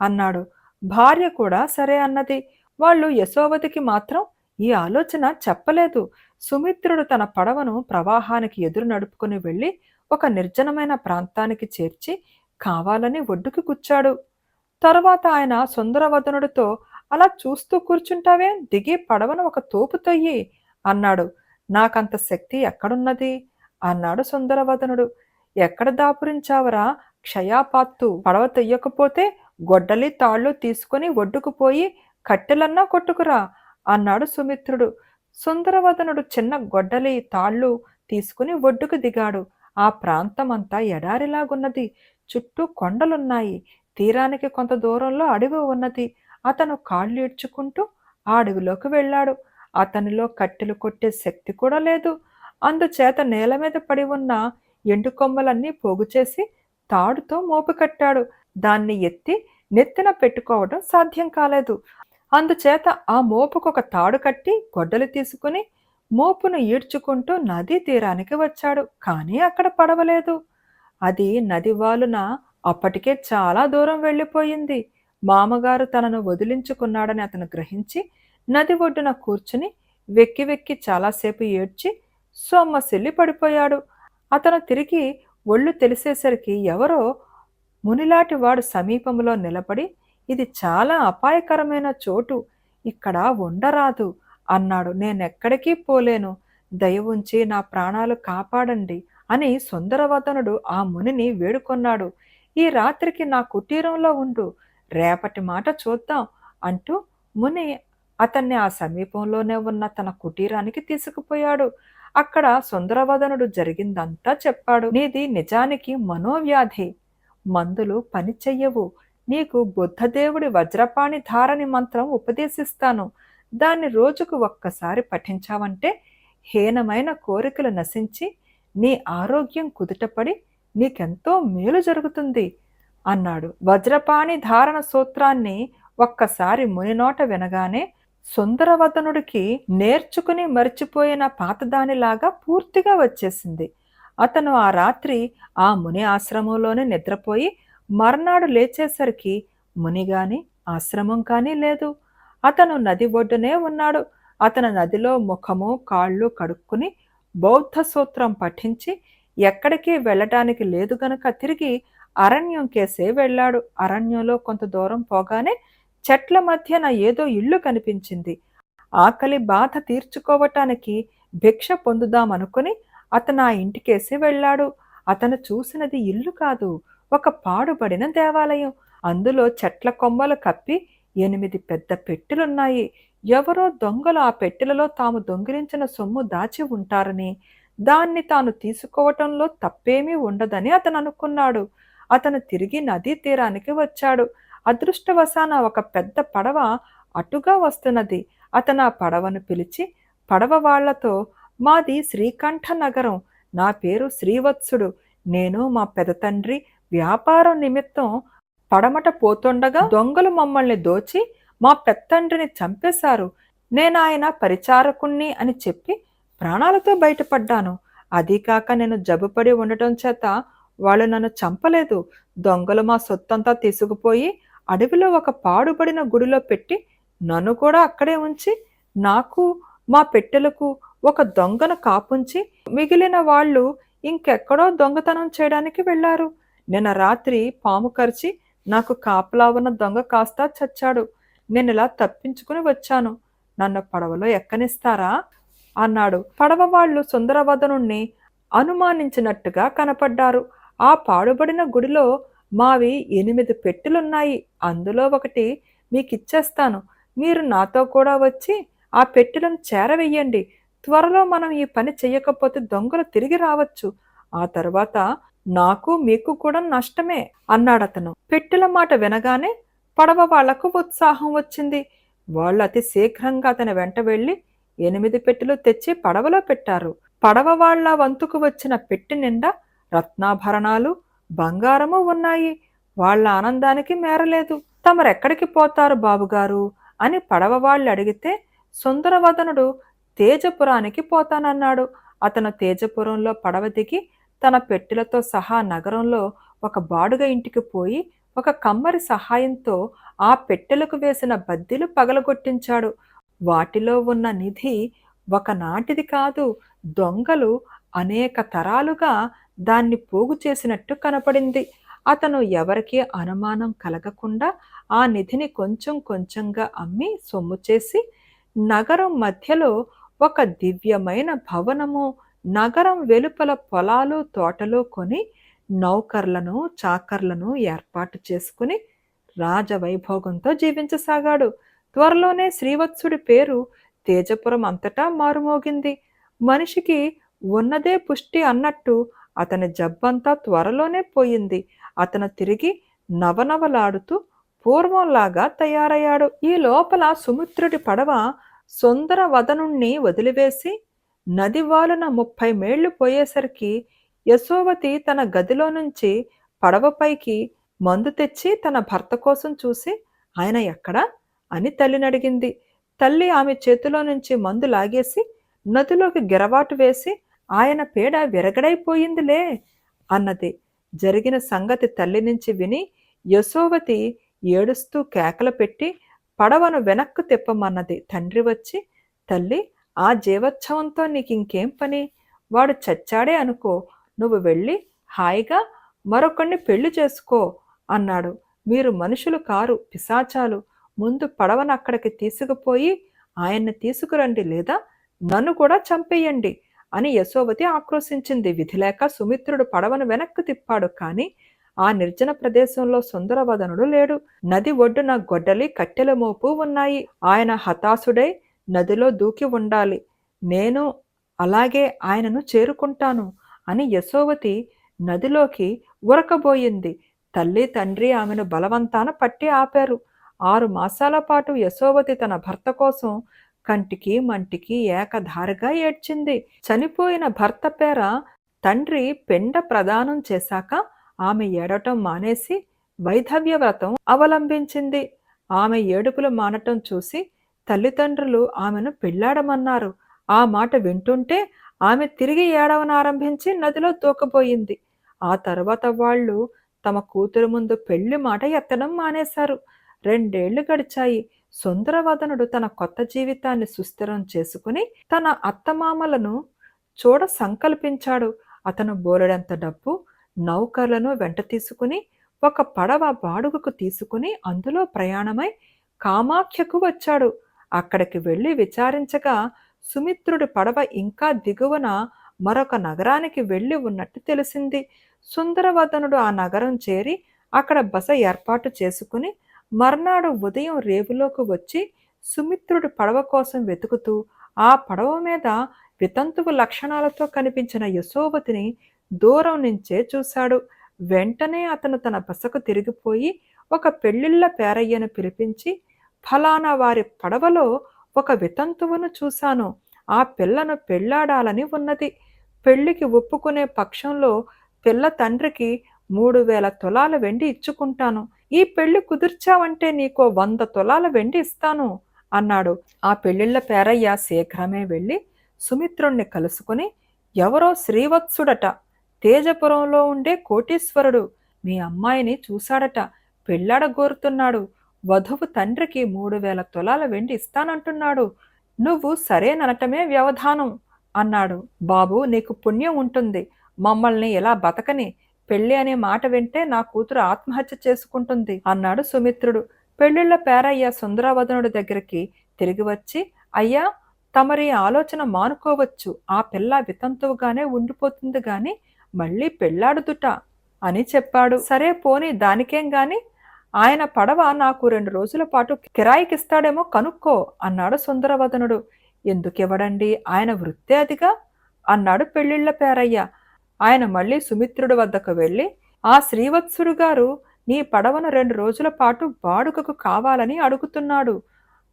అన్నాడు. భార్య కూడా సరే అన్నది. వాళ్ళు యశోవతికి మాత్రం ఈ ఆలోచన చెప్పలేదు. సుమిత్రుడు తన పడవను ప్రవాహానికి ఎదురు నడుపుకుని వెళ్ళి ఒక నిర్జనమైన ప్రాంతానికి చేర్చి కావాలని ఒడ్డుకి కూర్చాడు. తరువాత ఆయన సుందరవదనుడితో, అలా చూస్తూ కూర్చుంటావే, దిగి పడవను ఒక తోపు తొయ్యి అన్నాడు. నాకంత శక్తి ఎక్కడున్నది అన్నాడు సుందరవదనుడు. ఎక్కడ దాపురించావరా క్షయాపాత్తు, పడవ తొయ్యకపోతే గొడ్డలి తాళ్ళు తీసుకుని ఒడ్డుకు పోయి కట్టెలన్నా కొట్టుకురా అన్నాడు సుమిత్రుడు. సుందరవదనుడు చిన్న గొడ్డలి తాళ్ళు తీసుకుని ఒడ్డుకు దిగాడు. ఆ ప్రాంతమంతా ఎడారిలాగున్నది. చుట్టూ కొండలున్నాయి. తీరానికి కొంత దూరంలో అడవి ఉన్నది. అతను కాళ్ళు ఈడ్చుకుంటూ ఆ అడవిలోకి వెళ్ళాడు. అతనిలో కట్టెలు కొట్టే శక్తి కూడా లేదు. అందుచేత నేల మీద పడి ఉన్న ఎండు కొమ్మలన్నీ పోగు చేసి తాడుతో మోపు కట్టాడు. దాన్ని ఎత్తి నెత్తిన పెట్టుకోవడం సాధ్యం కాలేదు. అందుచేత ఆ మోపుకు ఒక తాడు కట్టి గొడ్డలు తీసుకుని మోపును ఈడ్చుకుంటూ నదీ తీరానికి వచ్చాడు. కానీ అక్కడ పడవలేదు. అది నది వాలున అప్పటికే చాలా దూరం వెళ్ళిపోయింది. మామగారు తనను వదిలించుకున్నాడని అతను గ్రహించి నది ఒడ్డున కూర్చుని వెక్కి వెక్కి చాలాసేపు ఏడ్చి సొమ్మసిల్లి పడిపోయాడు. అతను తిరిగి ఒళ్ళు తెలిసేసరికి ఎవరో మునిలాంటి వాడు సమీపంలో నిలబడి, ఇది చాలా అపాయకరమైన చోటు, ఇక్కడ ఉండరాదు అన్నాడు. నేనెక్కడికి పోలేను, దయ ఉంచి నా ప్రాణాలు కాపాడండి అని సుందరవదనుడు ఆ మునిని వేడుకొన్నాడు. ఈ రాత్రికి నా కుటీరంలో ఉండు, రేపటి మాట చూద్దాం అంటూ ముని అతన్ని ఆ సమీపంలోనే ఉన్న తన కుటీరానికి తీసుకుపోయాడు. అక్కడ సుందరవదనుడు జరిగిందంతా చెప్పాడు. నీది నిజానికి మనోవ్యాధి, మందులు పని చెయ్యవు. నీకు బుద్ధదేవుడి వజ్రపాణి ధారణి మంత్రం ఉపదేశిస్తాను. దాన్ని రోజుకు ఒక్కసారి పఠించావంటే హీనమైన కోరికలు నశించి నీ ఆరోగ్యం కుదుటపడి నీకెంతో మేలు జరుగుతుంది అన్నాడు. వజ్రపాణి ధారణ సూత్రాన్ని ఒక్కసారి మునినోట వినగానే సుందరవదనుడికి నేర్చుకుని మర్చిపోయిన పాతదానిలాగా పూర్తిగా వచ్చేసింది. అతను ఆ రాత్రి ఆ ముని ఆశ్రమంలోనే నిద్రపోయి మర్నాడు లేచేసరికి ముని గాని ఆశ్రమం కానీ లేదు. అతను నది ఒడ్డునే ఉన్నాడు. అతను నదిలో ముఖము కాళ్ళు కడుక్కుని బౌద్ధ సూత్రం పఠించి ఎక్కడికి వెళ్ళటానికి లేదు గనక తిరిగి అరణ్యం కేసే వెళ్ళాడు. అరణ్యంలో కొంత దూరం పోగానే చెట్ల మధ్యన ఏదో ఇల్లు కనిపించింది. ఆకలి బాధ తీర్చుకోవటానికి భిక్ష పొందుదామనుకుని అతను ఆ ఇంటికేసి వెళ్ళాడు. అతను చూసినది ఇల్లు కాదు, ఒక పాడుబడిన దేవాలయం. అందులో చెట్ల కొమ్మలు కప్పి 8 పెద్ద పెట్టెలున్నాయి. ఎవరో దొంగలు ఆ పెట్టెలలో తాము దొంగిలించిన సొమ్ము దాచి ఉంటారని, దాన్ని తాను తీసుకోవటంలో తప్పేమీ ఉండదని అతను అనుకున్నాడు. అతను తిరిగి నదీ తీరానికి వచ్చాడు. అదృష్టవశాన ఒక పెద్ద పడవ అటుగా వస్తున్నది. అతను ఆ పడవను పిలిచి పడవ వాళ్లతో, మాది శ్రీకంఠ నగరం, నా పేరు శ్రీవత్సుడు. నేను మా పెదతండ్రి వ్యాపారం నిమిత్తం పడమట పోతుండగా దొంగలు మమ్మల్ని దోచి మా పెత్తండ్రిని చంపేశారు. నేనాయన పరిచారకుణ్ణి అని చెప్పి ప్రాణాలతో బయటపడ్డాను. అదీకాక నేను జబ్బుపడి ఉండటం చేత వాళ్ళు నన్ను చంపలేదు. దొంగలు మా సొత్తంతా తీసుకుపోయి అడవిలో ఒక పాడుబడిన గుడిలో పెట్టి నన్ను కూడా అక్కడే ఉంచి నాకు మా పెట్టెలకు ఒక దొంగను కాపుంచి మిగిలిన వాళ్ళు ఇంకెక్కడో దొంగతనం చేయడానికి వెళ్ళారు. నిన్న రాత్రి పాము కరిచి నాకు కాపలా ఉన్న దొంగ కాస్త చచ్చాడు. నేను ఇలా తప్పించుకుని వచ్చాను. నన్ను పడవలో ఎక్కనిస్తారా అన్నాడు. పడవ వాళ్ళు సుందరవదనుణ్ణి అనుమానించినట్టుగా కనపడ్డారు. ఆ పాడుబడిన గుడిలో మావి 8 పెట్టెలున్నాయి. అందులో ఒకటి మీకిచ్చేస్తాను. మీరు నాతో కూడా వచ్చి ఆ పెట్టెలను చేరవేయండి. త్వరలో మనం ఈ పని చెయ్యకపోతే దొంగలు తిరిగి రావచ్చు ఆ తర్వాత నాకు మీకు కూడా నష్టమే అన్నాడతను. పెట్టెల మాట వినగానే పడవ వాళ్లకు ఉత్సాహం వచ్చింది. వాళ్ళు అతి శీఘ్రంగా అతని వెంట వెళ్లి 8 పెట్టెలు తెచ్చి పడవలో పెట్టారు. పడవ వాళ్ళ వంతుకు వచ్చిన పెట్టె నిండా రత్నాభరణాలు, బంగారము ఉన్నాయి. వాళ్ళ ఆనందానికి మేరలేదు. తమరెక్కడికి పోతారు బాబుగారు అని పడవ వాళ్ళు అడిగితే సుందరవదనుడు తేజపురానికి పోతానన్నాడు. అతను తేజపురంలో పడవ దిగి తన పెట్టెలతో సహా నగరంలో ఒక బాడుగ ఇంటికి పోయి ఒక కమ్మరి సహాయంతో ఆ పెట్టెలకు వేసిన బద్దీలు పగలగొట్టించాడు. వాటిలో ఉన్న నిధి ఒకనాటిది కాదు, దొంగలు అనేక తరాలుగా దాన్ని పోగు చేసినట్టు కనపడింది. అతను ఎవరికీ అనుమానం కలగకుండా ఆ నిధిని కొంచెం కొంచెంగా అమ్మి సొమ్ము చేసి నగరం మధ్యలో ఒక దివ్యమైన భవనము, నగరం వెలుపల పొలాలు తోటలు కొని నౌకర్లను చాకర్లను ఏర్పాటు చేసుకుని రాజవైభోగంతో జీవించసాగాడు. త్వరలోనే శ్రీవత్సుడి పేరు తేజపురం అంతటా మారుమోగింది. మనిషికి ఉన్నదే పుష్టి అన్నట్టు అతని జబ్బంతా త్వరలోనే పోయింది. అతను తిరిగి నవనవలాడుతూ పూర్వంలాగా తయారయ్యాడు. ఈ లోపల సుమిత్రుడి పడవ సుందరవదనుణ్ణి వదిలివేసి నదివాలున 30 మేళ్లు పోయేసరికి యశోవతి తన గదిలో నుంచి పడవపైకి మందు తెచ్చి తన భర్త కోసం చూసి, ఆయన ఎక్కడా అని తల్లినడిగింది. తల్లి ఆమె చేతిలో నుంచి మందు లాగేసి నదిలోకి గిరవాటు వేసి, ఆయన పీడ విరగడైపోయిందిలే అన్నది. జరిగిన సంగతి తల్లి నుంచి విని యశోవతి ఏడుస్తూ కేకలు పెట్టి పడవను వెనక్కు తిప్పమన్నది. తండ్రి వచ్చి, తల్లి, ఆ జీవోత్సవంతో నీకింకేం పని? వాడు చచ్చాడే అనుకో, నువ్వు వెళ్ళి హాయిగా మరొకణ్ణి పెళ్లి చేసుకో అన్నాడు. మీరు మనుషులు కారు, పిశాచాలు. ముందు పడవను అక్కడికి తీసుకుపోయి ఆయన్ని తీసుకురండి, లేదా నన్ను కూడా చంపేయండి అని యశోవతి ఆక్రోశించింది. విధిలేక సుమిత్రుడు పడవను వెనక్కు తిప్పాడు. కాని ఆ నిర్జన ప్రదేశంలో సుందరవదనుడు లేడు. నది ఒడ్డున గొడ్డలి, కట్టెల మోపు ఉన్నాయి. ఆయన హతాశుడై నదిలో దూకి ఉండాలి. నేను అలాగే ఆయనను చేరుకుంటాను అని యశోవతి నదిలోకి ఉరకబోయింది. తల్లి తండ్రి ఆమెను బలవంతాన పట్టి ఆపారు. 6 మాసాల పాటు యశోవతి తన భర్త కోసం కంటికి మంటికి ఏకధారగా ఏడ్చింది. చనిపోయిన భర్త పేర తండ్రి పిండ ప్రదానం చేశాక ఆమె ఏడటం మానేసి వైధవ్య వ్రతం అవలంబించింది. ఆమె ఏడుపులు మానటం చూసి తల్లిదండ్రులు ఆమెను పెళ్లాడమన్నారు. ఆ మాట వింటుంటే ఆమె తిరిగి ఏడవనారంభించి నదిలో దూకబోయింది. ఆ తరువాత వాళ్ళు తమ కూతురు ముందు పెళ్లి మాట ఎత్తడం మానేశారు. 2 ఏళ్లు గడిచాయి. సుందరవదనుడు తన కొత్త జీవితాన్ని సుస్థిరం చేసుకుని తన అత్తమామలను చూడ సంకల్పించాడు. అతను బోలెడంత డబ్బు, నౌకర్లను వెంట తీసుకుని ఒక పడవ బాడుగకు తీసుకుని అందులో ప్రయాణమై కామాఖ్యకు వచ్చాడు. అక్కడికి వెళ్ళి విచారించగా సుమిత్రుడి పడవ ఇంకా దిగువన మరొక నగరానికి వెళ్ళి ఉన్నట్టు తెలిసింది. సుందరవదనుడు ఆ నగరం చేరి అక్కడ బస ఏర్పాటు చేసుకుని మర్నాడు ఉదయం రేవులోకి వచ్చి సుమిత్రుడి పడవ కోసం వెతుకుతూ ఆ పడవ మీద వితంతువు లక్షణాలతో కనిపించిన యశోవతిని దూరం నుంచే చూశాడు. వెంటనే అతను తన బసకు తిరిగిపోయి ఒక పెళ్లిళ్ల పేరయ్యను పిలిపించి, ఫలానా వారి పడవలో ఒక వితంతువును చూశాను. ఆ పిల్లను పెళ్లాడాలని ఉన్నది. పెళ్లికి ఒప్పుకునే పక్షంలో పిల్ల తండ్రికి 3000 తులాల వెండి ఇచ్చుకుంటాను. ఈ పెళ్లి కుదిర్చావంటే నీకో 100 తులాల వెండి ఇస్తాను అన్నాడు. ఆ పెళ్లిళ్ల పేరయ్య శీఘ్రమే వెళ్ళి సుమిత్రుణ్ణి కలుసుకుని, ఎవరో శ్రీవత్సుడట, తేజపురంలో ఉండే కోటీశ్వరుడు మీ అమ్మాయిని చూశాడట, పెళ్లాడగోరుతున్నాడు. వధువు తండ్రికి 3000 తులాల వెండి ఇస్తానంటున్నాడు. నువ్వు సరేననటమే వ్యవధానం అన్నాడు. బాబు, నీకు పుణ్యం ఉంటుంది. మమ్మల్ని ఇలా బతకని, పెళ్లి అనే మాట వింటే నా కూతురు ఆత్మహత్య చేసుకుంటుంది అన్నాడు సుమిత్రుడు. పెళ్లిళ్ల పేరయ్య సుందరవదనుడి దగ్గరికి తిరిగి వచ్చి, అయ్యా, తమరి ఆలోచన మానుకోవచ్చు. ఆ పిల్ల వితంతువుగానే ఉండిపోతుంది గాని మళ్ళీ పెళ్లాడుదుట అని చెప్పాడు. సరే పోనీ, దానికేం గాని ఆయన పడవ నాకు 2 రోజుల పాటు కిరాయికిస్తాడేమో కనుక్కో అన్నాడు సుందరవదనుడు. ఎందుకివ్వడండి, ఆయన వృత్తే అదిగా అన్నాడు పెళ్లిళ్ల పేరయ్య. ఆయన మళ్ళీ సుమిత్రుడి వద్దకు వెళ్ళి, ఆ శ్రీవత్సుడు గారు నీ పడవను 2 రోజుల పాటు బాడుగకు కావాలని అడుగుతున్నాడు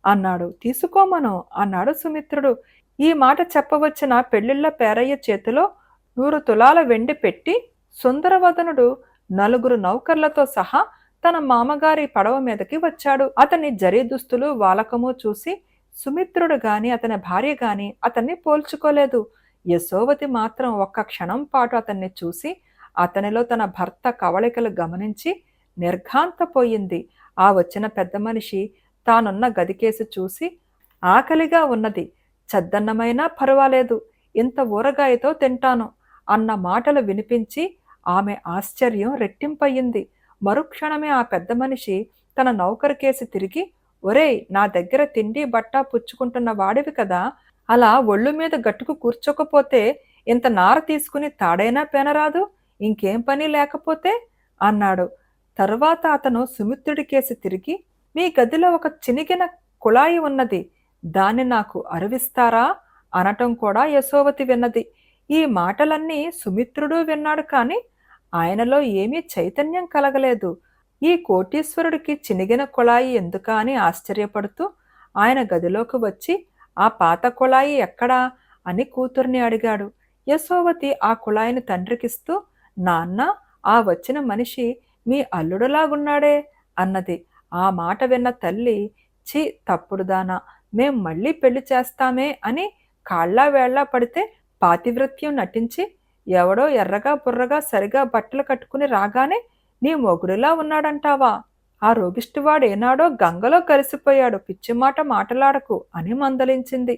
అన్నాడు. తీసుకోమను అన్నాడు సుమిత్రుడు. ఈ మాట చెప్పవచ్చిన పెళ్లిళ్ల పేరయ్య చేతిలో 100 తులాల వెండి పెట్టి సుందరవదనుడు 4 నౌకర్లతో సహా తన మామగారి పడవ మీదకి వచ్చాడు. అతని జరీ దుస్తులు వాలకము చూసి సుమిత్రుడు గాని అతని భార్య గాని అతన్ని పోల్చుకోలేదు. యశోవతి మాత్రం ఒక్క క్షణం పాటు అతన్ని చూసి అతనిలో తన భర్త కవళికలు గమనించి నిర్ఘాంతపోయింది. ఆ వచ్చిన పెద్ద మనిషి తానున్న గదికేసి చూసి, ఆకలిగా ఉన్నది, చద్దన్నమైనా పర్వాలేదు, ఇంత ఊరగాయతో తింటాను అన్న మాటలు వినిపించి ఆమె ఆశ్చర్యం రెట్టింపయింది. మరుక్షణమే ఆ పెద్ద మనిషి తన నౌకరుకేసి తిరిగి, ఒరేయ్, నా దగ్గర తిండి బట్ట పుచ్చుకుంటున్న వాడివి కదా, అలా ఒళ్ళు మీద గట్టుకు కూర్చోకపోతే ఇంత నార తీసుకుని తాడైనా పెనరాదు, ఇంకేం పని లేకపోతే అన్నాడు. తరువాత అతను సుమిత్రుడికేసి తిరిగి, మీ గదిలో ఒక చినిగిన కుళాయి ఉన్నది, దాన్ని నాకు అరువిస్తారా అనటం కూడా యశోవతి విన్నది. ఈ మాటలన్నీ సుమిత్రుడు విన్నాడు, కాని ఆయనలో ఏమీ చైతన్యం కలగలేదు. ఈ కోటీశ్వరుడికి చినిగిన కుళాయి ఎందుకా అని ఆశ్చర్యపడుతూ ఆయన గదిలోకి వచ్చి, ఆ పాత కుళాయి ఎక్కడా అని కూతుర్ని అడిగాడు. యశోవతి ఆ కుళాయిని తండ్రికిస్తూ, నాన్న, ఆ వచ్చిన మనిషి మీ అల్లుడులాగున్నాడే అన్నది. ఆ మాట విన్న తల్లి, ఛీ తప్పుడుదానా, మేం మళ్ళీ పెళ్లి చేస్తామే అని కాళ్ళా వేళ్లా పడితే పాతివ్రత్యం నటించి ఎవడో ఎర్రగా బుర్రగా సరిగా బట్టలు కట్టుకుని రాగానే నీ మొగుడులా ఉన్నాడంటావా? ఆ రోగిష్టివాడు ఏనాడో గంగలో కలిసిపోయాడు, పిచ్చి మాట మాటలాడకు అని మందలించింది.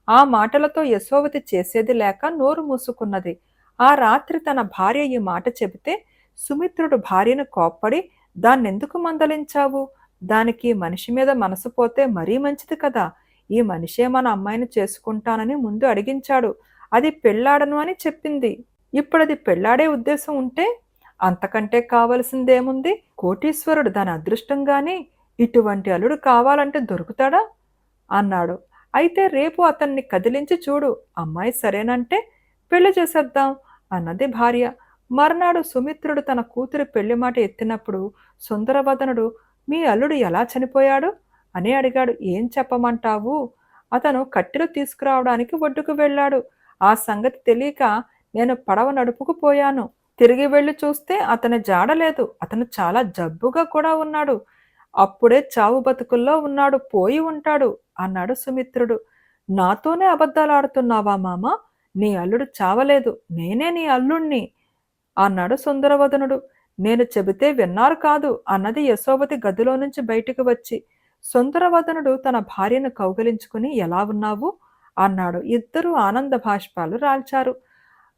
ఆ మాటలతో యశోవతి చేసేది లేక నోరు మూసుకున్నది. ఆ రాత్రి తన భార్య ఈ మాట చెబితే సుమిత్రుడు భార్యను కోప్పడి, దాన్నెందుకు మందలించావు? దానికి మనిషి మీద మనసు పోతే మరీ మంచిది కదా, ఈ మనిషే మన అమ్మాయిని చేసుకుంటానని ముందు అడిగించాడు, అది పెళ్లాడను అని చెప్పింది. ఇప్పుడది పెళ్లాడే ఉద్దేశం ఉంటే అంతకంటే కావలసిందేముంది? కోటీశ్వరుడు దాని అదృష్టంగాని ఇటువంటి అల్లుడు కావాలంటే దొరుకుతాడా అన్నాడు. అయితే రేపు అతన్ని కదిలించి చూడు, అమ్మాయి సరేనంటే పెళ్లి చేసేద్దాం అన్నది భార్య. మర్నాడు సుమిత్రుడు తన కూతురి పెళ్లి మాట ఎత్తినప్పుడు సుందరవదనుడు, మీ అల్లుడు ఎలా చనిపోయాడు అని అడిగాడు. ఏం చెప్పమంటావు? అతను కట్టెలు తీసుకురావడానికి ఒడ్డుకు వెళ్ళాడు. ఆ సంగతి తెలియక నేను పడవ నడుపుకు పోయాను. తిరిగి వెళ్ళి చూస్తే అతని జాడలేదు. అతను చాలా జబ్బుగా కూడా ఉన్నాడు. అప్పుడే చావు బతుకుల్లో ఉన్నాడు, పోయి ఉంటాడు అన్నాడు సుమిత్రుడు. నాతోనే అబద్ధాలాడుతున్నావా మామ? నీ అల్లుడు చావలేదు, నేనే నీ అల్లుణ్ణి అన్నాడు సుందరవదనుడు. నేను చెబితే విన్నారు కాదు అన్నది యశోవతి గదిలో నుంచి బయటికి వచ్చి. సుందరవదనుడు తన భార్యను కౌగలించుకుని, ఎలా ఉన్నావు అన్నాడు. ఇద్దరూ ఆనంద భాష్పాలు రాల్చారు.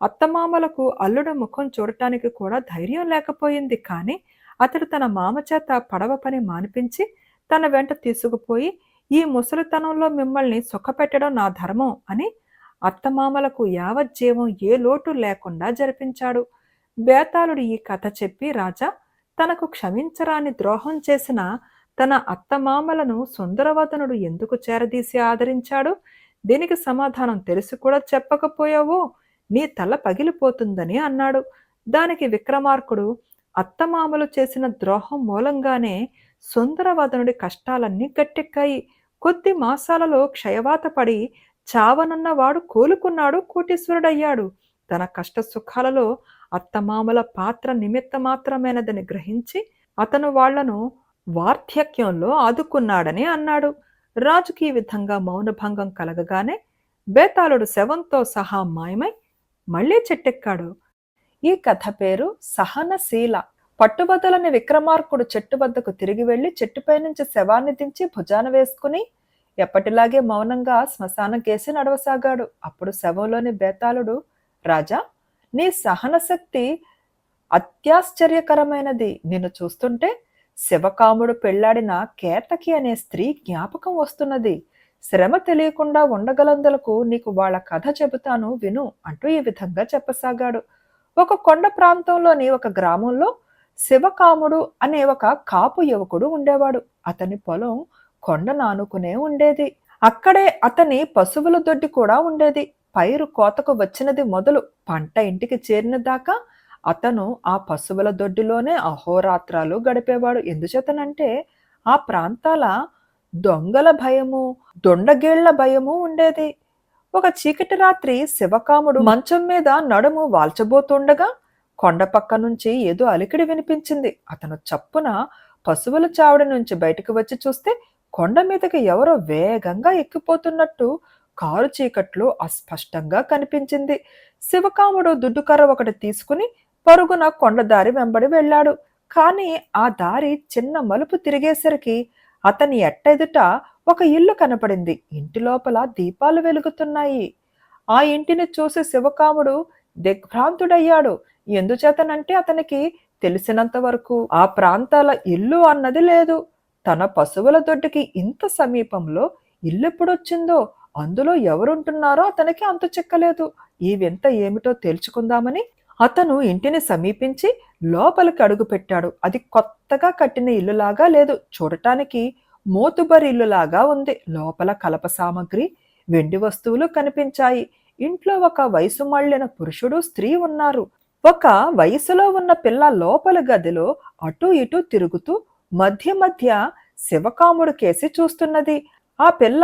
అత్తమామలకు అల్లుడు ముఖం చూడటానికి కూడా ధైర్యం లేకపోయింది. కానీ అతడు తన మామ చేత పడవ పని మానిపించి తన వెంట తీసుకుపోయి, ఈ ముసలితనంలో మిమ్మల్ని సుఖపెట్టడం నా ధర్మం అని అత్తమామలకు యావజ్జీవం ఏ లోటు లేకుండా జరిపించాడు. బేతాళుడు ఈ కథ చెప్పి, రాజా, తనకు క్షమించరాని ద్రోహం చేసిన తన అత్తమామలను సుందరవదనుడు ఎందుకు చేరదీసి ఆదరించాడు? దీనికి సమాధానం తెలిసి కూడా చెప్పకపోయావో నీ తల పగిలిపోతుందని అన్నాడు. దానికి విక్రమార్కుడు, అత్తమామలు చేసిన ద్రోహం మూలంగానే సుందరవదనుడి కష్టాలన్నీ గట్టెక్కాయి. కొద్ది మాసాలలో క్షయవాత పడి చావనున్నవాడు కోలుకున్నాడు, కోటీశ్వరుడయ్యాడు. తన కష్ట సుఖాలలో అత్తమామల పాత్ర నిమిత్త మాత్రమైనదని గ్రహించి అతను వాళ్లను వార్ధక్యంలో ఆదుకున్నాడని అన్నాడు. రాజుకి ఈ విధంగా మౌనభంగం కలగగానే బేతాళుడు శవంతో సహా మాయమై మళ్లీ చెట్టెక్కాడు. ఈ కథ పేరు సహనశీల. పట్టుబద్దలని విక్రమార్కుడు చెట్టు వద్దకు తిరిగి వెళ్లి చెట్టుపై నుంచి శవాన్ని దించి భుజాన వేసుకుని ఎప్పటిలాగే మౌనంగా శ్మశానం కేసి నడవసాగాడు. అప్పుడు శవంలోని బేతాళుడు, రాజా, నీ సహనశక్తి అత్యాశ్చర్యకరమైనది. నిన్ను చూస్తుంటే శివకాముడు పెళ్లాడిన కేతకి అనే స్త్రీ జ్ఞాపకం వస్తున్నది. శ్రమ తెలియకుండా ఉండగలందులకు నీకు వాళ్ళ కథ చెబుతాను, విను అంటూ ఈ విధంగా చెప్పసాగాడు. ఒక కొండ ప్రాంతంలోని ఒక గ్రామంలో శివకాముడు అనే ఒక కాపు యువకుడు ఉండేవాడు. అతని పొలం కొండ నానుకునే ఉండేది. అక్కడే అతని పశువుల దొడ్డి కూడా ఉండేది. పైరు కోతకు వచ్చినది మొదలు పంట ఇంటికి చేరిన దాకా అతను ఆ పశువుల దొడ్డిలోనే అహోరాత్రాలు గడిపేవాడు. ఎందుచేతనంటే ఆ ప్రాంతాల దొంగల భయము, దొండగేళ్ల భయము ఉండేది. ఒక చీకటి రాత్రి శివకాముడు మంచం మీద నడుము వాల్చబోతుండగా కొండ పక్క నుంచి ఏదో అలికిడి వినిపించింది. అతను చప్పున పశువుల చావడి నుంచి బయటకు వచ్చి చూస్తే కొండ మీదకి ఎవరో వేగంగా ఎక్కిపోతున్నట్టు కారు చీకట్లో అస్పష్టంగా కనిపించింది. శివకాముడు దుడ్డుకర్ర ఒకటి తీసుకుని పరుగున కొండదారి వెంబడి వెళ్ళాడు. కాని ఆ దారి చిన్న మలుపు తిరిగేసరికి అతని ఎట్టెదుట ఒక ఇల్లు కనపడింది. ఇంటి లోపల దీపాలు వెలుగుతున్నాయి. ఆ ఇంటిని చూసి శివకాముడు దిగ్భ్రాంతుడయ్యాడు. ఎందుచేతనంటే అతనికి తెలిసినంత వరకు ఆ ప్రాంతాల ఇల్లు అన్నది లేదు. తన పశువుల దొడ్డికి ఇంత సమీపంలో ఇల్లెప్పుడొచ్చిందో, అందులో ఎవరుంటున్నారో అతనికి అంతు చిక్కలేదు. ఈ వింత ఏమిటో తేల్చుకుందామని అతను ఇంటిని సమీపించి లోపలికి అడుగుపెట్టాడు. అది కొత్తగా కట్టిన ఇల్లులాగా లేదు. చూడటానికి మోతుబరి ఇల్లులాగా ఉంది. లోపల కలప సామగ్రి, వెండి వస్తువులు కనిపించాయి. ఇంట్లో ఒక వయసు మళ్ళిన పురుషుడు, స్త్రీ ఉన్నారు. ఒక వయసులో ఉన్న పిల్ల లోపల గదిలో అటూ ఇటూ తిరుగుతూ మధ్య మధ్య శివకాముడు కేసి చూస్తున్నది. ఆ పిల్ల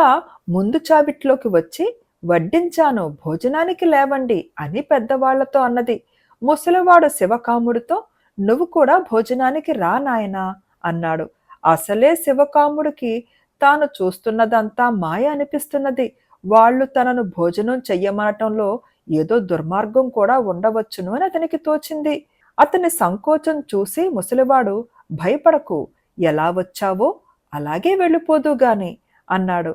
ముందు చావిట్లోకి వచ్చి, వడ్డించాను, భోజనానికి లేవండి అని పెద్దవాళ్లతో అన్నది. ముసలివాడు శివకాముడితో, నువ్వు కూడా భోజనానికి రా నాయనా అన్నాడు. అసలే శివకాముడికి తాను చూస్తున్నదంతా మాయ అనిపిస్తున్నది. వాళ్ళు తనను భోజనం చెయ్యమనటంలో ఏదో దుర్మార్గం కూడా ఉండవచ్చును అని అతనికి తోచింది. అతని సంకోచం చూసి ముసలివాడు, భయపడకు, ఎలా వచ్చావో అలాగే వెళ్ళిపోదుగాని అన్నాడు.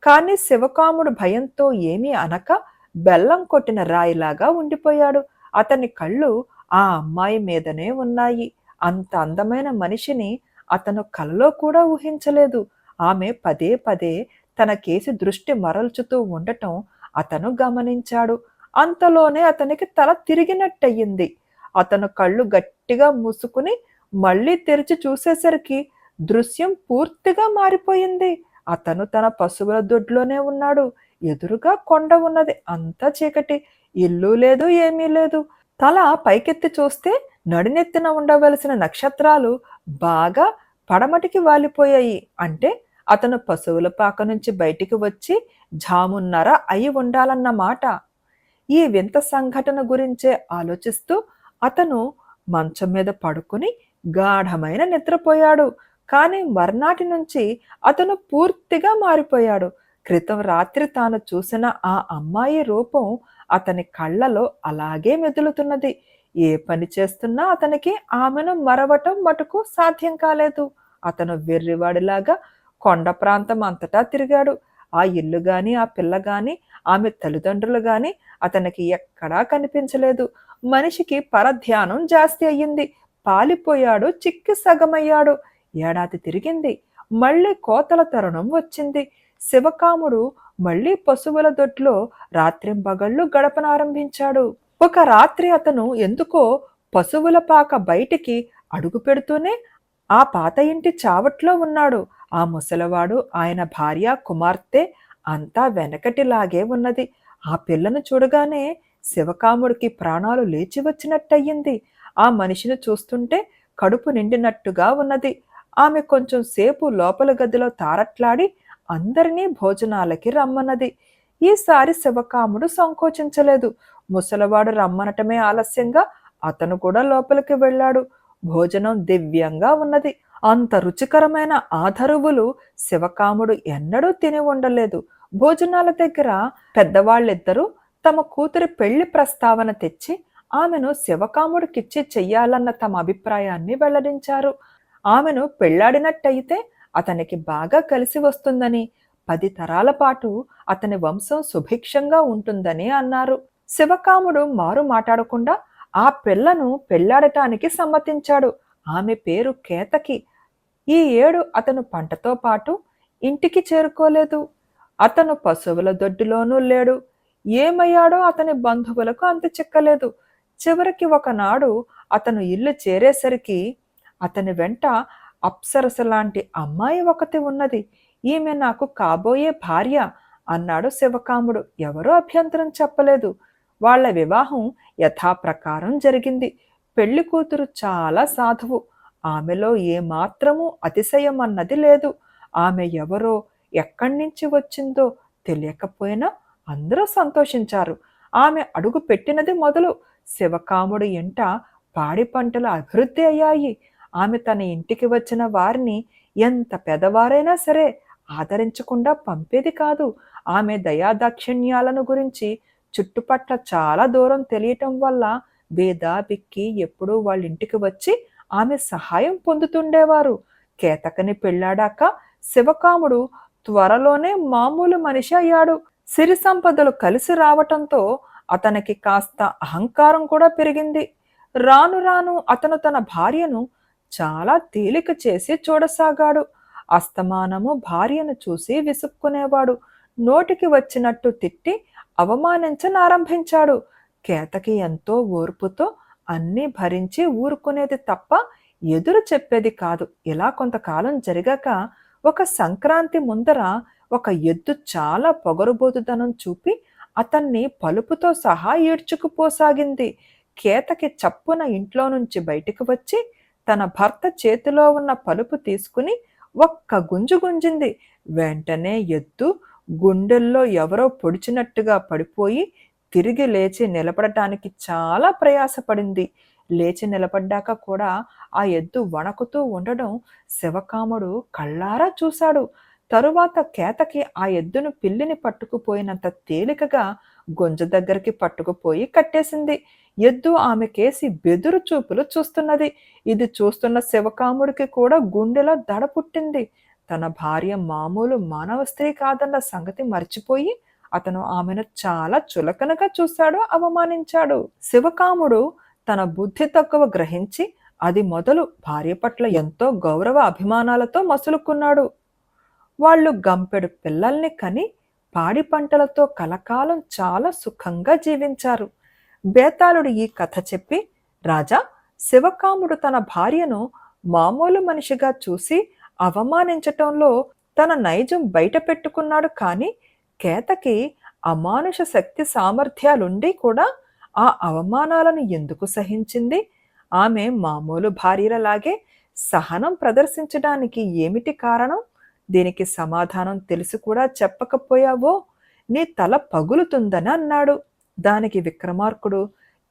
కాని శివకాముడు భయంతో ఏమీ అనక బెల్లం కొట్టిన రాయిలాగా ఉండిపోయాడు. అతని కళ్ళు ఆ అమ్మాయి మీదనే ఉన్నాయి. అంత అందమైన మనిషిని అతను కలలో కూడా ఊహించలేదు. ఆమె పదే పదే తన కేసి దృష్టి మరల్చుతూ ఉండటం అతను గమనించాడు. అంతలోనే అతనికి తల తిరిగినట్టయింది. అతను కళ్ళు గట్టిగా మూసుకుని మళ్ళీ తెరిచి చూసేసరికి దృశ్యం పూర్తిగా మారిపోయింది. అతను తన పశువుల దొడ్లోనే ఉన్నాడు. ఎదురుగా కొండ ఉన్నది. అంతా చీకటి. ఇల్లు లేదు, ఏమీ లేదు. తల పైకెత్తి చూస్తే నడినెత్తిన ఉండవలసిన నక్షత్రాలు బాగా పడమటికి వాలిపోయాయి. అంటే అతను పశువుల పాక నుంచి బయటికి వచ్చి జామున్నర అయి ఉండాలన్నమాట. ఈ వింత సంఘటన గురించే ఆలోచిస్తూ అతను మంచం మీద పడుకుని గాఢమైన నిద్రపోయాడు. కాని మర్నాటి నుంచి అతను పూర్తిగా మారిపోయాడు. క్రితం రాత్రి తాను చూసిన ఆ అమ్మాయి రూపం అతని కళ్ళలో అలాగే మెదులుతున్నది. ఏ పని చేస్తున్నా అతనికి ఆమెను మరవటం మటుకు సాధ్యం కాలేదు. అతను వెర్రివాడిలాగా కొండ ప్రాంతం అంతటా తిరిగాడు. ఆ ఇల్లు గాని, ఆ పిల్ల గాని, ఆమె తల్లిదండ్రులు గాని అతనికి ఎక్కడా కనిపించలేదు. మనిషికి పరధ్యానం జాస్తి అయ్యింది. పాలిపోయాడు, చిక్కి సగమయ్యాడు. ఏడాది తిరిగింది. మళ్ళీ కోతల తరుణం వచ్చింది. శివకాముడు మళ్ళీ పశువుల దొడ్లో రాత్రింబగళ్ళు గడపనారంభించాడు. ఒక రాత్రి అతను ఎందుకో పశువుల పాక బయటికి అడుగు పెడుతూనే ఆ పాత ఇంటి చావట్లో ఉన్నాడు. ఆ ముసలివాడు, ఆయన భార్య, కుమార్తె అంతా వెనకటిలాగే ఉన్నది. ఆ పిల్లను చూడగానే శివకాముడికి ప్రాణాలు లేచి వచ్చినట్టయింది. ఆ మనిషిని చూస్తుంటే కడుపు నిండినట్టుగా ఉన్నది. ఆమె కొంచెం సేపు లోపల గదిలో తారట్లాడి అందరినీ భోజనాలకి రమ్మన్నది. ఈసారి శివకాముడు సంకోచించలేదు. ముసలివాడు రమ్మనటమే ఆలస్యంగా అతను కూడా లోపలికి వెళ్ళాడు. భోజనం దివ్యంగా ఉన్నది. అంత రుచికరమైన ఆధరువులు శివకాముడు ఎన్నడూ తిని ఉండలేదు. భోజనాల దగ్గర పెద్దవాళ్ళిద్దరూ తమ కూతురి పెళ్లి ప్రస్తావన తెచ్చి ఆమెను శివకాముడికిచ్చి చెయ్యాలన్న తమ అభిప్రాయాన్ని వెల్లడించారు. ఆమెను పెళ్లాడినట్టయితే అతనికి బాగా కలిసి వస్తుందని, 10 తరాల పాటు అతని వంశం సుభిక్షంగా ఉంటుందని అన్నారు. శివకాముడు మారు మాట్లాడకుండా ఆ పిల్లను పెళ్లాడటానికి సమ్మతించాడు. ఆమె పేరు కేతకి. ఈ ఏడు అతను పంటతో పాటు ఇంటికి చేరుకోలేదు. అతను పశువుల దొడ్డిలోనూ లేడు. ఏమయ్యాడో అతని బంధువులకు అంత చిక్కలేదు. చివరికి ఒకనాడు అతను ఇల్లు చేరేసరికి అతని వెంట అప్సరస లాంటి అమ్మాయి ఒకటి ఉన్నది. ఈమె నాకు కాబోయే భార్య అన్నాడు శివకాముడు. ఎవరూ అభ్యంతరం చెప్పలేదు. వాళ్ళ వివాహం యథాప్రకారం జరిగింది. పెళ్లి కూతురు చాలా సాధువు. ఆమెలో ఏమాత్రమూ అతిశయం అన్నది లేదు. ఆమె ఎవరో, ఎక్కడ్నించి వచ్చిందో తెలియకపోయినా అందరూ సంతోషించారు. ఆమె అడుగు పెట్టినది మొదలు శివకాముడి ఇంట పాడి పంటలు అభివృద్ధి అయ్యాయి. ఆమె తన ఇంటికి వచ్చిన వారిని ఎంత పెదవారైనా సరే ఆదరించకుండా పంపేది కాదు. ఆమె దయాదాక్షిణ్యాలను గురించి చుట్టుపట్ల చాలా దూరం తెలియటం వల్ల బీద బిక్కి ఎప్పుడూ వాళ్ళింటికి వచ్చి ఆమె సహాయం పొందుతుండేవారు. కేతకని పెళ్ళాడాక శివకాముడు త్వరలోనే మామూలు మనిషి అయ్యాడు. సిరి సంపదలు కలిసి రావటంతో అతనికి కాస్త అహంకారం కూడా పెరిగింది. రాను రాను అతను తన భార్యను చాలా తేలిక చేసి చూడసాగాడు. అస్తమానము భార్యను చూసి విసుక్కునేవాడు. నోటికి వచ్చినట్టు తిట్టి అవమానించనారంభించాడు. కేతకి ఎంతో ఓర్పుతో అన్నీ భరించి ఊరుకునేది తప్ప ఎదురు చెప్పేది కాదు. ఇలా కొంతకాలం జరిగాక ఒక సంక్రాంతి ముందర ఒక ఎద్దు చాలా పొగరుబోతుదనం చూపి అతన్ని పలుపుతో సహా ఈడ్చుకుపోసాగింది. కేతకి చప్పున ఇంట్లో నుంచి బయటికి వచ్చి తన భర్త చేతిలో ఉన్న పలుపు తీసుకుని ఒక్క గుంజు గుంజింది. వెంటనే ఎద్దు గుండెల్లో ఎవరో పొడిచినట్టుగా పడిపోయి తిరిగి లేచి నిలబడటానికి చాలా ప్రయాసపడింది. లేచి నిలబడ్డాక కూడా ఆ ఎద్దు వణకుతూ ఉండడం శివకాముడు కళ్ళారా చూశాడు. తరువాత కేతకి ఆ ఎద్దును పిల్లిని పట్టుకుపోయినంత తేలికగా గుంజ దగ్గరికి పట్టుకుపోయి కట్టేసింది. ఎద్దు ఆమె కేసి బెదురు చూపులు చూస్తున్నది. ఇది చూస్తున్న శివకాముడికి కూడా గుండెలో దడ పుట్టింది. తన భార్య మామూలు మానవ స్త్రీ కాదన్న సంగతి మర్చిపోయి అతను ఆమెను చాలా చులకనగా చూశాడు, అవమానించాడు. శివకాముడు తన బుద్ధి తక్కువ గ్రహించి అది మొదలు భార్య పట్ల ఎంతో గౌరవ అభిమానాలతో మసులుకున్నాడు. వాళ్ళు గంపెడు పిల్లల్ని కని పాడి పంటలతో కలకాలం చాలా సుఖంగా జీవించారు. బేతాళుడు ఈ కథ చెప్పి, రాజా, శివకాముడు తన భార్యను మామూలు మనిషిగా చూసి అవమానించటంలో తన నైజం బయట పెట్టుకున్నాడు. కానీ కేతకి అమానుష శక్తి సామర్థ్యాలుండి కూడా ఆ అవమానాలను ఎందుకు సహించింది? ఆమె మామూలు భార్యలలాగే సహనం ప్రదర్శించడానికి ఏమిటి కారణం? దీనికి సమాధానం తెలిసి కూడా చెప్పకపోయావో నీ తల పగులుతుందని అన్నాడు. దానికి విక్రమార్కుడు,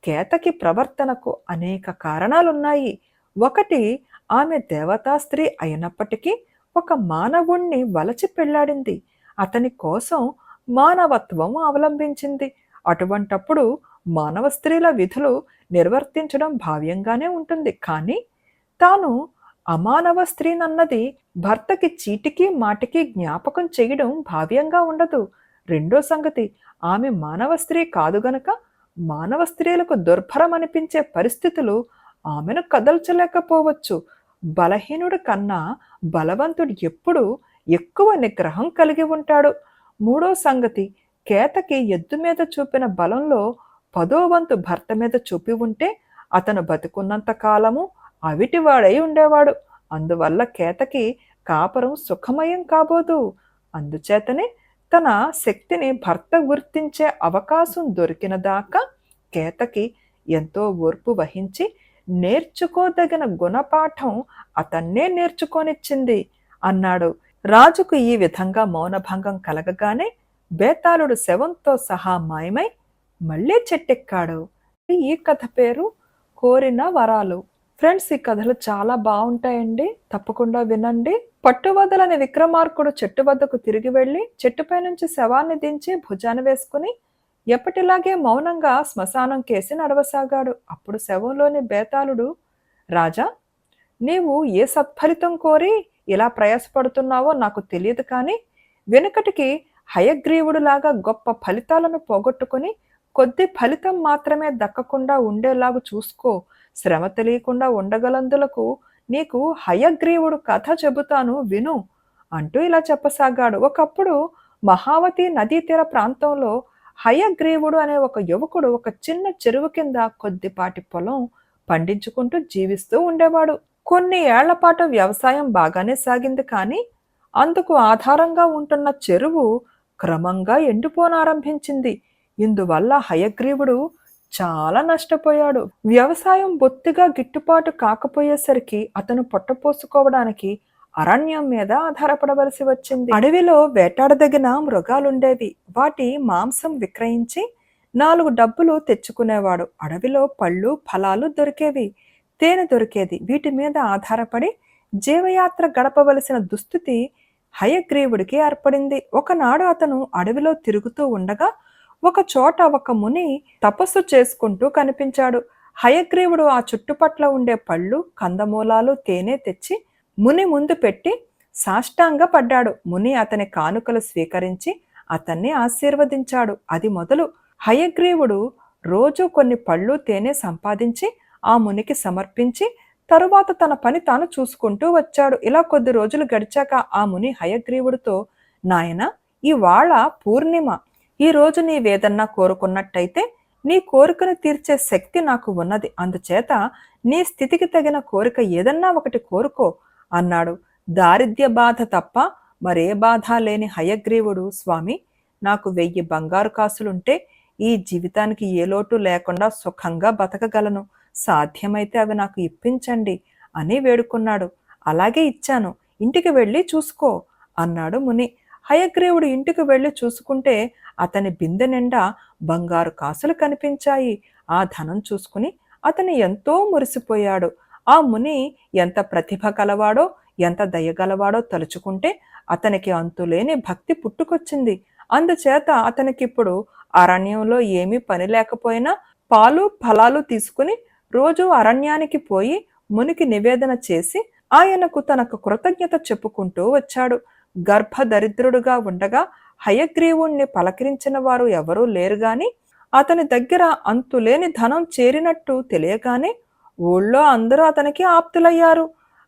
కేతకి ప్రవర్తనకు అనేక కారణాలున్నాయి. ఒకటి, ఆమె దేవతా స్త్రీ అయినప్పటికీ ఒక మానవుణ్ణి వలచి పెళ్లాడింది. అతని కోసం మానవత్వం అవలంబించింది. అటువంటప్పుడు మానవ స్త్రీల విధులు నిర్వర్తించడం భావ్యంగానే ఉంటుంది. కానీ తాను అమానవ స్త్రీనన్నది భర్తకి చీటికి మాటికి జ్ఞాపకం చేయడం భావ్యంగా ఉండదు. రెండో సంగతి, ఆమె మానవ స్త్రీ కాదు గనక మానవ స్త్రీలకు దుర్భరం అనిపించే పరిస్థితులు ఆమెను కదల్చలేకపోవచ్చు. బలహీనుడి కన్నా బలవంతుడు ఎప్పుడూ ఎక్కువ నిగ్రహం కలిగి ఉంటాడు. మూడో సంగతి, కేతకి ఎద్దు మీద చూపిన బలంలో 10వ వంతు భర్త మీద చూపి ఉంటే అతను బతికున్నంత కాలము అవిటివాడై ఉండేవాడు. అందువల్ల కేతకి కాపురం సుఖమయం కాబోదు. అందుచేతనే తన శక్తిని భర్త గుర్తించే అవకాశం దొరికిన దాకా కేతకి ఎంతో ఓర్పు వహించి నేర్చుకోదగిన గుణపాఠం అతన్నే నేర్చుకొనిచ్చింది అన్నాడు. రాజుకు ఈ విధంగా మౌనభంగం కలగగానే బేతాళుడు శవంతో సహా మాయమై మళ్ళీ చెట్టెక్కాడు. ఈ కథ పేరు కోరిన వరాలు. ఫ్రెండ్స్, ఈ కథలు చాలా బాగుంటాయండి, తప్పకుండా వినండి. పట్టువదలని విక్రమార్కుడు చెట్టు వద్దకు తిరిగి వెళ్ళి చెట్టుపై నుంచి శవాన్ని దించి భుజాన వేసుకుని ఎప్పటిలాగే మౌనంగా శ్మశానం కేసి నడవసాగాడు. అప్పుడు శవంలోని బేతాళుడు, రాజా, నీవు ఏ సత్ఫలితం కోరి ఇలా ప్రయాసపడుతున్నావో నాకు తెలియదు, కానీ వెనుకటికి హయగ్రీవుడులాగా గొప్ప ఫలితాలను పోగొట్టుకుని కొద్ది ఫలితం మాత్రమే దక్కకుండా ఉండేలాగు చూసుకో. శ్రమ తెలియకుండా ఉండగలందులకు నీకు హయగ్రీవుడు కథ చెబుతాను, విను అంటూ ఇలా చెప్పసాగాడు. ఒకప్పుడు మహావతి నదీ తీర ప్రాంతంలో హయగ్రీవుడు అనే ఒక యువకుడు ఒక చిన్న చెరువు కింద కొద్దిపాటి పొలం పండించుకుంటూ జీవిస్తూ ఉండేవాడు. కొన్ని ఏళ్ల పాటు వ్యవసాయం బాగానే సాగింది. కానీ అందుకు ఆధారంగా ఉంటున్న చెరువు క్రమంగా ఎండిపోనారంభించింది. ఇందువల్ల హయగ్రీవుడు చాలా నష్టపోయాడు. వ్యవసాయం బొత్తిగా గిట్టుబాటు కాకపోయేసరికి అతను పొట్టపోసుకోవడానికి అరణ్యం మీద ఆధారపడవలసి వచ్చింది. అడవిలో వేటాడదగిన మృగాలుండేవి. వాటి మాంసం విక్రయించి 4 డబ్బులు తెచ్చుకునేవాడు. అడవిలో పళ్ళు ఫలాలు దొరికేవి, తేనె దొరికేది. వీటి మీద ఆధారపడి జీవయాత్ర గడపవలసిన దుస్థితి హయగ్రీవుడికి ఏర్పడింది. ఒకనాడు అతను అడవిలో తిరుగుతూ ఉండగా ఒక చోట ఒక ముని తపస్సు చేసుకుంటూ కనిపించాడు. హయగ్రీవుడు ఆ చుట్టుపట్ల ఉండే పళ్ళు, కందమూలాలు, తేనె తెచ్చి ముని ముందు పెట్టి సాష్టాంగ పడ్డాడు. ముని అతని కానుకలు స్వీకరించి అతన్ని ఆశీర్వదించాడు. అది మొదలు హయగ్రీవుడు రోజు కొన్ని పళ్ళు, తేనె సంపాదించి ఆ మునికి సమర్పించి తరువాత తన పని తాను చూసుకుంటూ వచ్చాడు. ఇలా కొద్ది రోజులు గడిచాక ఆ ముని హయగ్రీవుడితో, నాయన, ఇవాళ పూర్ణిమ. ఈ రోజు నీవేదన్నా కోరుకున్నట్టయితే నీ కోరికను తీర్చే శక్తి నాకు ఉన్నది. అందుచేత నీ స్థితికి తగిన కోరిక ఏదన్నా ఒకటి కోరుకో అన్నాడు. దారిద్ర్య బాధ తప్ప మరే బాధ లేని హయగ్రీవుడు, స్వామి, నాకు 1000 బంగారు కాసులుంటే ఈ జీవితానికి ఏ లోటు లేకుండా సుఖంగా బతకగలను. సాధ్యమైతే అవి నాకు ఇప్పించండి అని వేడుకున్నాడు. అలాగే ఇచ్చాను, ఇంటికి వెళ్ళి చూసుకో అన్నాడు ముని. హయగ్రీవుడు ఇంటికి వెళ్ళి చూసుకుంటే అతని బిందె నిండా బంగారు కాసులు కనిపించాయి. ఆ ధనం చూసుకుని అతను ఎంతో మురిసిపోయాడు. ఆ ముని ఎంత ప్రతిభ కలవాడో, ఎంత దయగలవాడో తలుచుకుంటే అతనికి అంతులేని భక్తి పుట్టుకొచ్చింది. అందుచేత అతనికిప్పుడు అరణ్యంలో ఏమీ పని లేకపోయినా పాలు ఫలాలు తీసుకుని రోజు అరణ్యానికి పోయి మునికి నివేదన చేసి ఆయనకు తనకు కృతజ్ఞత చెప్పుకుంటూ వచ్చాడు. గర్భదరిద్రుడుగా ఉండగా హయగ్రీవుణ్ణి పలకరించిన వారు ఎవరూ లేరుగాని అతని దగ్గర అంతులేని ధనం చేరినట్టు తెలియగానే ఊళ్ళో అందరూ అతనికి ఆప్తులయ్యారు.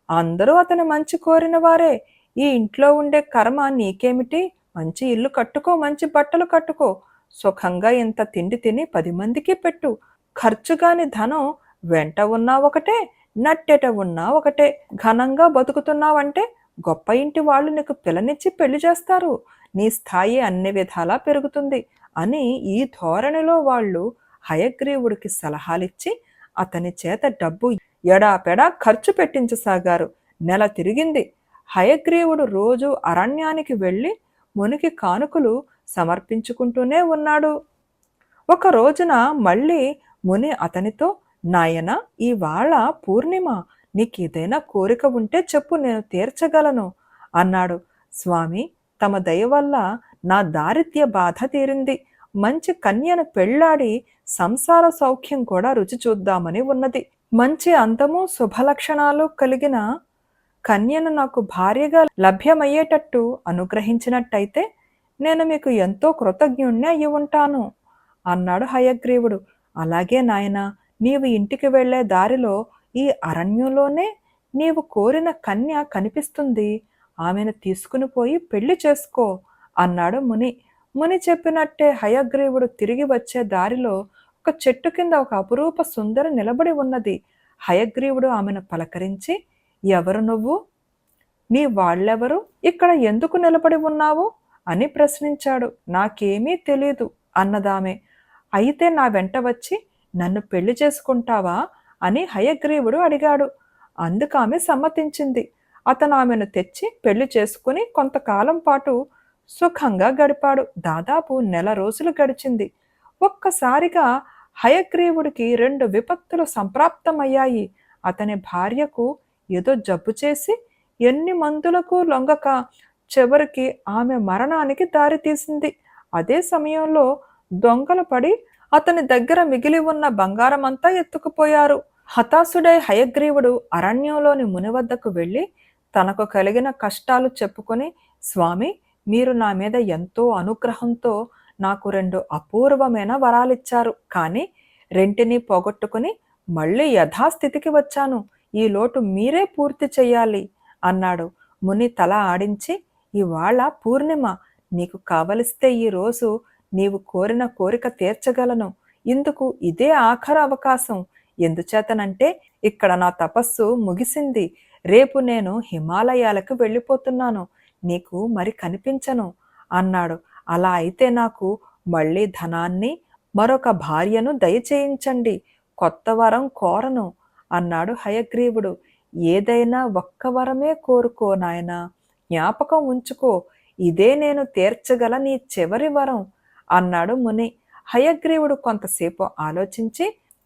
అందరూ అతని మంచి కోరిన వారే. ఈ ఇంట్లో ఉండే కర్మ నీకేమిటి? మంచి ఇల్లు కట్టుకో, మంచి బట్టలు కట్టుకో, సుఖంగా ఇంత తిండి తిని 10 మందికి పెట్టు. ఖర్చుగాని ధనం వెంట ఉన్నా ఒకటే, నట్టెట ఉన్నా ఒకటే. ఘనంగా బతుకుతున్నావంటే గొప్ప ఇంటి వాళ్ళు నీకు పిల్లనిచ్చి పెళ్లి చేస్తారు. నీ స్థాయి అన్ని విధాలా పెరుగుతుంది అని ఈ ధోరణిలో వాళ్ళు హయగ్రీవుడికి సలహాలిచ్చి అతని చేత డబ్బు ఎడాపెడా ఖర్చు పెట్టించసాగారు. నెల తిరిగింది. హయగ్రీవుడు రోజు అరణ్యానికి వెళ్ళి మునికి కానుకలు సమర్పించుకుంటూనే ఉన్నాడు. ఒక రోజున మళ్ళీ ముని అతనితో, నాయన, ఇవాళ పూర్ణిమ, నీకేదైనా కోరిక ఉంటే చెప్పు, నేను తీర్చగలను అన్నాడు. స్వామి, తమ దయ వల్ల నా దారిద్ర్య బాధ తీరింది. మంచి కన్యను పెళ్లాడి సంసార సౌఖ్యం కూడా రుచి చూద్దామని ఉన్నది. మంచి అందము శుభలక్షణాలు కలిగిన కన్యను నాకు భార్యగా లభ్యమయ్యేటట్టు అనుగ్రహించినట్టయితే నేను మీకు ఎంతో కృతజ్ఞుణ్ణి అయి ఉంటాను అన్నాడు హయగ్రీవుడు. అలాగే నాయనా, నీవు ఇంటికి వెళ్లే దారిలో ఈ అరణ్యంలోనే నీవు కోరిన కన్య కనిపిస్తుంది. ఆమెను తీసుకుని పోయి పెళ్లి చేసుకో అన్నాడు ముని. ముని చెప్పినట్టే హయగ్రీవుడు తిరిగి వచ్చే దారిలో ఒక చెట్టు కింద ఒక అపురూప సుందరి నిలబడి ఉన్నది. హయగ్రీవుడు ఆమెను పలకరించి, ఎవరు నువ్వు? నీ వాళ్ళెవరు? ఇక్కడ ఎందుకు నిలబడి ఉన్నావు అని ప్రశ్నించాడు. నాకేమీ తెలీదు అన్నదామె. అయితే నా వెంట వచ్చి నన్ను పెళ్లి చేసుకుంటావా అని హయగ్రీవుడు అడిగాడు. అందుకు ఆమె సమ్మతించింది. అతను ఆమెను తెచ్చి పెళ్లి చేసుకుని కొంతకాలం పాటు సుఖంగా గడిపాడు. దాదాపు నెల రోజులు గడిచింది. ఒక్కసారిగా హయగ్రీవుడికి 2 విపత్తులు సంప్రాప్తమయ్యాయి. అతని భార్యకు ఏదో జబ్బు చేసి ఎన్ని మందులకు లొంగక చివరికి ఆమె మరణానికి దారితీసింది. అదే సమయంలో దొంగలు పడి అతని దగ్గర మిగిలి ఉన్న బంగారమంతా ఎత్తుకుపోయారు. హతాశుడై హయగ్రీవుడు అరణ్యంలోని ముని వద్దకు వెళ్ళి తనకు కలిగిన కష్టాలు చెప్పుకొని, స్వామి, మీరు నా మీద ఎంతో అనుగ్రహంతో నాకు 2 అపూర్వమైన వరాలిచ్చారు. కానీ రెంటిని పోగొట్టుకుని మళ్ళీ యథాస్థితికి వచ్చాను. ఈ లోటు మీరే పూర్తి చెయ్యాలి అన్నాడు. ముని తల ఆడించి, ఇవాళ పూర్ణిమ, నీకు కావలిస్తే ఈ రోజు నీవు కోరిన కోరిక తీర్చగలను. ఇందుకు ఇదే ఆఖరు అవకాశం. ఎందుచేతనంటే ఇక్కడ నా తపస్సు ముగిసింది. రేపు నేను హిమాలయాలకు వెళ్ళిపోతున్నాను. నీకు మరి కనిపించను అన్నాడు. అలా అయితే నాకు మళ్ళీ ధనాన్ని మరొక భార్యను దయచేయించండి, కొత్త వరం కోరను అన్నాడు హయగ్రీవుడు. ఏదైనా ఒక్క వరమే కోరుకో నాయనా, జ్ఞాపకం ఉంచుకో, ఇదే నేను తీర్చగల నీ చివరి వరం అన్నాడు ముని. హయగ్రీవుడు కొంతసేపు ఆలోచించి,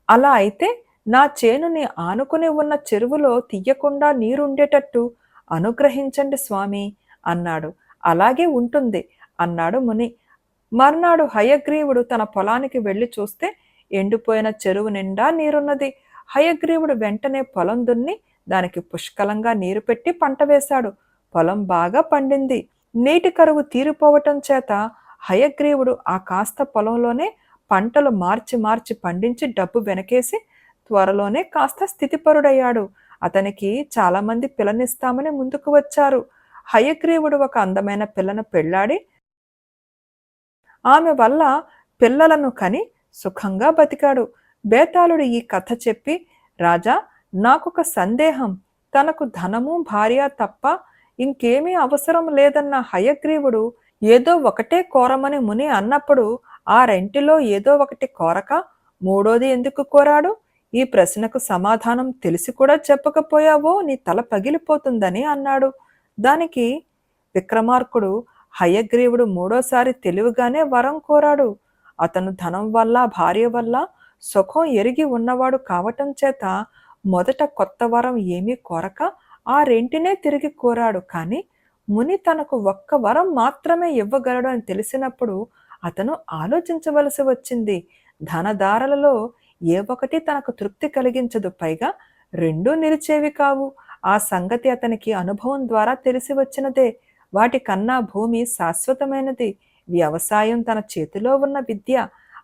అలా అయితే నా చేనుని ఆనుకుని ఉన్న చెరువులో తీయకుండా నీరుండేటట్టు అనుగ్రహించండి స్వామి అన్నాడు. అలాగే ఉంటుంది అన్నాడు ముని. మర్నాడు హయగ్రీవుడు తన పొలానికి వెళ్లి చూస్తే ఎండిపోయిన చెరువు నిండా నీరున్నది. హయగ్రీవుడు వెంటనే పొలం దున్ని దానికి పుష్కలంగా నీరు పెట్టి పంట వేశాడు. పొలం బాగా పండింది. నీటి కరువు తీరిపోవటం చేత హయగ్రీవుడు ఆ కాస్త పొలంలోనే పంటలు మార్చి మార్చి పండించి డబ్బు వెనకేసి త్వరలోనే కాస్త స్థితిపరుడయ్యాడు. అతనికి చాలామంది పిల్లనిస్తామని ముందుకు వచ్చారు. హయగ్రీవుడు ఒక అందమైన పిల్లను పెళ్లాడి ఆమె వల్ల పిల్లలను కని సుఖంగా బతికాడు. బేతాళుడు ఈ కథ చెప్పి, రాజా, నాకొక సందేహం. తనకు ధనము భార్య తప్ప ఇంకేమీ అవసరం లేదన్న హయగ్రీవుడు ఏదో ఒకటే కోరమని ముని అన్నప్పుడు ఆ రెంటిలో ఏదో ఒకటి కోరక మూడోది ఎందుకు కోరాడు? ఈ ప్రశ్నకు సమాధానం తెలిసి కూడా చెప్పకపోయావో నీ తల పగిలిపోతుందని అన్నాడు. దానికి విక్రమార్కుడు, హయగ్రీవుడు మూడోసారి తెలివిగానే వరం కోరాడు. అతను ధనం వల్ల భార్య వల్ల సుఖం ఎరిగి ఉన్నవాడు కావటం చేత మొదట కొత్త వరం ఏమీ కోరక ఆ రెంటినే తిరిగి కోరాడు. కానీ ముని తనకు ఒక్క వరం మాత్రమే ఇవ్వగలడు అని తెలిసినప్పుడు అతను ఆలోచించవలసి వచ్చింది. ధనధారలలో ఏ ఒకటి తనకు తృప్తి కలిగించదు, పైగా రెండూ నిలిచేవి కావు. ఆ సంగతి అతనికి అనుభవం ద్వారా తెలిసి వచ్చినదే. వాటికన్నా భూమి శాశ్వతమైనది. వ్యవసాయం తన చేతిలో ఉన్న విద్య.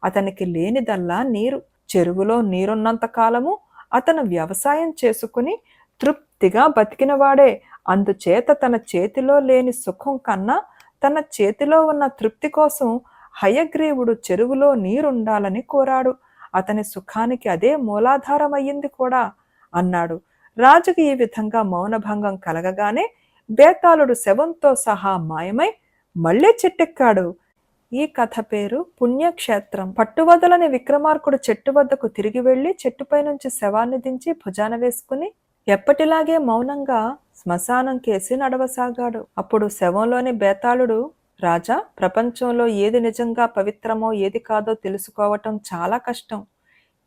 అతనికి లేనిదల్లా నీరు. చెరువులో నీరున్నంత కాలము అతను వ్యవసాయం చేసుకుని తృప్తిగా బతికినవాడే. అందుచేత తన చేతిలో లేని సుఖం కన్నా తన చేతిలో ఉన్న తృప్తి కోసం హయగ్రీవుడు చెరువులో నీరుండాలని కోరాడు. అతని సుఖానికి అదే మూలాధారమయ్యింది కూడా అన్నాడు. రాజుకి ఈ విధంగా మౌనభంగం కలగగానే బేతాళుడు శవంతో సహా మాయమై మళ్లీ చెట్టెక్కాడు. ఈ కథ పేరు పుణ్యక్షేత్రం. పట్టువదలని విక్రమార్కుడు చెట్టు వద్దకు తిరిగి వెళ్లి చెట్టుపై నుంచి శవాన్ని దించి భుజాన వేసుకుని ఎప్పటిలాగే మౌనంగా శ్మశానం కేసి నడవసాగాడు. అప్పుడు శవంలోని బేతాళుడు, రాజా, ప్రపంచంలో ఏది నిజంగా పవిత్రమో ఏది కాదో తెలుసుకోవటం చాలా కష్టం.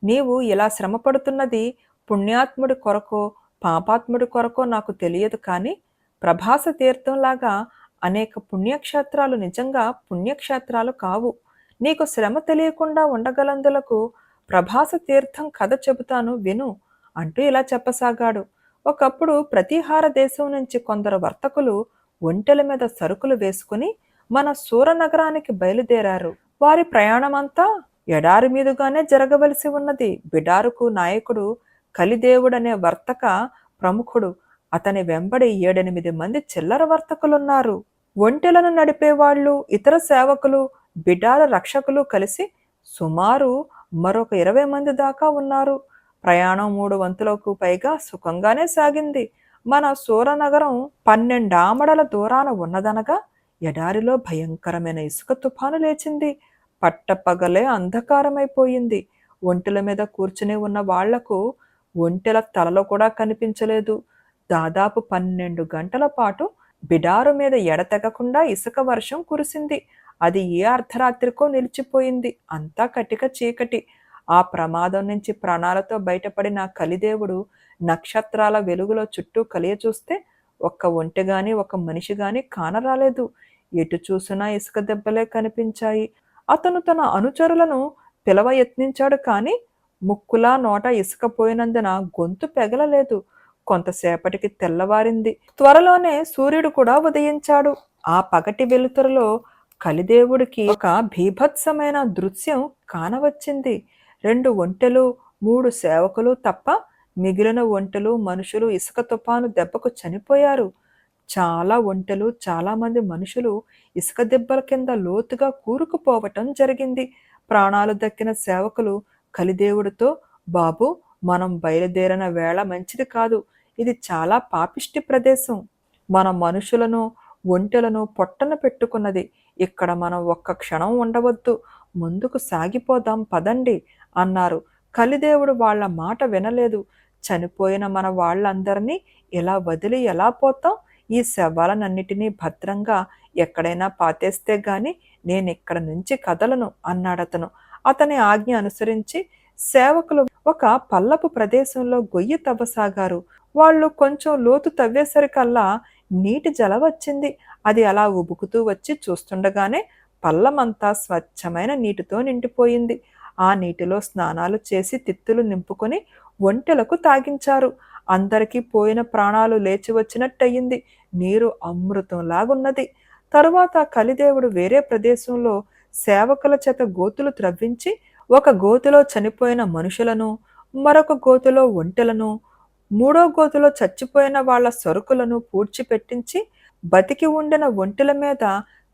నీవు ఇలా శ్రమపడుతున్నది పుణ్యాత్ముడి కొరకో పాపాత్ముడి కొరకో నాకు తెలియదు, కానీ ప్రభాస తీర్థంలాగా అనేక పుణ్యక్షేత్రాలు నిజంగా పుణ్యక్షేత్రాలు కావు. నీకు శ్రమ తెలియకుండా ఉండగలందులకు ప్రభాస తీర్థం కథ చెబుతాను విను అంటూ ఇలా చెప్పసాగాడు. ఒకప్పుడు ప్రతిహార దేశం నుంచి కొందరు వర్తకులు ఒంటెల మీద సరుకులు వేసుకుని మన సూరనగరానికి బయలుదేరారు. వారి ప్రయాణమంతా ఎడారి మీదుగానే జరగవలసి ఉన్నది. బిడారుకు నాయకుడు కలిదేవుడనే వర్తక ప్రముఖుడు. అతని వెంబడి 7-8 మంది చిల్లర వర్తకులున్నారు. ఒంటెలను నడిపేవాళ్లు, ఇతర సేవకులు, బిడార రక్షకులు కలిసి సుమారు మరొక 20 మంది దాకా ఉన్నారు. ప్రయాణం 3 వంతులకు పైగా సుఖంగానే సాగింది. మన సూరనగరం 12 ఆమడల దూరాన ఉన్నదనగా ఎడారిలో భయంకరమైన ఇసుక తుఫాను లేచింది. పట్టపగలే అంధకారమైపోయింది. ఒంటెల మీద కూర్చుని ఉన్న వాళ్లకు ఒంటెల తలలు కూడా కనిపించలేదు. దాదాపు 12 గంటల పాటు బిడారు మీద ఎడతెగకుండా ఇసుక వర్షం కురిసింది. అది ఏ అర్ధరాత్రికో నిలిచిపోయింది. అంతా కటిక చీకటి. ఆ ప్రమాదం నుంచి ప్రాణాలతో బయటపడిన కలిదేవుడు నక్షత్రాల వెలుగులో చుట్టూ కలియ చూస్తే ఒక్క ఒంటె గాని ఒక మనిషి గాని కానరాలేదు. ఎటు చూసినా ఇసుక దెబ్బలే కనిపించాయి. అతను తన అనుచరులను పిలవ యత్నించాడు, కానీ ముక్కులా నోట ఇసుక పోయినందున గొంతు పెగలలేదు. కొంతసేపటికి తెల్లవారింది. త్వరలోనే సూర్యుడు కూడా ఉదయించాడు. ఆ పగటి వెలుతురులో కలిదేవుడికి ఒక భీభత్సమైన దృశ్యం కానవచ్చింది. 2 ఒంటెలు, 3 సేవకులు తప్ప మిగిలిన ఒంటెలు, మనుషులు ఇసుక తుఫాను దెబ్బకు చనిపోయారు. చాలా ఒంటెలు, చాలా మంది మనుషులు ఇసుక దెబ్బల కింద లోతుగా కూరుకుపోవటం జరిగింది. ప్రాణాలు దక్కిన సేవకులు కలిదేవుడితో, బాబు, మనం బయలుదేరిన వేళ మంచిది కాదు. ఇది చాలా పాపిష్టి ప్రదేశం. మన మనుషులను ఒంటెలను పొట్టన పెట్టుకున్నది. ఇక్కడ మనం ఒక్క క్షణం ఉండవద్దు, ముందుకు సాగిపోదాం పదండి అన్నారు. కలిదేవుడు వాళ్ళ మాట వినలేదు. చనిపోయిన మన వాళ్ళందరినీ ఇలా వదిలి ఎలా పోతాం? ఈ శవాలనన్నిటినీ భద్రంగా ఎక్కడైనా పాతేస్తే గాని నేనిక్కడ నుంచి కదలను అన్నాడతను. అతని ఆజ్ఞ అనుసరించి సేవకులు ఒక పల్లపు ప్రదేశంలో గొయ్యి తవ్వసాగారు. వాళ్ళు కొంచెం లోతు తవ్వేసరికల్లా నీటి జల వచ్చింది. అది అలా ఉబుకుతూ వచ్చి చూస్తుండగానే పల్లమంతా స్వచ్ఛమైన నీటితో నిండిపోయింది. ఆ నీటిలో స్నానాలు చేసి తిత్తులు నింపుకొని ఒంటెలకు తాగించారు. అందరికీ పోయిన ప్రాణాలు లేచి వచ్చినట్టయింది. నీరు అమృతంలాగున్నది. తరువాత కలిదేవుడు వేరే ప్రదేశంలో సేవకుల చేత గోతులు త్రవ్వించి ఒక గోతులో చనిపోయిన మనుషులను, మరొక గోతులో ఒంటెలను, మూడో గోతులో చచ్చిపోయిన వాళ్ల సరుకులను పూడ్చిపెట్టించి బతికి ఉండిన ఒంటెల మీద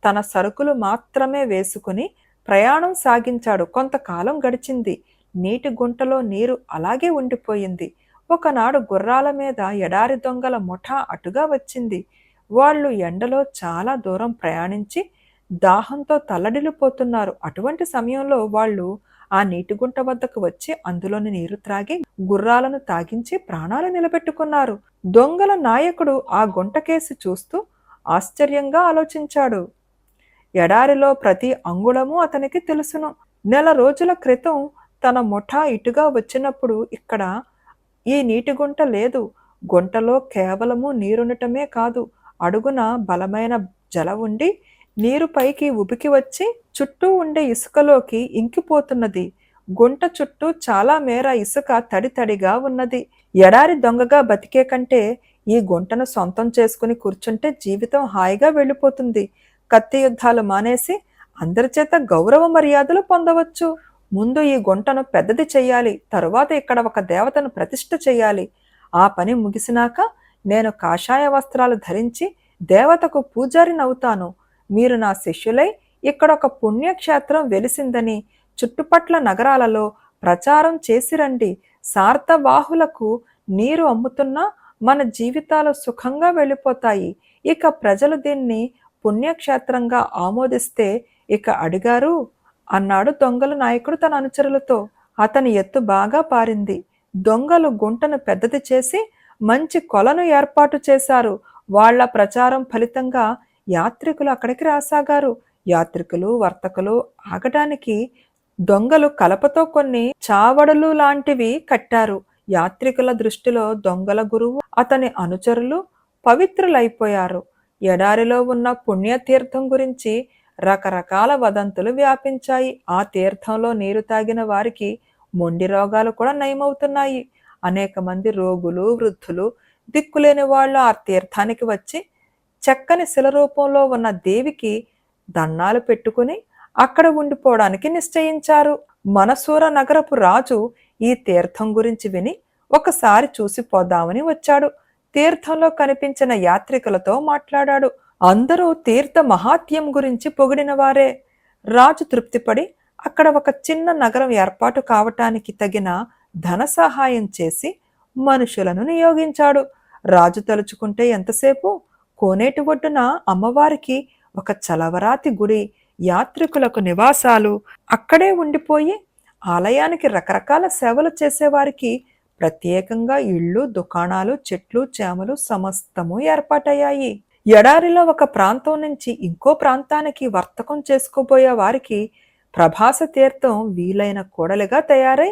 తన సరుకులు మాత్రమే వేసుకుని ప్రయాణం సాగించాడు. కొంతకాలం గడిచింది. నీటి గుంటలో నీరు అలాగే ఉండిపోయింది. ఒకనాడు గుర్రాల మీద ఎడారి దొంగల ముఠా అటుగా వచ్చింది. వాళ్ళు ఎండలో చాలా దూరం ప్రయాణించి దాహంతో తల్లడిల్లిపోతున్నారు. అటువంటి సమయంలో వాళ్ళు ఆ నీటి గుంట వద్దకు వచ్చి అందులోని నీరు త్రాగి గుర్రాలను తాగించి ప్రాణాలు నిలబెట్టుకున్నారు. దొంగల నాయకుడు ఆ గుంటకేసి చూస్తూ ఆశ్చర్యంగా ఆలోచించాడు. ఎడారిలో ప్రతి అంగుళము అతనికి తెలుసును. నెల రోజుల క్రితం తన ముఠా ఇటుగా వచ్చినప్పుడు ఇక్కడ ఈ నీటి గుంట లేదు. గుంటలో కేవలము నీరుండటమే కాదు, అడుగున బలమైన జల ఉండి నీరు పైకి ఉబికి వచ్చి చుట్టూ ఉండే ఇసుకలోకి ఇంకిపోతున్నది. గుంట చుట్టూ చాలా మేర ఇసుక తడి తడిగా ఉన్నది. ఎడారి దొంగగా బతికే కంటే ఈ గుంటను సొంతం చేసుకుని కూర్చుంటే జీవితం హాయిగా వెళ్ళిపోతుంది. కత్తి యుద్ధాలు మానేసి అందరి చేత గౌరవ మర్యాదలు పొందవచ్చు. ముందు ఈ గుంటను పెద్దది చెయ్యాలి, తరువాత ఇక్కడ ఒక దేవతను ప్రతిష్ఠ చెయ్యాలి. ఆ పని ముగిసినాక నేను కాషాయ వస్త్రాలు ధరించి దేవతకు పూజారినవుతాను. మీరు నా శిష్యులై ఇక్కడ ఒక పుణ్యక్షేత్రం వెలిసిందని చుట్టుపట్ల నగరాలలో ప్రచారం చేసిరండి. సార్థవాహులకు నీరు అమ్ముతున్నా మన జీవితాలు సుఖంగా వెళ్ళిపోతాయి. ఇక ప్రజలు దీన్ని పుణ్యక్షేత్రంగా ఆమోదిస్తే ఇక అడిగారు అన్నాడు దొంగల నాయకుడు తన అనుచరులతో. అతని ఎత్తు బాగా పారింది. దొంగలు గుంటను పెద్దది చేసి మంచి కొలను ఏర్పాటు చేశారు. వాళ్ల ప్రచారం ఫలితంగా యాత్రికులు అక్కడికి రాసాగారు. యాత్రికులు, వర్తకులు ఆగటానికి దొంగలు కలపతో కొన్ని చావడులు లాంటివి కట్టారు. యాత్రికుల దృష్టిలో దొంగల గురువు, అతని అనుచరులు పవిత్రులైపోయారు. ఎడారిలో ఉన్న పుణ్యతీర్థం గురించి రకరకాల వదంతులు వ్యాపించాయి. ఆ తీర్థంలో నీరు తాగిన వారికి మొండి రోగాలు కూడా నయమవుతున్నాయి. అనేక మంది రోగులు, వృద్ధులు, దిక్కులేని వాళ్ళు ఆ తీర్థానికి వచ్చి చక్కని శిల రూపంలో ఉన్న దేవికి దండాలు పెట్టుకుని అక్కడ ఉండిపోవడానికి నిశ్చయించారు. మనసూర నగరపు రాజు ఈ తీర్థం గురించి విని ఒకసారి చూసిపోదామని వచ్చాడు. తీర్థంలో కనిపించిన యాత్రికులతో మాట్లాడాడు. అందరూ తీర్థ మహాత్యం గురించి పొగిడిన వారే. రాజు తృప్తిపడి అక్కడ ఒక చిన్న నగరం ఏర్పాటు కావటానికి తగిన ధన సహాయం చేసి మనుషులను నియోగించాడు. రాజు తలుచుకుంటే ఎంతసేపు కోనేటి ఒడ్డున అమ్మవారికి ఒక చలవరాతి గుడి, యాత్రికులకు నివాసాలు, అక్కడే ఉండిపోయి ఆలయానికి రకరకాల సేవలు చేసేవారికి ప్రత్యేకంగా ఇళ్ళు, దుకాణాలు, చెట్లు, చేమలు సమస్తము ఏర్పాటయ్యాయి. ఎడారిలో ఒక ప్రాంతం నుంచి ఇంకో ప్రాంతానికి వర్తకం చేసుకోబోయే వారికి ప్రభాస తీర్థం వీలైన కూడలిగా తయారై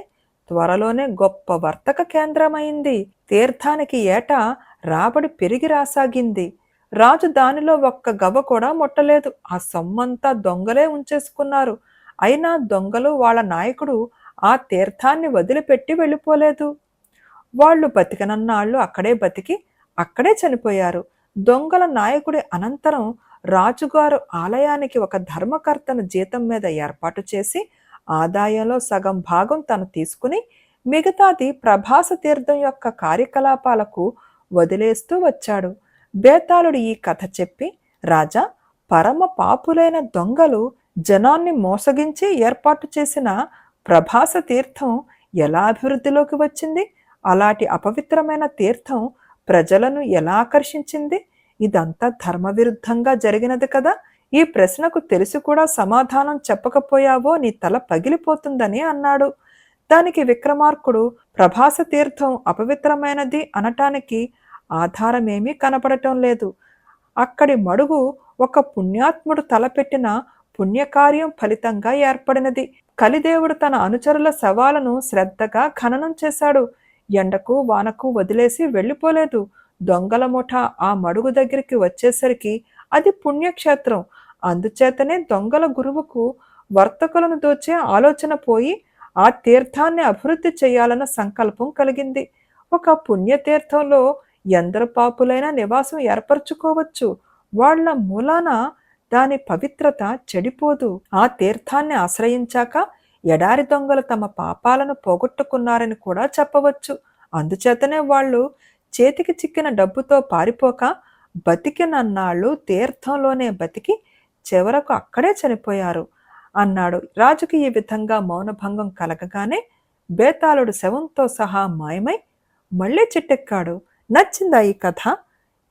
త్వరలోనే గొప్ప వర్తక కేంద్రమైంది. తీర్థానికి ఏటా రాబడి పెరిగి రాసాగింది. రాజు దానిలో ఒక్క గవ్వ కూడా ముట్టలేదు. ఆ సొమ్మంతా దొంగలే ఉంచేసుకున్నారు. అయినా దొంగలు, వాళ్ళ నాయకుడు ఆ తీర్థాన్ని వదిలిపెట్టి వెళ్ళిపోలేదు. వాళ్ళు బతికనన్నాళ్ళు అక్కడే బతికి అక్కడే చనిపోయారు. దొంగల నాయకుడి అనంతరం రాజుగారు ఆలయానికి ఒక ధర్మకర్తను జీతం మీద ఏర్పాటు చేసి ఆదాయంలో సగం భాగం తను తీసుకుని మిగతాది ప్రభాస తీర్థం యొక్క కార్యకలాపాలకు వదిలేస్తూ వచ్చాడు. బేతాళుడు ఈ కథ చెప్పి, రాజా, పరమ పాపులైన దొంగలు జనాన్ని మోసగించి ఏర్పాటు చేసిన ప్రభాస తీర్థం ఎలా అభివృద్ధిలోకి వచ్చింది? అలాంటి అపవిత్రమైన తీర్థం ప్రజలను ఎలా ఆకర్షించింది? ఇదంతా ధర్మవిరుద్ధంగా జరిగినది కదా. ఈ ప్రశ్నకు తెలిసి కూడా సమాధానం చెప్పకపోయావో నీ తల పగిలిపోతుందని అన్నాడు. దానికి విక్రమార్కుడు, ప్రభాస తీర్థం అపవిత్రమైనది అనటానికి ఆధారమేమీ కనపడటం లేదు. అక్కడి మడుగు ఒక పుణ్యాత్ముడు తలపెట్టిన పుణ్యకార్యం ఫలితంగా ఏర్పడినది. కలిదేవుడు తన అనుచరుల శవాలను శ్రద్ధగా ఖననం చేశాడు. ఎండకు వానకు వదిలేసి వెళ్ళిపోలేదు. దొంగల ముఠ ఆ మడుగు దగ్గరికి వచ్చేసరికి అది పుణ్యక్షేత్రం. అందుచేతనే దొంగల గురువుకు వర్తకులను దోచే ఆలోచన పోయి ఆ తీర్థాన్ని అభివృద్ధి చేయాలన్న సంకల్పం కలిగింది. ఒక పుణ్యతీర్థంలో ఎందరు పాపులైనా నివాసం ఏర్పరచుకోవచ్చు. వాళ్ల మూలాన దాని పవిత్రత చెడిపోదు. ఆ తీర్థాన్ని ఆశ్రయించాక ఎడారి దొంగలు తమ పాపాలను పోగొట్టుకున్నారని కూడా చెప్పవచ్చు. అందుచేతనే వాళ్ళు చేతికి చిక్కిన డబ్బుతో పారిపోక బతికినన్నాళ్ళు తీర్థంలోనే బతికి చివరకు అక్కడే చనిపోయారు అన్నాడు. రాజుకి ఈ విధంగా మౌనభంగం కలగగానే బేతాళుడు శవంతో సహా మాయమై మళ్ళీ చిట్టెక్కాడు. నచ్చిందా ఈ కథ?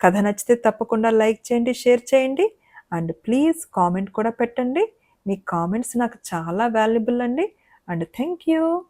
కథ నచ్చితే తప్పకుండా లైక్ చేయండి, షేర్ చేయండి అండ్ ప్లీజ్ కామెంట్ కూడా పెట్టండి. మీ కామెంట్స్ నాకు చాలా వాల్యుబుల్ అండి. And thank you.